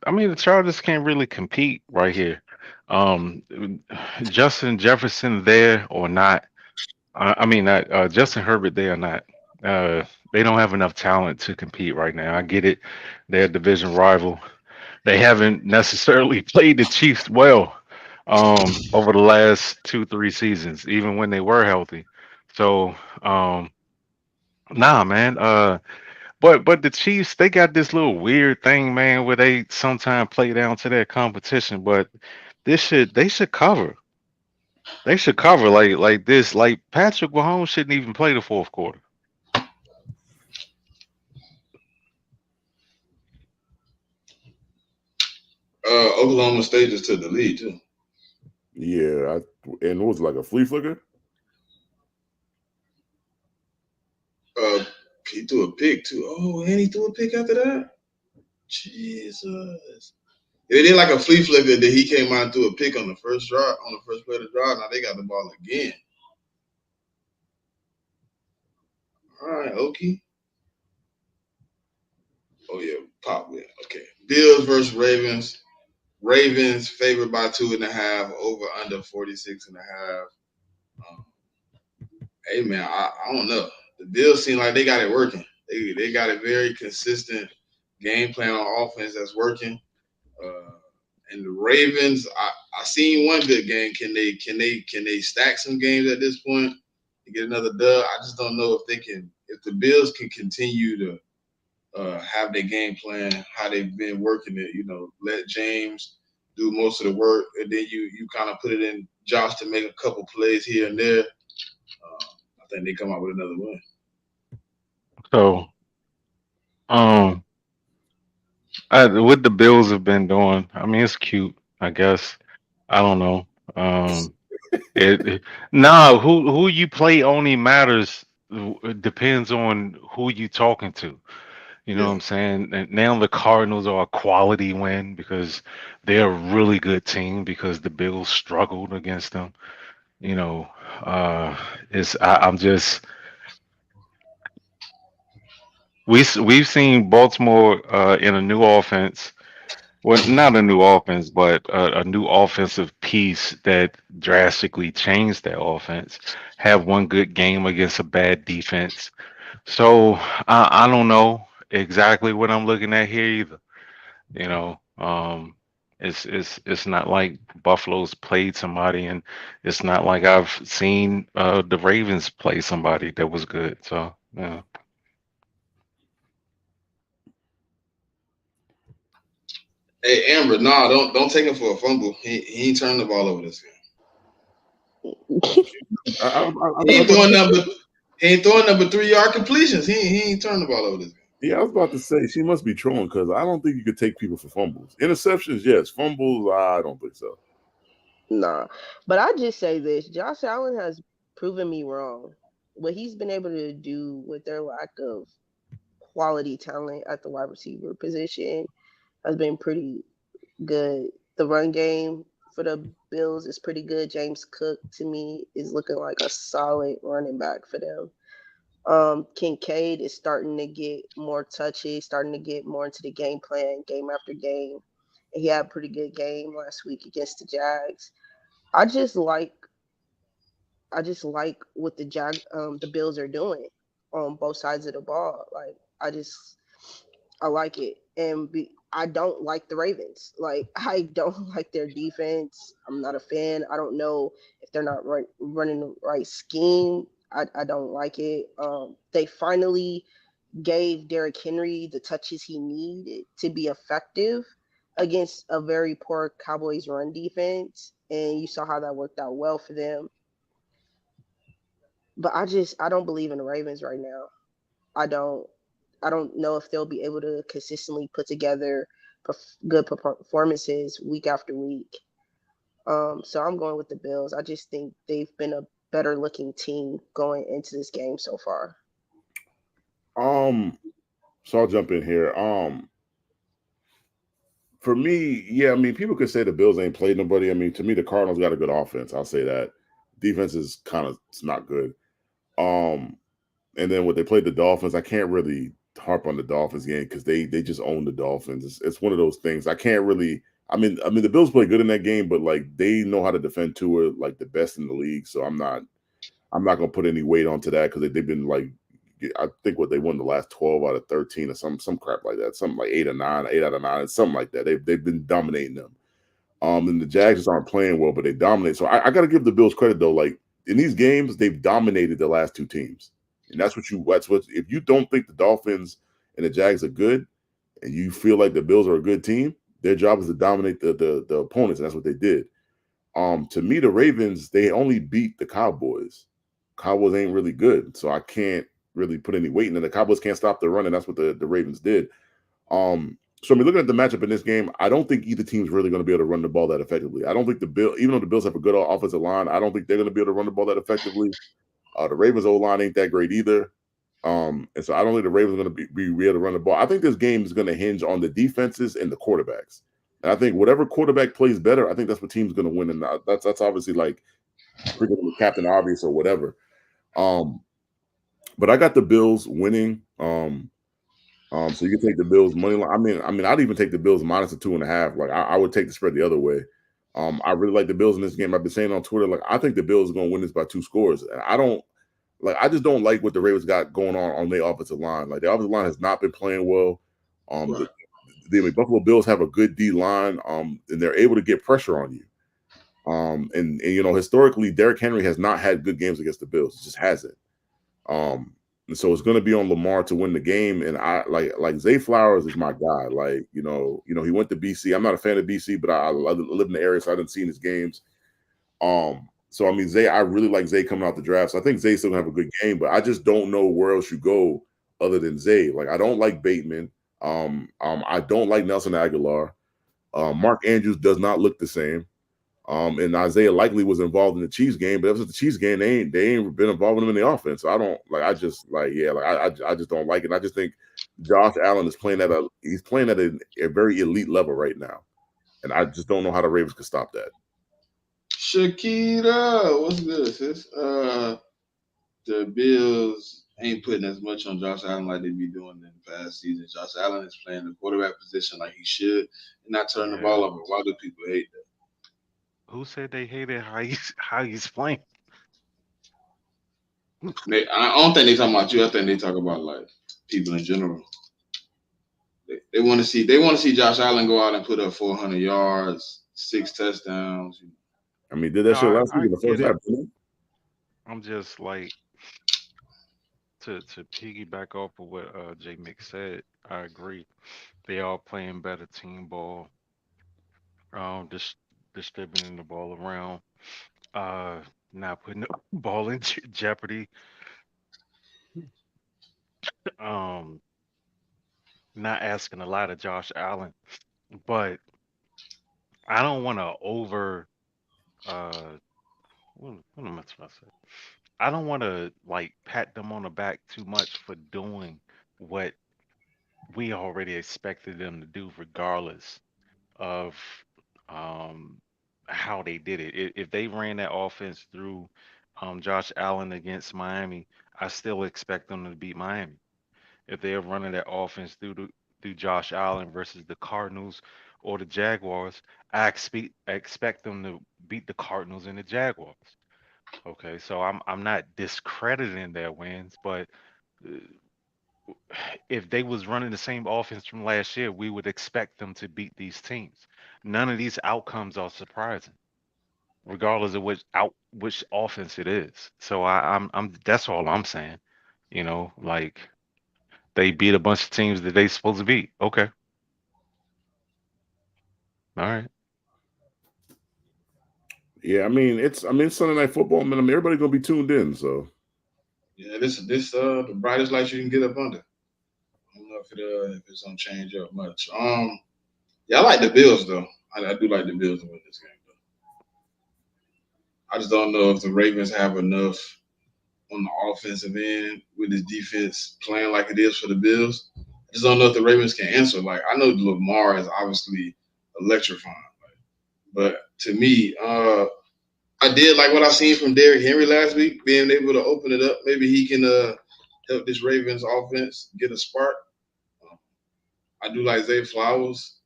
I mean the Chargers can't really compete right here. Um, Justin Jefferson there or not? I mean not Justin Herbert there or not? Uh, they don't have enough talent to compete right now. I get it. They're a division rival. They haven't necessarily played the Chiefs well over the last 2 3 seasons, even when they were healthy. So um, nah, man. But the Chiefs, they got this little weird thing, man, where they sometimes play down to their competition. But they should cover. They should cover like this. Like Patrick Mahomes shouldn't even play the fourth quarter. Oklahoma State just took the lead too. Yeah, and it was like a flea flicker. Uh, he threw a pick too. Oh, and he threw a pick after that. Jesus. They did like a flea flicker that he came out and threw a pick on the first drive, on the first play of the drive. Now they got the ball again. All right, Okie. Oh yeah, pop win. Okay. Bills versus Ravens. Ravens favored by 2.5, over under 46.5. Um, hey man, I don't know. The Bills seem like they got it working. They got a very consistent game plan on offense that's working. Uh, and the Ravens, I seen one good game. Can they stack some games at this point and get another dub? I just don't know if they can. If the Bills can continue to have their game plan, how they've been working it. Let James do most of the work, and then you kind of put it in Josh to make a couple plays here and there. I think they come out with another win. So um, what the Bills have been doing, I mean, it's cute, I guess. I don't know. Um, it nah, who you play only matters. It depends on who you talking to. You know what Yeah. I'm saying? And now the Cardinals are a quality win because they're a really good team because the Bills struggled against them. You know, I'm just we've seen Baltimore in a new offense. Well, not a new offense, but a new offensive piece that drastically changed that offense. Have one good game against a bad defense. So I don't know exactly what I'm looking at here either. You know, it's not like Buffalo's played somebody, and it's not like I've seen the Ravens play somebody that was good. So yeah. Hey Amber, nah, don't take him for a fumble. He ain't turning the ball over this game. He I ain't was about throwing to number. say, He ain't throwing number 3 yard completions. He ain't turning the ball over this game. yeah, I was about to say she must be trolling because I don't think you could take people for fumbles. Interceptions, yes. Fumbles, I don't think so. Nah, but I just say this: Josh Allen has proven me wrong. What he's been able to do with their lack of quality talent at the wide receiver position has been pretty good. The run game for the Bills is pretty good. James Cook to me is looking like a solid running back for them. Kincaid is starting to get more touchy, starting to get more into the game plan, game after game. And he had a pretty good game last week against the Jags. I just like I just like what the Bills are doing on both sides of the ball. Like I like it, and I don't like the Ravens. Like I don't like their defense. I'm not a fan. I don't know if they're not running the right scheme. I don't like it. They finally gave Derrick Henry the touches he needed to be effective against a very poor Cowboys run defense, and you saw how that worked out well for them. But I don't believe in the Ravens right now. I don't I don't know if they'll be able to consistently put together good performances week after week. So I'm going with the Bills. I just think they've been a better looking team going into this game so far. Um, so I'll jump in here. For me, yeah, I mean, people could say the Bills ain't played nobody. I mean, to me, the Cardinals got a good offense. I'll say that. Defense is kind of it's not good. Um, and then when they played the Dolphins, I can't really harp on the Dolphins game because they just own the Dolphins. It's one of those things. I can't really. I mean, the Bills play good in that game, but like they know how to defend Tua like the best in the league. So I'm not gonna put any weight onto that because they've been like I think what they won the last 12 out of 13 or some crap like that, something like 8 or 9, 8 out of 9, something like that. They've been dominating them. And the Jags just aren't playing well, but they dominate. So I got to give the Bills credit though. Like in these games, they've dominated the last two teams, and that's what if you don't think the Dolphins and the Jags are good, and you feel like the Bills are a good team, their job is to dominate the opponents, and that's what they did. To me, the Ravens they only beat the Cowboys. Cowboys ain't really good, so I can't really put any weight in it. The Cowboys can't stop the run, and that's what the Ravens did. So I mean, looking at the matchup in this game, I don't think either team's really going to be able to run the ball that effectively. I don't think even though the Bills have a good offensive line, I don't think they're going to be able to run the ball that effectively. The Ravens O line ain't that great either. And so I don't think the Ravens are going to be able to run the ball. I think this game is going to hinge on the defenses and the quarterbacks. And I think whatever quarterback plays better, I think that's what team's going to win. And that's obviously like freaking Captain Obvious or whatever. But I got the Bills winning. So you can take the Bills money line. I mean, I'd even take the Bills minus a 2.5. Like I would take the spread the other way. I really like the Bills in this game. I've been saying on Twitter, like I think the Bills are going to win this by 2 scores. And I just don't like what the Ravens got going on their offensive line. Like the offensive line has not been playing well. Right. The Buffalo Bills have a good D line, and they're able to get pressure on you. And you know historically, Derrick Henry has not had good games against the Bills. It just hasn't. And so it's going to be on Lamar to win the game. And I like Zay Flowers is my guy. Like he went to BC. I'm not a fan of BC, but I live in the area, so I didn't see his games. So I mean Zay, I really like Zay coming out the draft. So I think Zay's still gonna have a good game, but I just don't know where else you go other than Zay. Like I don't like Bateman. I don't like Nelson Aguilar. Mark Andrews does not look the same. And Isaiah likely was involved in the Chiefs game, but ever since the Chiefs game, they ain't been involved with him in the offense. So I don't like. I just like yeah, like I just don't like it. I just think Josh Allen is playing at a very elite level right now, and I just don't know how the Ravens can stop that. Shakira, what's good, sis? The Bills ain't putting as much on Josh Allen like they be doing in the past season. Josh Allen is playing the quarterback position like he should and not turning the Yeah. ball over. Why do people hate that? Who said they hated how he's playing? I don't think they talking about you. I think they talk about like people in general. They want to see Josh Allen go out and put up 400 yards, 6 touchdowns. I mean, did that No, shit I, last week I in the get first half, it. didn't I'm just like to piggyback off of what J Mick said. I agree. They are playing better team ball. Distributing the ball around. Uh, Not putting the ball in jeopardy. Um, Not asking a lot of Josh Allen, but I don't want to over. Uh, what am I trying to say? I don't want to like pat them on the back too much for doing what we already expected them to do, regardless of um how they did it. If they ran that offense through Josh Allen against Miami, I still expect them to beat Miami. If they're running that offense through Josh Allen versus the Cardinals or the Jaguars, I expect them to beat the Cardinals and the Jaguars. Okay, so I'm not discrediting their wins, but uh, if they was running the same offense from last year, we would expect them to beat these teams. None of these outcomes are surprising, regardless of which offense it is. So I'm that's all I'm saying. Like they beat a bunch of teams that they supposed to beat. Okay, all right. he? Yeah, I mean it's Sunday night football, man. I mean everybody gonna be tuned in, so Yeah, this the brightest light you can get up under. I don't know if it's gonna change up much. Yeah, I like the Bills though. I do like the Bills to win this game though. I just don't know if the Ravens have enough on the offensive end with this defense playing like it is for the Bills. I just don't know if the Ravens can answer. Like I know Lamar is obviously electrifying. But to me, I did like what I seen from Derrick Henry last week, being able to open it up. Maybe he can help this Ravens offense get a spark. Um, I do like Zay Flowers,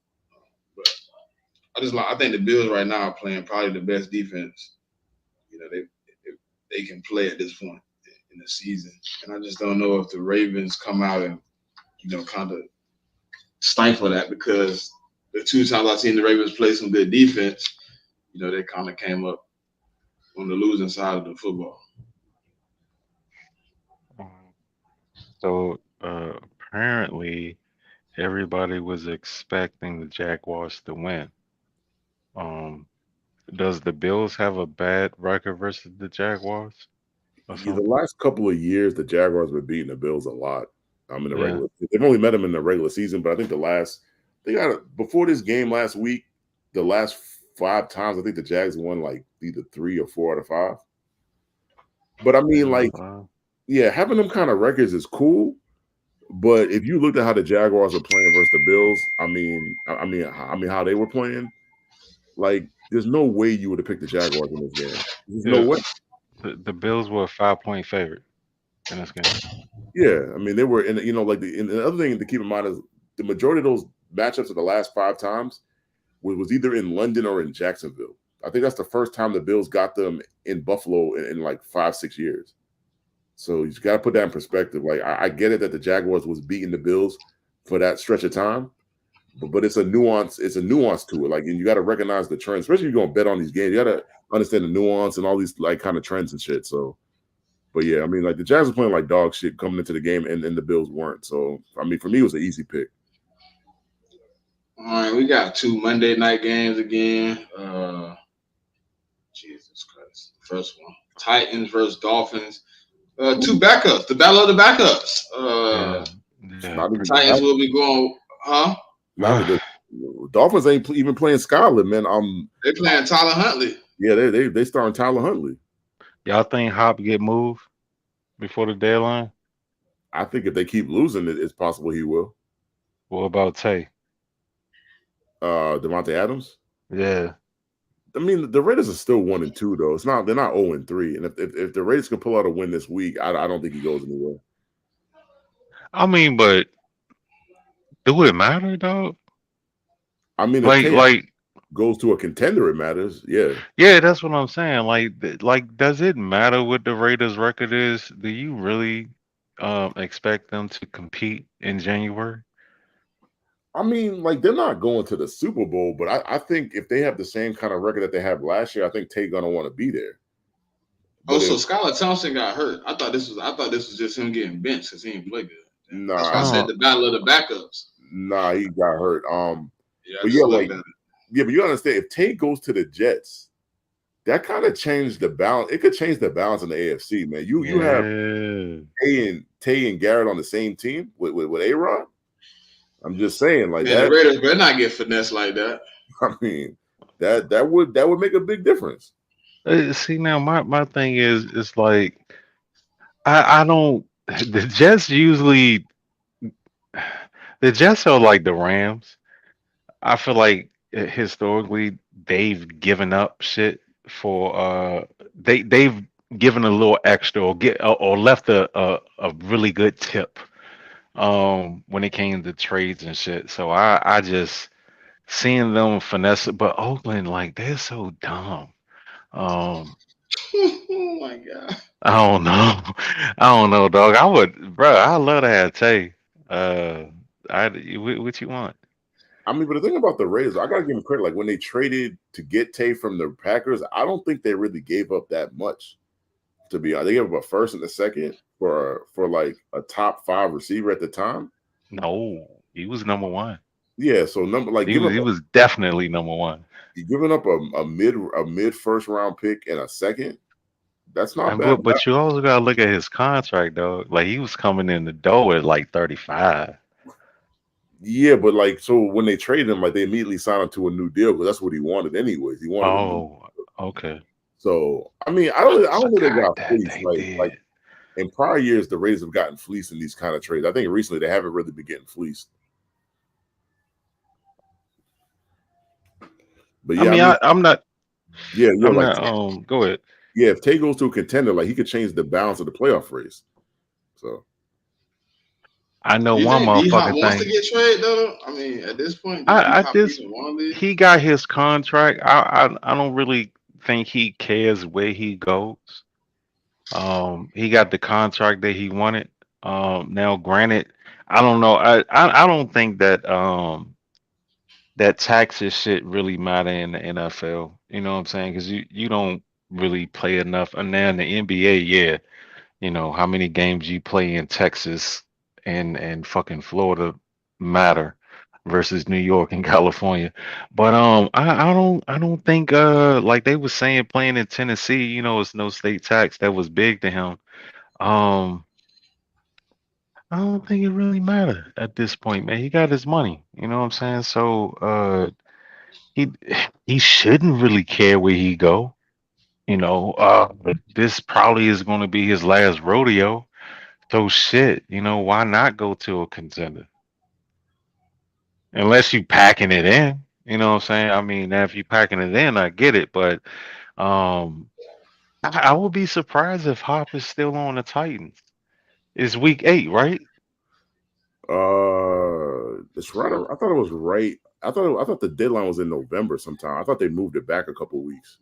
but I think the Bills right now are playing probably the best defense. They can play at this point in the season, and I just don't know if the Ravens come out and kind of stifle that, because the two times I've seen the Ravens play some good defense, they kind of came up on the losing side of the football. So apparently everybody was expecting the Jaguars to win. Um, does the Bills have a bad record versus the Jaguars or Yeah, the something? last couple of years, the Jaguars have been beating the Bills a lot. In the Yeah. regular, they've only met them in the regular season, but I think they got before this game last week, the last 5 times, I think the Jags won like either 3 or 4 out of 5. But I mean, like, yeah, having them kind of records is cool. But if you looked at how the Jaguars were playing versus the Bills, I mean how they were playing, like, there's no way you would have picked the Jaguars in this game. There's no Yeah, way. the Bills were a 5-point favorite in this game. Yeah, I mean they were in. And the other thing to keep in mind is the majority of those matchups of the last 5 times was either in London or in Jacksonville. I think that's the first time the Bills got them in Buffalo in like 5-6 years. So you got to put that in perspective. Like I get it that the Jaguars was beating the Bills for that stretch of time, but it's a nuance. It's a nuance to it. Like, and you got to recognize the trends, especially if you're going to bet on these games. You got to understand the nuance and all these like kind of trends and shit. So, but yeah, I mean, like the Jags were playing like dog shit coming into the game, and the Bills weren't. So, I mean, for me, it was an easy pick. All right, we got 2 Monday night games again. Jesus Christ. First one, Titans versus Dolphins. 2 backups, the battle of the backups. Yeah, Titans will be going, huh? Not the Dolphins ain't even playing Skyler, man. They playing Tyler Huntley. Yeah, they starting Tyler Huntley. Y'all think Hop get moved before the deadline? I think if they keep losing, it's possible he will. What about Tay? Devontae Adams. Yeah. I mean, the Raiders are still 1-2 though. They're not 0-3. And if the Raiders can pull out a win this week, I don't think he goes anywhere. I mean, but do it matter, dog? I mean, if Tay goes to a contender, it matters. Yeah. Yeah, that's what I'm saying. Like, does it matter what the Raiders' record is? Do you really expect them to compete in January? I mean, like, they're not going to the Super Bowl, but I think if they have the same kind of record that they had last year, I think Tay gonna want to be there. But so Skylar Thompson got hurt. I thought this was just him getting benched because he didn't play good. Nah, that's why I said the battle of the backups. Nah, he got hurt. Yeah, but you understand, if Tay goes to the Jets, that kind of changed the balance. It could change the balance in the AFC, man. You have Tay and Garrett on the same team with A-Rod. I'm just saying, like, man, the Raiders better not get finessed like that. I mean, that would make a big difference. See, now my thing is like I don't. The Jets usually the Jets are like the Rams. I feel like historically they've given up shit for they've given a little extra or left a really good tip when it came to trades and shit. So I just seeing them finesse it, but Oakland, like, they're so dumb. Oh my god. I don't know. I don't know, dog. I love to have Tay. What you want? I mean, but the thing about the Raiders, I gotta give them credit. Like, when they traded to get Tay from the Packers, I don't think they really gave up that much. To be honest, they gave up a first and a second for like a top 5 receiver at the time. No, he was number 1. Yeah, so he was definitely number 1. You're giving up a mid first round pick and a second. That's not bad. But you also gotta look at his contract, though. Like, he was coming in the door at like 35. Yeah, but like, so when they traded him, like, they immediately signed him to a new deal because that's what he wanted anyways. He wanted. Okay. So I mean, I don't think they got fleeced. Like in prior years, the Raiders have gotten fleeced in these kind of trades. I think recently they haven't really been getting fleeced. But I yeah, I mean, mean, I'm not. yeah, I'm like not. Go ahead. yeah, if Tay goes to a contender, like he could change the balance of the playoff race. So I know Do you one think D Hop motherfucking wants to thing. get traded though? I mean, at this point, does D I Hop just even want to leave? he got his contract. I don't really think he cares where he goes. He got the contract that he wanted. Now granted, I don't know. I don't think that that taxes shit really matter in the NFL. You know what I'm saying? Because you don't really play enough. And now in the NBA, yeah, how many games you play in Texas and fucking Florida matter versus New York and California. But I don't think like they were saying playing in Tennessee, it's no state tax. That was big to him. Um I don't think it really mattered at this point, man. He got his money, you know what I'm saying? So he he shouldn't really care where he go. But this probably is gonna be his last rodeo. So shit, why not go to a contender? Unless you packing it in. You know what I'm saying? I mean, now if you packing it in, I get it, but um I would be surprised if Hop is still on the Titans. It's week 8, right? it's right. I thought it was right. I thought the deadline was in November sometime. I thought they moved it back a couple of weeks.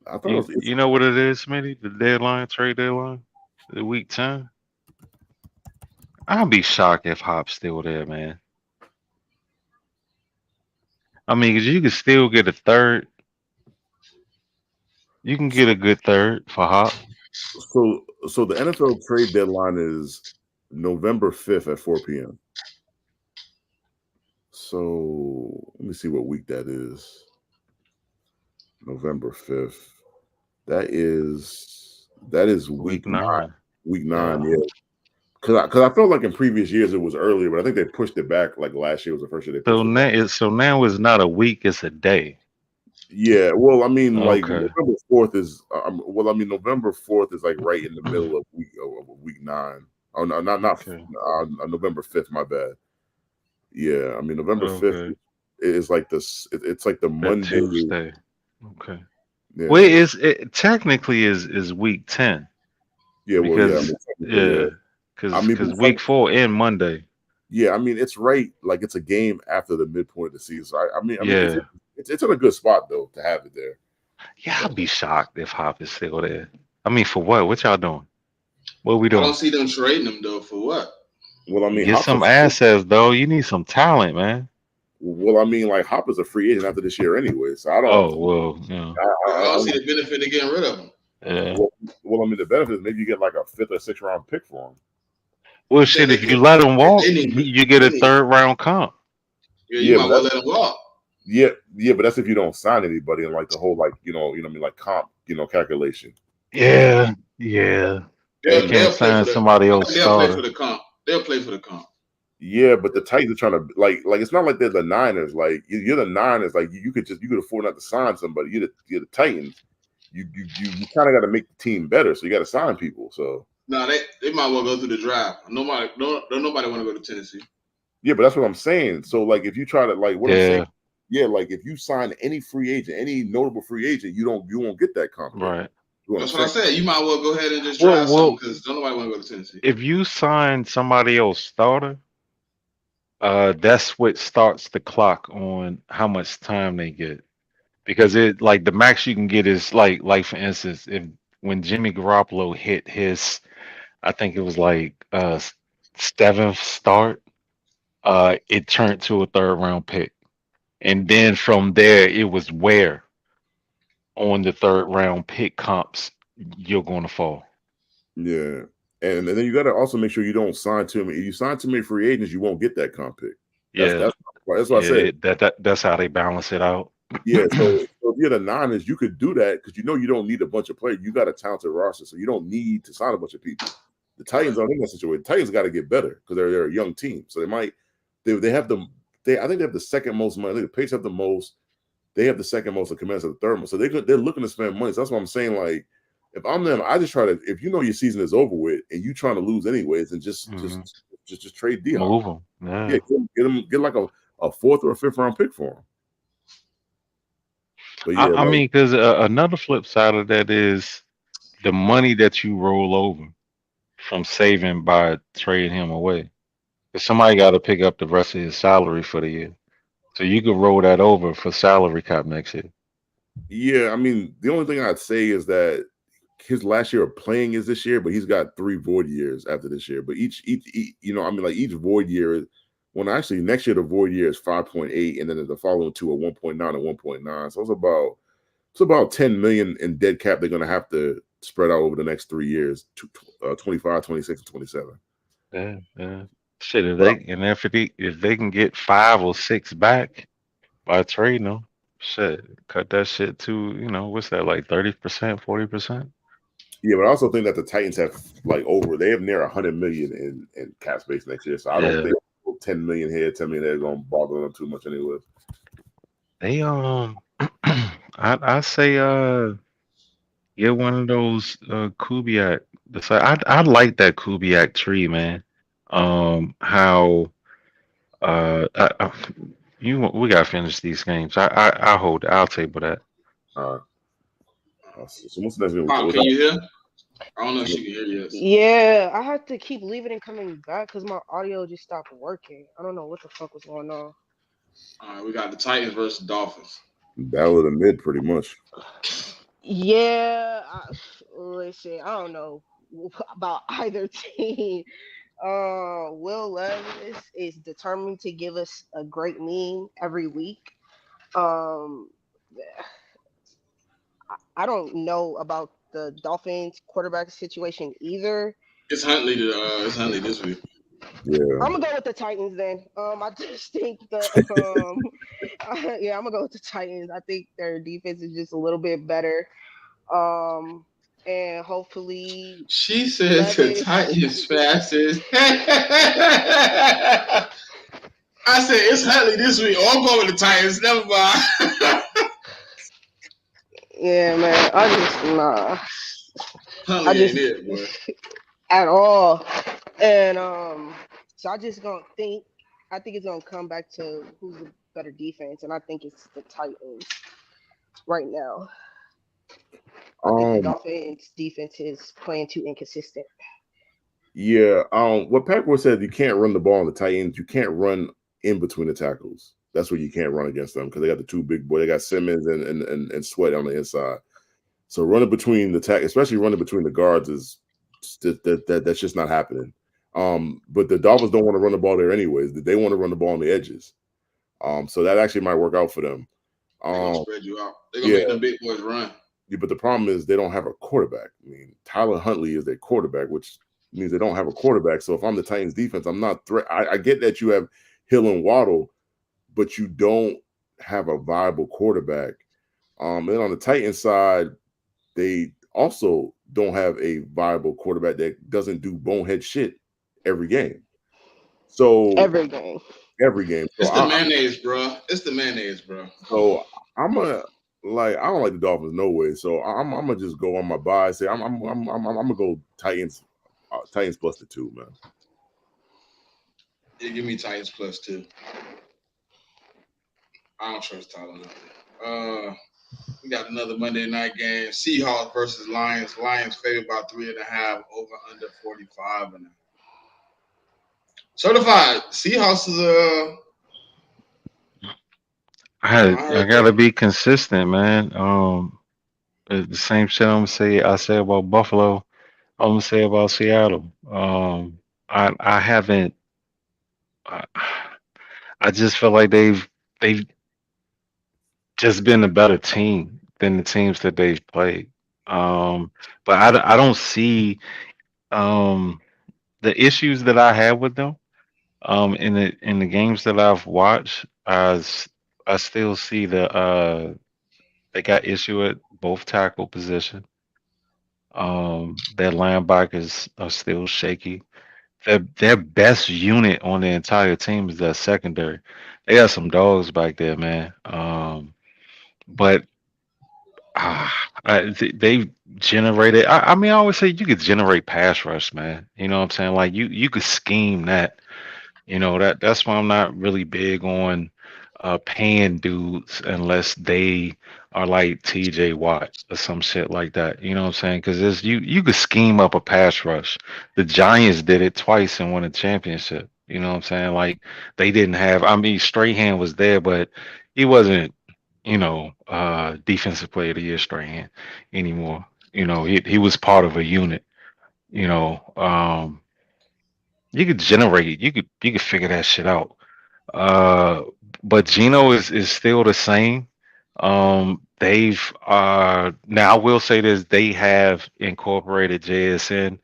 I thought it You was. you know what it is, Smitty? The deadline, trade deadline? The week 10? I'd be shocked if Hop's still there, man. I mean, 'cause you can still get a third. You can get a good third for Hop. So the NFL trade deadline is November 5th at 4 p.m. So let me see what week that is. November 5th. That is Week week nine. 9. Week nine, Yeah. yeah. Because I felt like in previous years it was earlier, but I think they pushed it back. Like last year was the first year they So pushed it back. now it's not a week, it's a day. Yeah, well, I mean, like Okay. November 4th is. November 4th is like right in the middle of week 9. Oh no, not Okay. November 5th. My bad. Yeah, I mean November 5th Okay. is like this. It's like the That Monday. Tuesday. Okay. Well, Yeah, it technically is week 10 yeah. Well, yeah. I because mean, technically, yeah. yeah, I because mean, because week 4 and Monday. yeah. I mean, it's right. Like it's a game after the midpoint of the season. So I mean, Yeah. it's in a good spot though to have it there. Yeah, So, I'd be shocked if Hop is still there. I mean, for what? What y'all doing? What we I don't doing? see them trading him though. For what? well, I mean, Get some assets though. You need some talent, man. Like Hop is a free agent after this year anyway. So I don't. Oh well, yeah, I I don't see don't the benefit of getting rid of him. yeah. well, I mean, the benefit is maybe you get like a 5th or 6th round pick for him. Well, You think shit. they If you get? let him walk, They need. you get They a need. third round comp. Yeah, you Yeah, might but well let him walk. but that's if you don't sign anybody and like the whole like what I mean, like comp calculation. Yeah, yeah. You And can't They'll play sign for the. somebody I else think they'll play for starter. the comp. They'll play for the comp. yeah, but the Titans are trying to like it's not like they're the Niners. Like you're the Niners. Like you could afford not to sign somebody. You're the Titans. You kind of got to make the team better. So you got to sign people. So No, they might well go through the draft. Nobody want to go to Tennessee. yeah, but that's what I'm saying. So like if you try to like what I'm saying, Yeah, yeah, like if you sign any free agent, any notable free agent, you won't get that comp pick. right. You know what I'm That's what I saying? said. You might well go ahead and just Well, draft something well, because don't nobody want to go to Tennessee. if you sign somebody else starter, that's what starts the clock on how much time they get. Because it like the max you can get is like for instance, if when Jimmy Garoppolo hit his, I think it was like 7th start, it turned to a third round pick. And then from there it was where on the third round pick comps you're gonna fall. Yeah. And then you got to also make sure you don't sign too many. If you sign too many free agents, you won't get that comp pick. That's Yeah, that's that's what I yeah, said. that's how they balance it out. Yeah. So if you're the Niners, you could do that because you don't need a bunch of players. You got a talented roster, so you don't need to sign a bunch of people. The Titans aren't in that situation. The Titans got to get better because they're a young team. So they have I think they have the second most money. I think the Patriots have the most. They have the second most, the Commanders have the third most. So they're looking to spend money. So that's what I'm saying. Like, if I'm them, I just try to. If your season is over with and you trying to lose anyways, then Mhm. just trade Dion. Move them. Yeah, Yeah. get like a 4th or a 5th round pick for him. But I, yeah, I like mean, because another flip side of that is the money that you roll over from saving by trading him away. Because somebody got to pick up the rest of his salary for the year. So you could roll that over for salary cap next year. yeah, I mean, the only thing I'd say is that his last year of playing is this year, but he's got 3 void years after this year. But each I mean, like each void year, when actually next year the void year is 5.8, and then the following two are 1.9 and 1.9. So it's about 10 million in dead cap they're gonna have to spread out over the next 3 years, 25, 26, and 27. Yeah, yeah. Shit, if But they and if they can get 5 or 6 back by trading them, shit, cut that shit to what's that like 30%, 40%? yeah, but I also think that the Titans have they have near 100 million in cap space next year. So I don't Yeah, think 10 million here, 10 million there is gonna bother them too much anyway. they I say get one of those Kubiak. I like that Kubiak tree, man. How uh I, I, we gotta finish these games. I hold. I'll table that. Uh, so what's the next game? Pop, Was can you hear? I don't know if that, she can hear you. Yeah, I had to keep leaving and coming back because my audio just stopped working. I don't know what the fuck was going on. All right, we got the Titans versus Dolphins. battle of the mid pretty much. Yeah, listen, I don't know about either team. Will Levis is determined to give us a great meme every week. Um, I don't know about the Dolphins quarterback situation either. It's Huntley this week. Yeah. I'm gonna go with the Titans then. I just think yeah, I'm gonna go with the Titans. I think their defense is just a little bit better. Um, and hopefully She said the Levis. Titans fastest. I said it's Huntley this week. Oh, I'm going with the Titans. Never mind. Yeah, man. I just nah. I Huntley ain't just it, boy. at all. And so I just gonna think. I think it's gonna come back to who's the better defense, and I think it's the Titans right now. I think the Um. Dolphins defense is playing too inconsistent. Yeah. What Packard said, you can't run the ball on the tight ends. You can't run in between the tackles. That's where you can't run against them because they got the two big boys. They got Simmons and Sweat on the inside. So running between especially running between the guards is that's just not happening. But the Dolphins don't want to run the ball there anyways. They want to run the ball on the edges. So that actually might work out for them. They're gonna Um, spread you out. They're gonna yeah, make them big boys run. yeah, but the problem is they don't have a quarterback. I mean, Tyler Huntley is their quarterback, which means they don't have a quarterback. So if I'm the Titans defense, I'm not I get that you have Hill and Waddle, but you don't have a viable quarterback. And on the Titans side, they also don't have a viable quarterback that doesn't do bonehead shit every game. So Every game. every game. So It's the mayonnaise, bro. It's the mayonnaise, bro. so I'm a I don't like the Dolphins no way. So I'm gonna just go on my buy. Say I'm gonna go Titans. Titans plus the 2, man. Yeah, give me Titans plus 2. I don't trust Tyler Huntley. We got another Monday night game. Seahawks versus Lions. Lions favored by 3.5. Over under 45 and certified. Seahawks is I I heard gotta be consistent, man. The same shit I say about Buffalo. I'm gonna say about Seattle. I haven't. I, I just feel like they've just been a better team than the teams that they've played. But I don't see um the issues that I have with them. In the games that I've watched, I still see they got issue at both tackle position. Their linebackers are still shaky. Their best unit on the entire team is their secondary. They got some dogs back there, man. But they generated. I mean, I always say you could generate pass rush, man. You know what I'm saying? Like you could scheme that. That's why I'm not really big on paying dudes unless they or like TJ Watt or some shit like that. You know what I'm saying? Because there's you could scheme up a pass rush. The Giants did it twice and won a championship. You know what I'm saying? Like they didn't have. I mean, Strahan was there, but he wasn't. Defensive player of the year Strahan anymore. He was part of a unit. You know, you could generate. You could figure that shit out. Uh, but Gino is still the same. They've now I will say this, they have incorporated JSN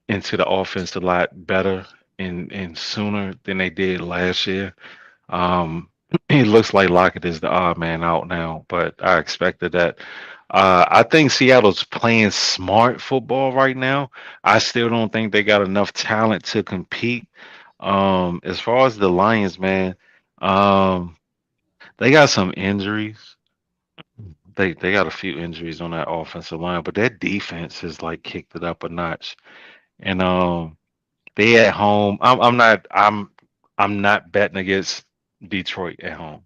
into the offense a lot better and sooner than they did last year. Um, it looks like Lockett is the odd man out now, but I expected that. I think Seattle's playing smart football right now. I still don't think they got enough talent to compete. As far as the Lions, man, um, they got some injuries. They got a few injuries on that offensive line, but their defense has like kicked it up a notch. And they at home. I'm not betting against Detroit at home.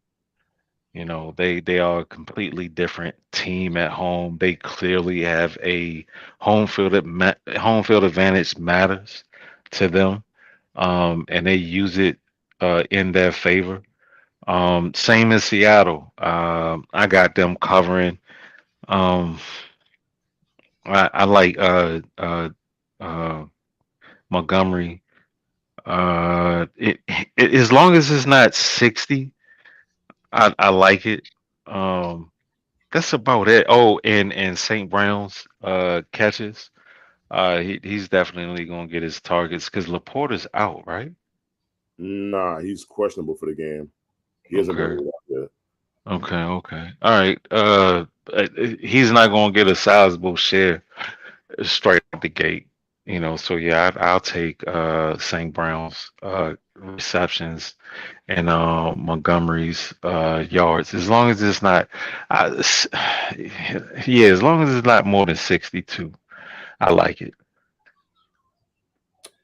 They are a completely different team at home. They clearly have a home field advantage matters to them, and they use it in their favor. Same as Seattle. I got them covering. Um, I like uh, Montgomery. As long as it's not 60, I like it. Um, that's about it. Oh, and St. Brown's catches. He's definitely gonna get his targets because Laporta's out, right? Nah, he's questionable for the game. He hasn't been Okay. ruled out yet. Okay. All right. He's not gonna get a sizable share straight out the gate. So yeah, I'll take St. Brown's receptions and Montgomery's yards as long as it's not uh, s- yeah, as long as it's not more than 62. I like it.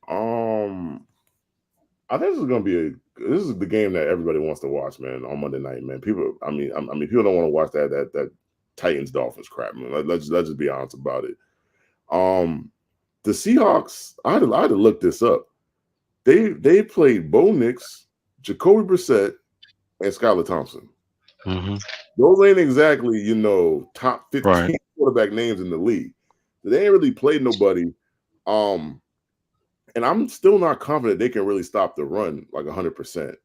Um, I think this is the game that everybody wants to watch, man. On Monday night, man. I mean, people don't want to watch that Titans Dolphins crap, man. Let's just be honest about it. Um, the Seahawks, I had to look this up. They played Bo Nix, Jacoby Brissett, and Skylar Thompson. Hmm. Those ain't exactly, top Right. 15 quarterback names in the league. They ain't really played nobody. Um, and I'm still not confident they can really stop the run like 100%.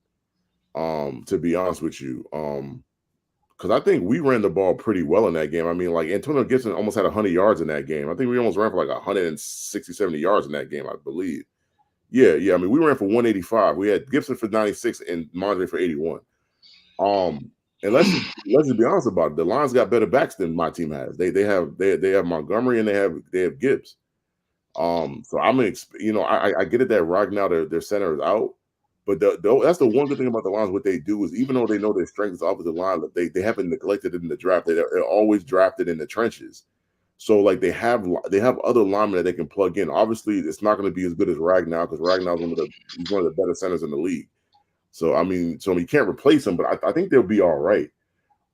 To be honest with you. Because I think we ran the ball pretty well in that game. I mean, like Antonio Gibson almost had 100 yards in that game. I think we almost ran for like 160, 70 yards in that game, I believe. Yeah. I mean, we ran for 185. We had Gibson for 96 and Mondre for 81. Um, and let's just be honest about it. The Lions got better backs than my team has. They have Montgomery and they have Gibbs. So I get it that right now their center is out, but that's the one good thing about the Lions. What they do is even though they know their strength is offensive line, they haven't neglected it in the draft. They're always drafted in the trenches. So like they have other linemen that they can plug in. Obviously, it's not going to be as good as Ragnow because Ragnow's he's one of the better centers in the league. So I mean, you can't replace him, but I think they'll be all right.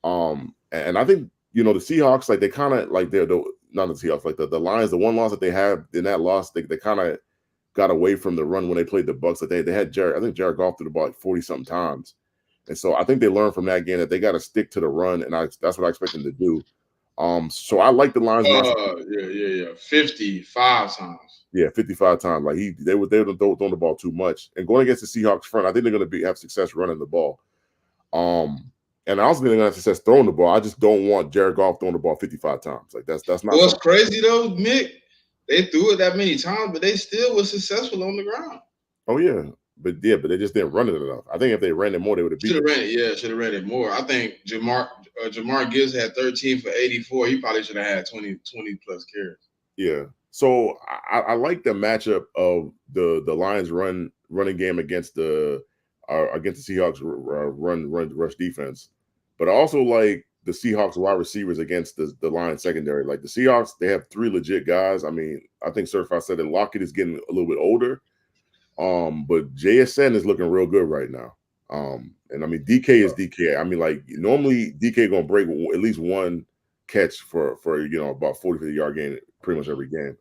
And I think the Seahawks, like they kind of like they're the not the Seahawks, like the Lions, the one loss that they have in that loss, they kind of got away from the run when they played the Bucks. That they had Jared, I think Jared Goff threw the ball like 40 something times, and so I think they learned from that game that they got to stick to the run, and that's what I expect them to do. So I like the Lions. Yeah. 55 times. Yeah, 55 times. Like they were throwing the ball too much, and going against the Seahawks front, I think they're going to have success running the ball. And I also think they're gonna have success throwing the ball. I just don't want Jared Goff throwing the ball 55 times. Like that's not. What's crazy though, Mick? They threw it that many times, but they still was successful on the ground. Oh yeah, but they just didn't run it enough. I think if they ran it more, they would have beat. Should have ran it more. I think Jamar Gibbs had 13 for 84. He probably should have had 20 plus carries. Yeah. So I like the matchup of the Lions running game against the Seahawks run rush defense, but I also like the Seahawks wide receivers against the Lions secondary. Like the Seahawks, they have 3 legit guys. I mean, I think Certified said that Lockett is getting a little bit older, but JSN is looking real good right now. And I mean, DK is DK. I mean, like normally DK gonna break at least one catch for about 40-50 yard gain pretty much every game.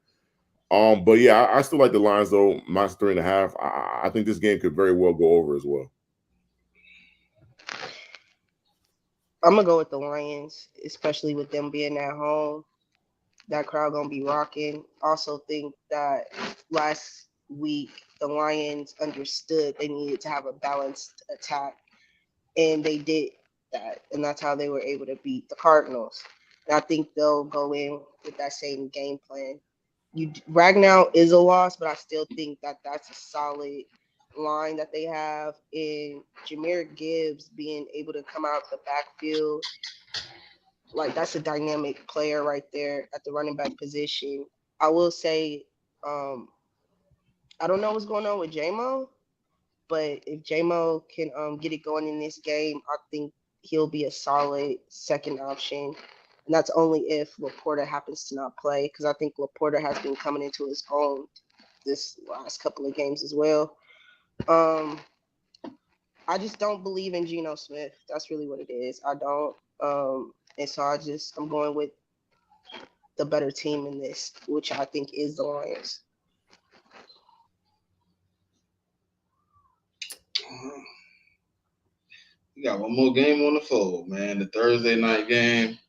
But yeah, I still like the Lions though. Minus 3.5. I think this game could very well go over as well. I'm gonna go with the Lions, especially with them being at home. That crowd gonna be rocking. Also think that last week the Lions understood they needed to have a balanced attack, and they did that, and that's how they were able to beat the Cardinals. And I think they'll go in with that same game plan. Ragnow is a loss, but I still think that that's a solid line that they have. In Jahmyr Gibbs being able to come out the backfield, like that's a dynamic player right there at the running back position. I will say, um, I don't know what's going on with JMO, but if JMO can get it going in this game, I think he'll be a solid second option. And that's only if Laporta happens to not play, because I think Laporta has been coming into his own this last couple of games as well. Um, I just don't believe in Geno Smith. That's really what it is. I don't. And so I'm going with the better team in this, which I think is the Lions. We got one more game on the fold, man. The Thursday night game.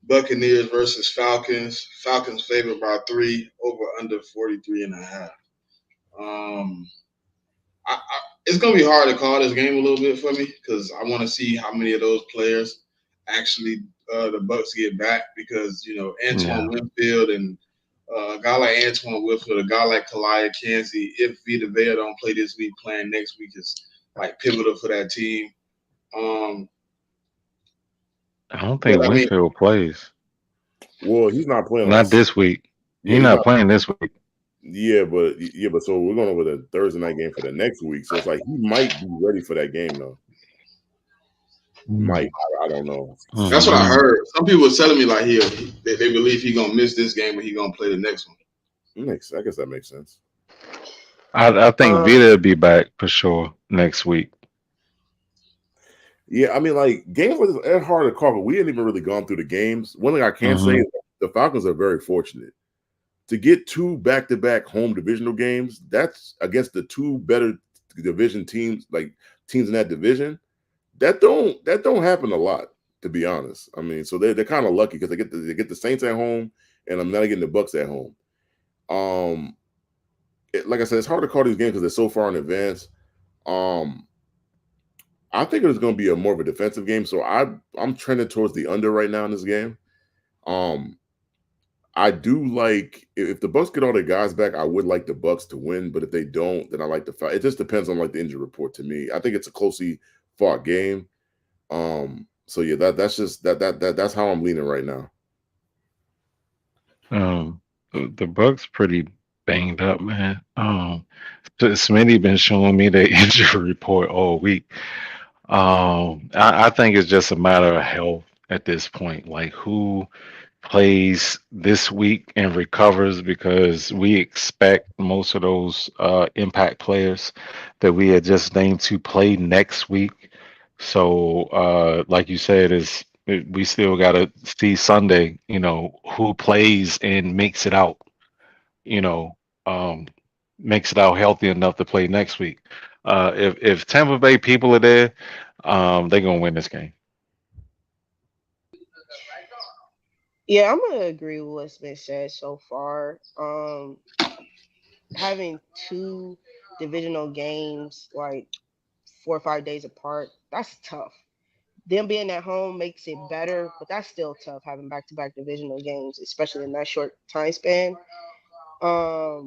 Buccaneers versus Falcons. Falcons favored by 3, over under 43.5. Um, it's gonna be hard to call this game a little bit for me because I want to see how many of those players actually the Bucks get back because Antoine Winfield and a guy like Antoine Winfield, a guy like Kalia Kansey, if Vita Vea don't play this week, playing next week is like pivotal for that team. I don't think But I mean, Winfield plays. Well, he's not playing like Not this week. yeah, He's he's not not. playing this week. But so we're going over the Thursday night game for the next week. So it's like he might be ready for that game though. Might I don't know. That's what I heard. Some people were telling me like they believe he gonna miss this game, but he gonna play the next one. I guess that makes sense. I think Vita will be back for sure next week. Yeah, I mean, like games like this, it's hard to call, but we ain't even really gone through the games. One thing I can say is the Falcons are very fortunate to get 2 back-to-back home divisional games. That's against the 2 better division teams, like teams in that division. That don't happen a lot, to be honest. I mean, so they're kind of lucky because they get the Saints at home, and I'm not getting the Bucks at home. Like I said, it's hard to call these games because they're so far in advance. I think it's going to be a more of a defensive game, so I'm trending towards the under right now in this game. I do like if the Bucks get all their guys back, I would like the Bucks to win, but if they don't, then I like the fight. It just depends on like the injury report to me. I think it's a closely fought game. So yeah, that's how I'm leaning right now. The Bucks pretty banged up, man. Smitty been showing me the injury report all week. I think it's just a matter of health at this point. Like who plays this week and recovers, because we expect most of those impact players that we had just named to play next week. So like you said, we still got to see Sunday, who plays and makes it out, you know, um, makes it out healthy enough to play next week. If Tampa Bay people are there, they're gonna win this game. Yeah, I'm gonna agree with what's been said so far. Having 2 divisional games like 4 or 5 days apart, that's tough. Them being at home makes it better, but that's still tough having back-to-back divisional games, especially in that short time span. I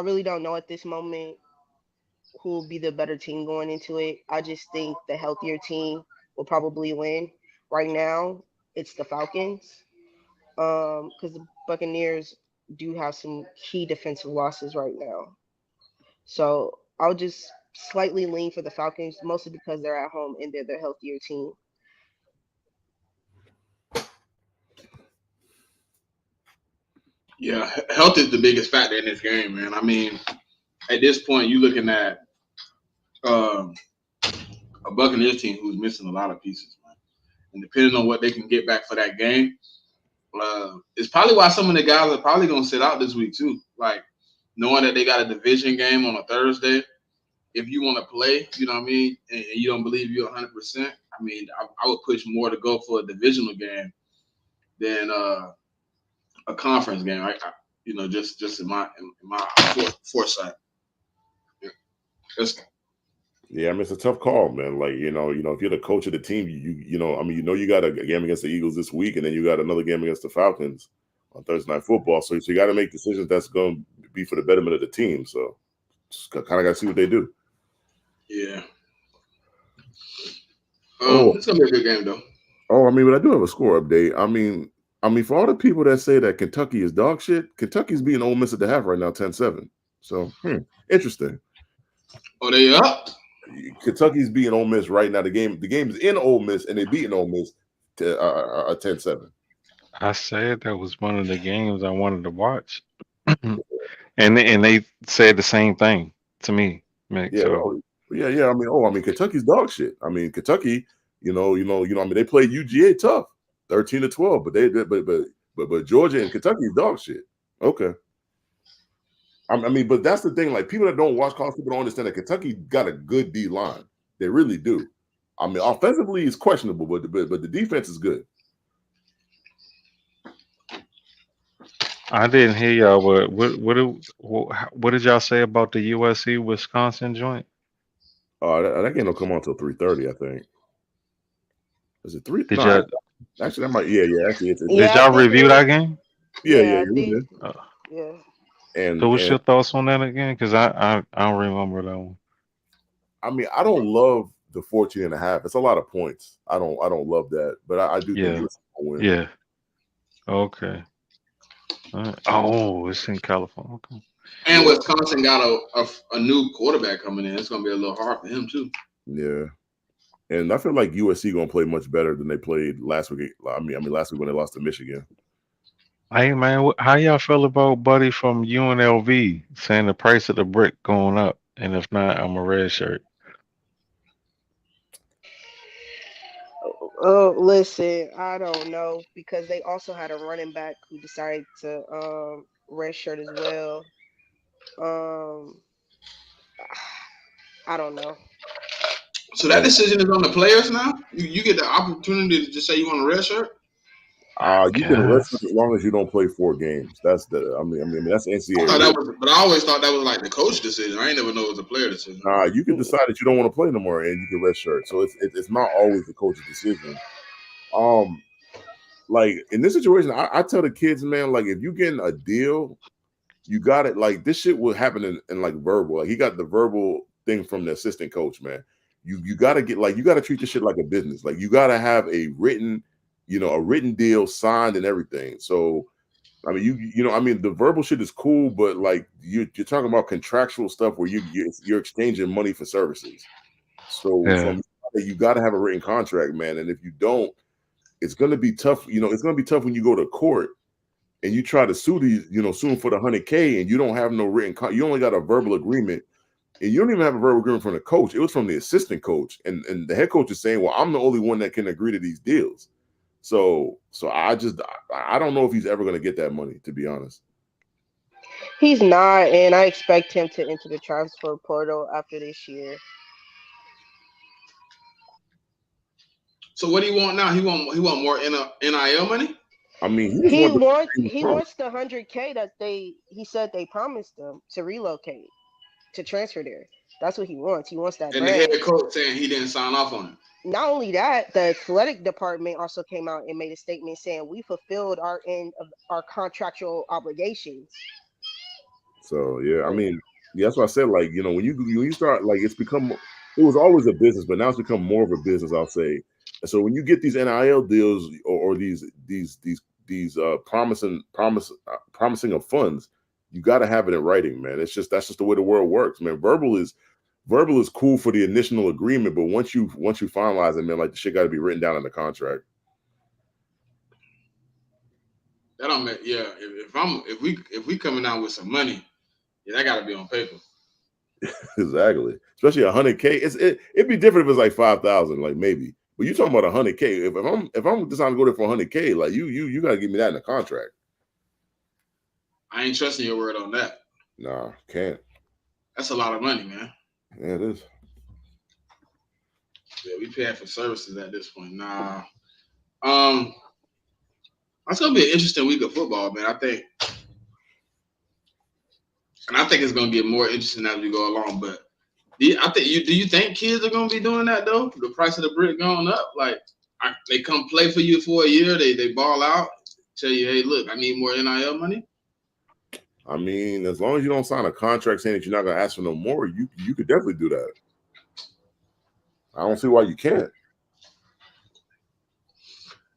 really don't know at this moment who will be the better team going into it. I just think the healthier team will probably win. Right now, it's the Falcons, because the Buccaneers do have some key defensive losses right now. So I'll just slightly lean for the Falcons, mostly because they're at home and they're the healthier team. Yeah, health is the biggest factor in this game, man. I mean, at this point, you're looking at a Buccaneers team who's missing a lot of pieces, man. And depending on what they can get back for that game, it's probably why some of the guys are probably gonna sit out this week too. Like knowing that they got a division game on a Thursday. If you want to play, you know what I mean, and you don't believe you're 100%, I mean, I would push more to go for a divisional game than a conference game. Just in my foresight. Yeah. Yeah, I mean it's a tough call, man. Like if you're the coach of the team, you got a game against the Eagles this week, and then you got another game against the Falcons on Thursday Night Football. So you got to make decisions that's going to be for the betterment of the team. So just kind of got to see what they do. Yeah. Oh, it's gonna be a good game though. Oh, I mean, but I do have a score update. I mean, for all the people that say that Kentucky is dog shit, Kentucky's beating Ole Miss at the half right now, 10-7. So, interesting. Oh, they up? Kentucky's beating Ole Miss right now. The game's in Ole Miss, and they're beating Ole Miss to 10-7. I said that was one of the games I wanted to watch, and they said the same thing to me. Mick, Yeah, so. yeah. I mean, Kentucky's dog shit. I mean, Kentucky, I mean, they played UGA tough, 13-12, but Georgia and Kentucky's dog shit. Okay. I mean, but that's the thing. Like, people that don't watch college football don't understand that Kentucky got a good D line. They really do. I mean, offensively, it's questionable, but the defense is good. I didn't hear y'all. What did y'all say about the USC Wisconsin joint? That game don't come on until 3:30, I think. Is it 3? Did No, y'all? actually, that might. Yeah. Actually, it's. Did y'all review that game? Yeah. Yeah. And so, what's your thoughts on that again? Because I don't remember that one. I mean, I don't love the 14.5. It's a lot of points. I don't love that, but I do think USC will win. Yeah. Okay. Oh, it's in California. Okay. And Wisconsin got a new quarterback coming in. It's gonna be a little hard for him too. Yeah. And I feel like USC gonna play much better than they played last week. I mean, last week when they lost to Michigan. Hey man, how y'all feel about Buddy from UNLV saying the price of the brick going up, and if not, I'm a red shirt. Oh, listen, I don't know because they also had a running back who decided to redshirt as well. Um, I don't know. So that decision is on the players now. You get the opportunity to just say you want a red shirt. You can redshirt as long as you don't play 4 games. That's I mean that's NCAA. But I always thought that was like the coach decision. I ain't never know it was a player decision. You can decide that you don't want to play no more, and you can redshirt. So it's not always the coach's decision. Like in this situation, I tell the kids, man, like if you getting a deal, you got it. Like this shit will happen in like verbal. Like he got the verbal thing from the assistant coach, man. You got to get you got to treat this shit like a business. Like you got to have a written deal signed and everything. So I mean, I mean, the verbal shit is cool, but like you're talking about contractual stuff where you're exchanging money for services. So you got to have a written contract, man. And if you don't, it's going to be tough. It's going to be tough when you go to court and you try to sue them for the $100K and you don't have no written you only got a verbal agreement, and you don't even have a verbal agreement from the coach. It was from the assistant coach, and the head coach is saying, well, I'm the only one that can agree to these deals. So I don't know if he's ever going to get that money, to be honest. He's not, and I expect him to enter the transfer portal after this year. So what do you want now? He want more NIL money? I mean, he wants the $100K that he said they promised him to relocate, to transfer there. That's what he wants. He wants that. And brand. The head coach saying he didn't sign off on it. Not only that, the athletic department also came out and made a statement saying we fulfilled our end of our contractual obligations. So yeah, I mean, that's what I said. Like when you start, like it was always a business, but now it's become more of a business, I'll say. And so when you get these NIL deals or these promising of funds, you got to have it in writing, man. That's just the way the world works, man. Verbal is cool for the initial agreement, but once you finalize it, man, like the shit got to be written down in the contract. That don't make, yeah. If we coming out with some money, yeah, that got to be on paper. Exactly. Especially 100K. It'd be different if it's like 5,000, like maybe. But you talking about 100K. If I'm deciding to go there for 100K, like you gotta give me that in the contract. I ain't trusting your word on that. Nah, can't. That's a lot of money, man. Yeah, it is. Yeah, we paying for services at this point. Nah. That's gonna be an interesting week of football, man. I think it's gonna get more interesting as we go along. But do you think kids are gonna be doing that though? The price of the brick going up, like they come play for you for a year, they ball out, tell you, hey, look, I need more NIL money. I mean, as long as you don't sign a contract saying that you're not gonna ask for no more, you could definitely do that. I don't see why you can't.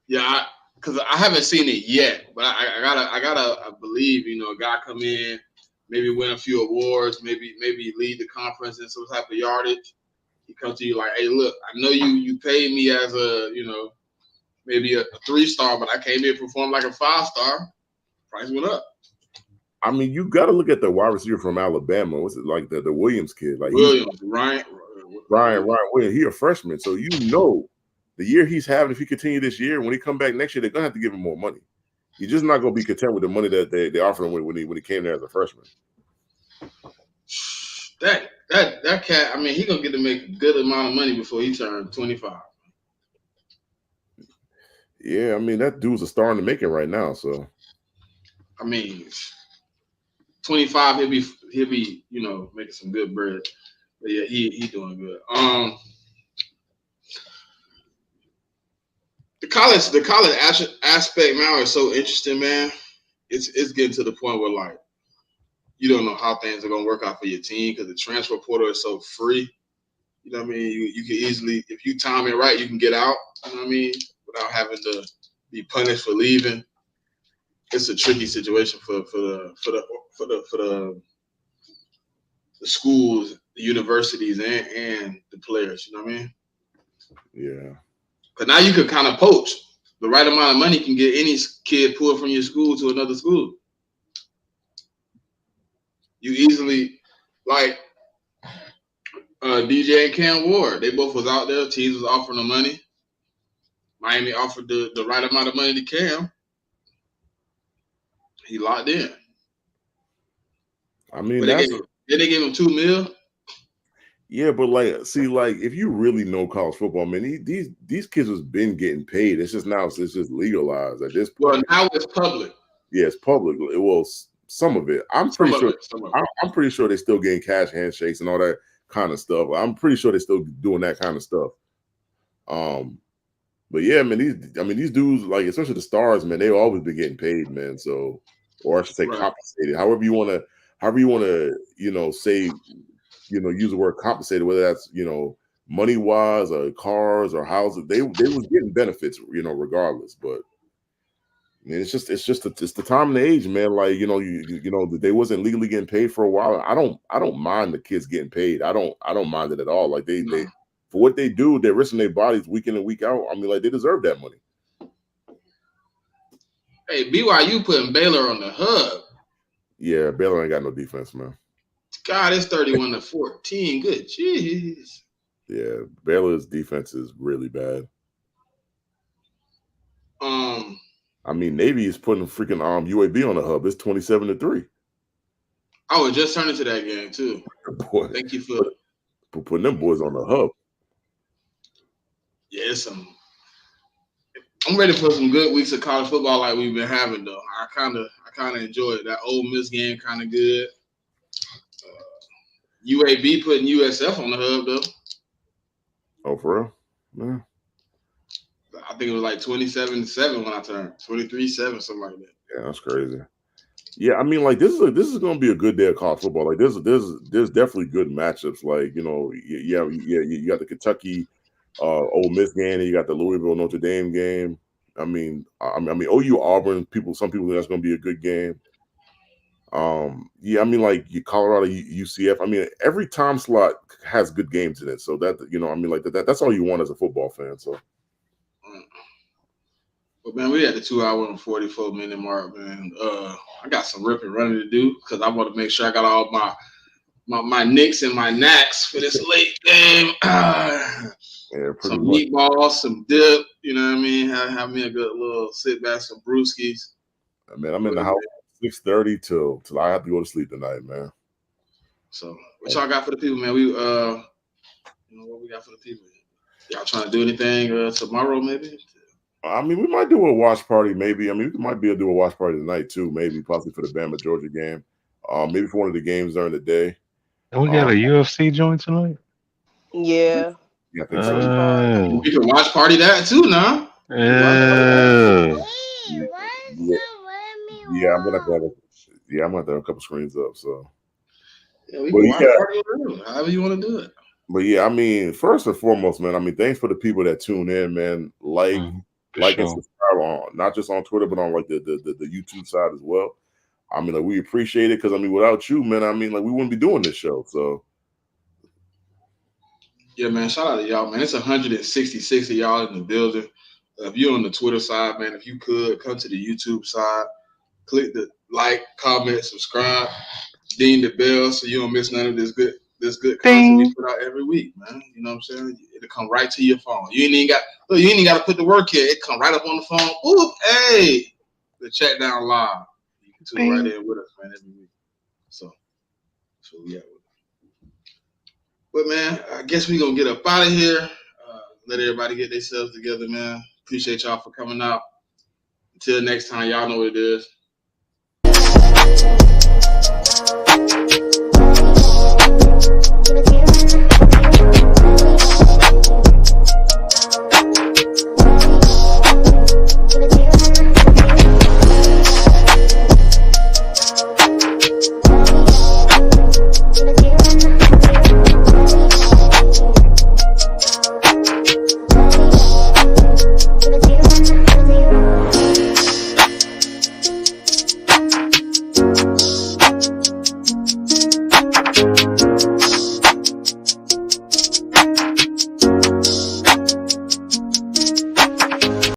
Yeah, because I haven't seen it yet, but I gotta believe, a guy come in, maybe win a few awards, maybe lead the conference in some type of yardage. He comes to you like, hey, look, I know you paid me as a, maybe a 3-star, but I came here to perform like a 5-star. Price went up. I mean, you got to look at the wide receiver from Alabama. What's it like the Williams kid? Like Ryan Williams. He a freshman, so the year he's having. If he continue this year, when he come back next year, they're gonna have to give him more money. He's just not gonna be content with the money that they offered him when he came there as a freshman. That cat. I mean, he gonna get to make a good amount of money before he turns 25. Yeah, I mean that dude's a star in the making right now. So, I mean, 25, he'll be making some good bread. But yeah, he doing good. The college aspect now is so interesting, man. It's getting to the point where like you don't know how things are gonna work out for your team because the transfer portal is so free. You know what I mean? You can easily, if you time it right, you can get out. You know what I mean? Without having to be punished for leaving. It's a tricky situation for the schools, the universities, and the players. You know what I mean? Yeah. Because now you can kind of poach. The right amount of money can get any kid pulled from your school to another school. You easily, like DJ and Cam Ward, they both was out there. Teams was offering them money. Miami offered the right amount of money to Cam. He locked in. I mean, they gave him $2 million. Yeah, but if you really know college football, man, these kids has been getting paid. It's just now it's just legalized at this point. Well, now it's public. Yeah, it's public. Well, some of it. I'm pretty sure they're still getting cash handshakes and all that kind of stuff. I'm pretty sure they're still doing that kind of stuff. But yeah, man, these dudes, like especially the stars, man, they've always been getting paid, man. So, or I should say, compensated. However you want to, say, use the word compensated, whether that's money wise or cars or houses. They was getting benefits, regardless. But I mean, it's the time and the age, man. Like they wasn't legally getting paid for a while. I don't mind the kids getting paid. I don't mind it at all. Like they for what they do, they're risking their bodies week in and week out. I mean, like they deserve that money. Hey, BYU putting Baylor on the hub. Yeah, Baylor ain't got no defense, man. God, it's 31-14. Good, jeez. Yeah, Baylor's defense is really bad. I mean, Navy is putting freaking UAB on the hub. It's 27-3. I was just turning to that game too. Boy, thank you for putting them boys on the hub. Yeah, I'm ready for some good weeks of college football like we've been having though. I kind of enjoy it. That Ole Miss game kind of good. UAB putting USF on the hub though. Oh, for real? Yeah. I think it was like 27-7 when I turned 23-7, something like that. Yeah, that's crazy. Yeah, I mean, like this is going to be a good day of college football. Like there's definitely good matchups. Like you got the Kentucky Ole Miss game, and you got the Louisville Notre Dame game. I mean OU Auburn. Some people think that's going to be a good game. Yeah, I mean like Colorado UCF. I mean every time slot has good games in it. So that I mean like that's all you want as a football fan. So. But man, we at the 2 hour and 44-minute mark, man. I got some ripping running to do because I want to make sure I got all my Knicks and my Knacks for this late game. Yeah, pretty Some much. meatballs, some dip. You know what I mean? Have me a good little sit back, some brewskis. Man, I'm in the house 6:30 till I have to go to sleep tonight, man. So what y'all got for the people, man? We what we got for the people? Y'all trying to do anything tomorrow, maybe? I mean, we might do a watch party, maybe. I mean, we might be able to do a watch party tonight too, maybe possibly for the Bama Georgia game. Maybe for one of the games during the day. And we got a UFC joint tonight. Yeah. Yeah, I think so. First card. We can watch party that too now. Yeah. Yeah, I'm gonna have a couple screens up. So yeah, we can watch party whatever, however you want to do it. But yeah, I mean, first and foremost, man, I mean, thanks for the people that tune in, man. Like and subscribe on not just on Twitter, but on like the YouTube side as well. I mean, like, we appreciate it because I mean, without you, man, I mean, like, we wouldn't be doing this show. So yeah, man, shout out to y'all, man. It's 166 of y'all in the building. If you're on the Twitter side, man, if you could come to the YouTube side, click the like, comment, subscribe, ding the bell so you don't miss none of this good content we put out every week, man. You know what I'm saying? It'll come right to your phone. You ain't even got to put the work here. It come right up on the phone. Oop, hey, the CheckDown live. You can tune right in with us, man, every week. So yeah. But man, I guess we gonna get up out of here. Let everybody get themselves together, man. Appreciate y'all for coming out. Until next time, y'all know what it is.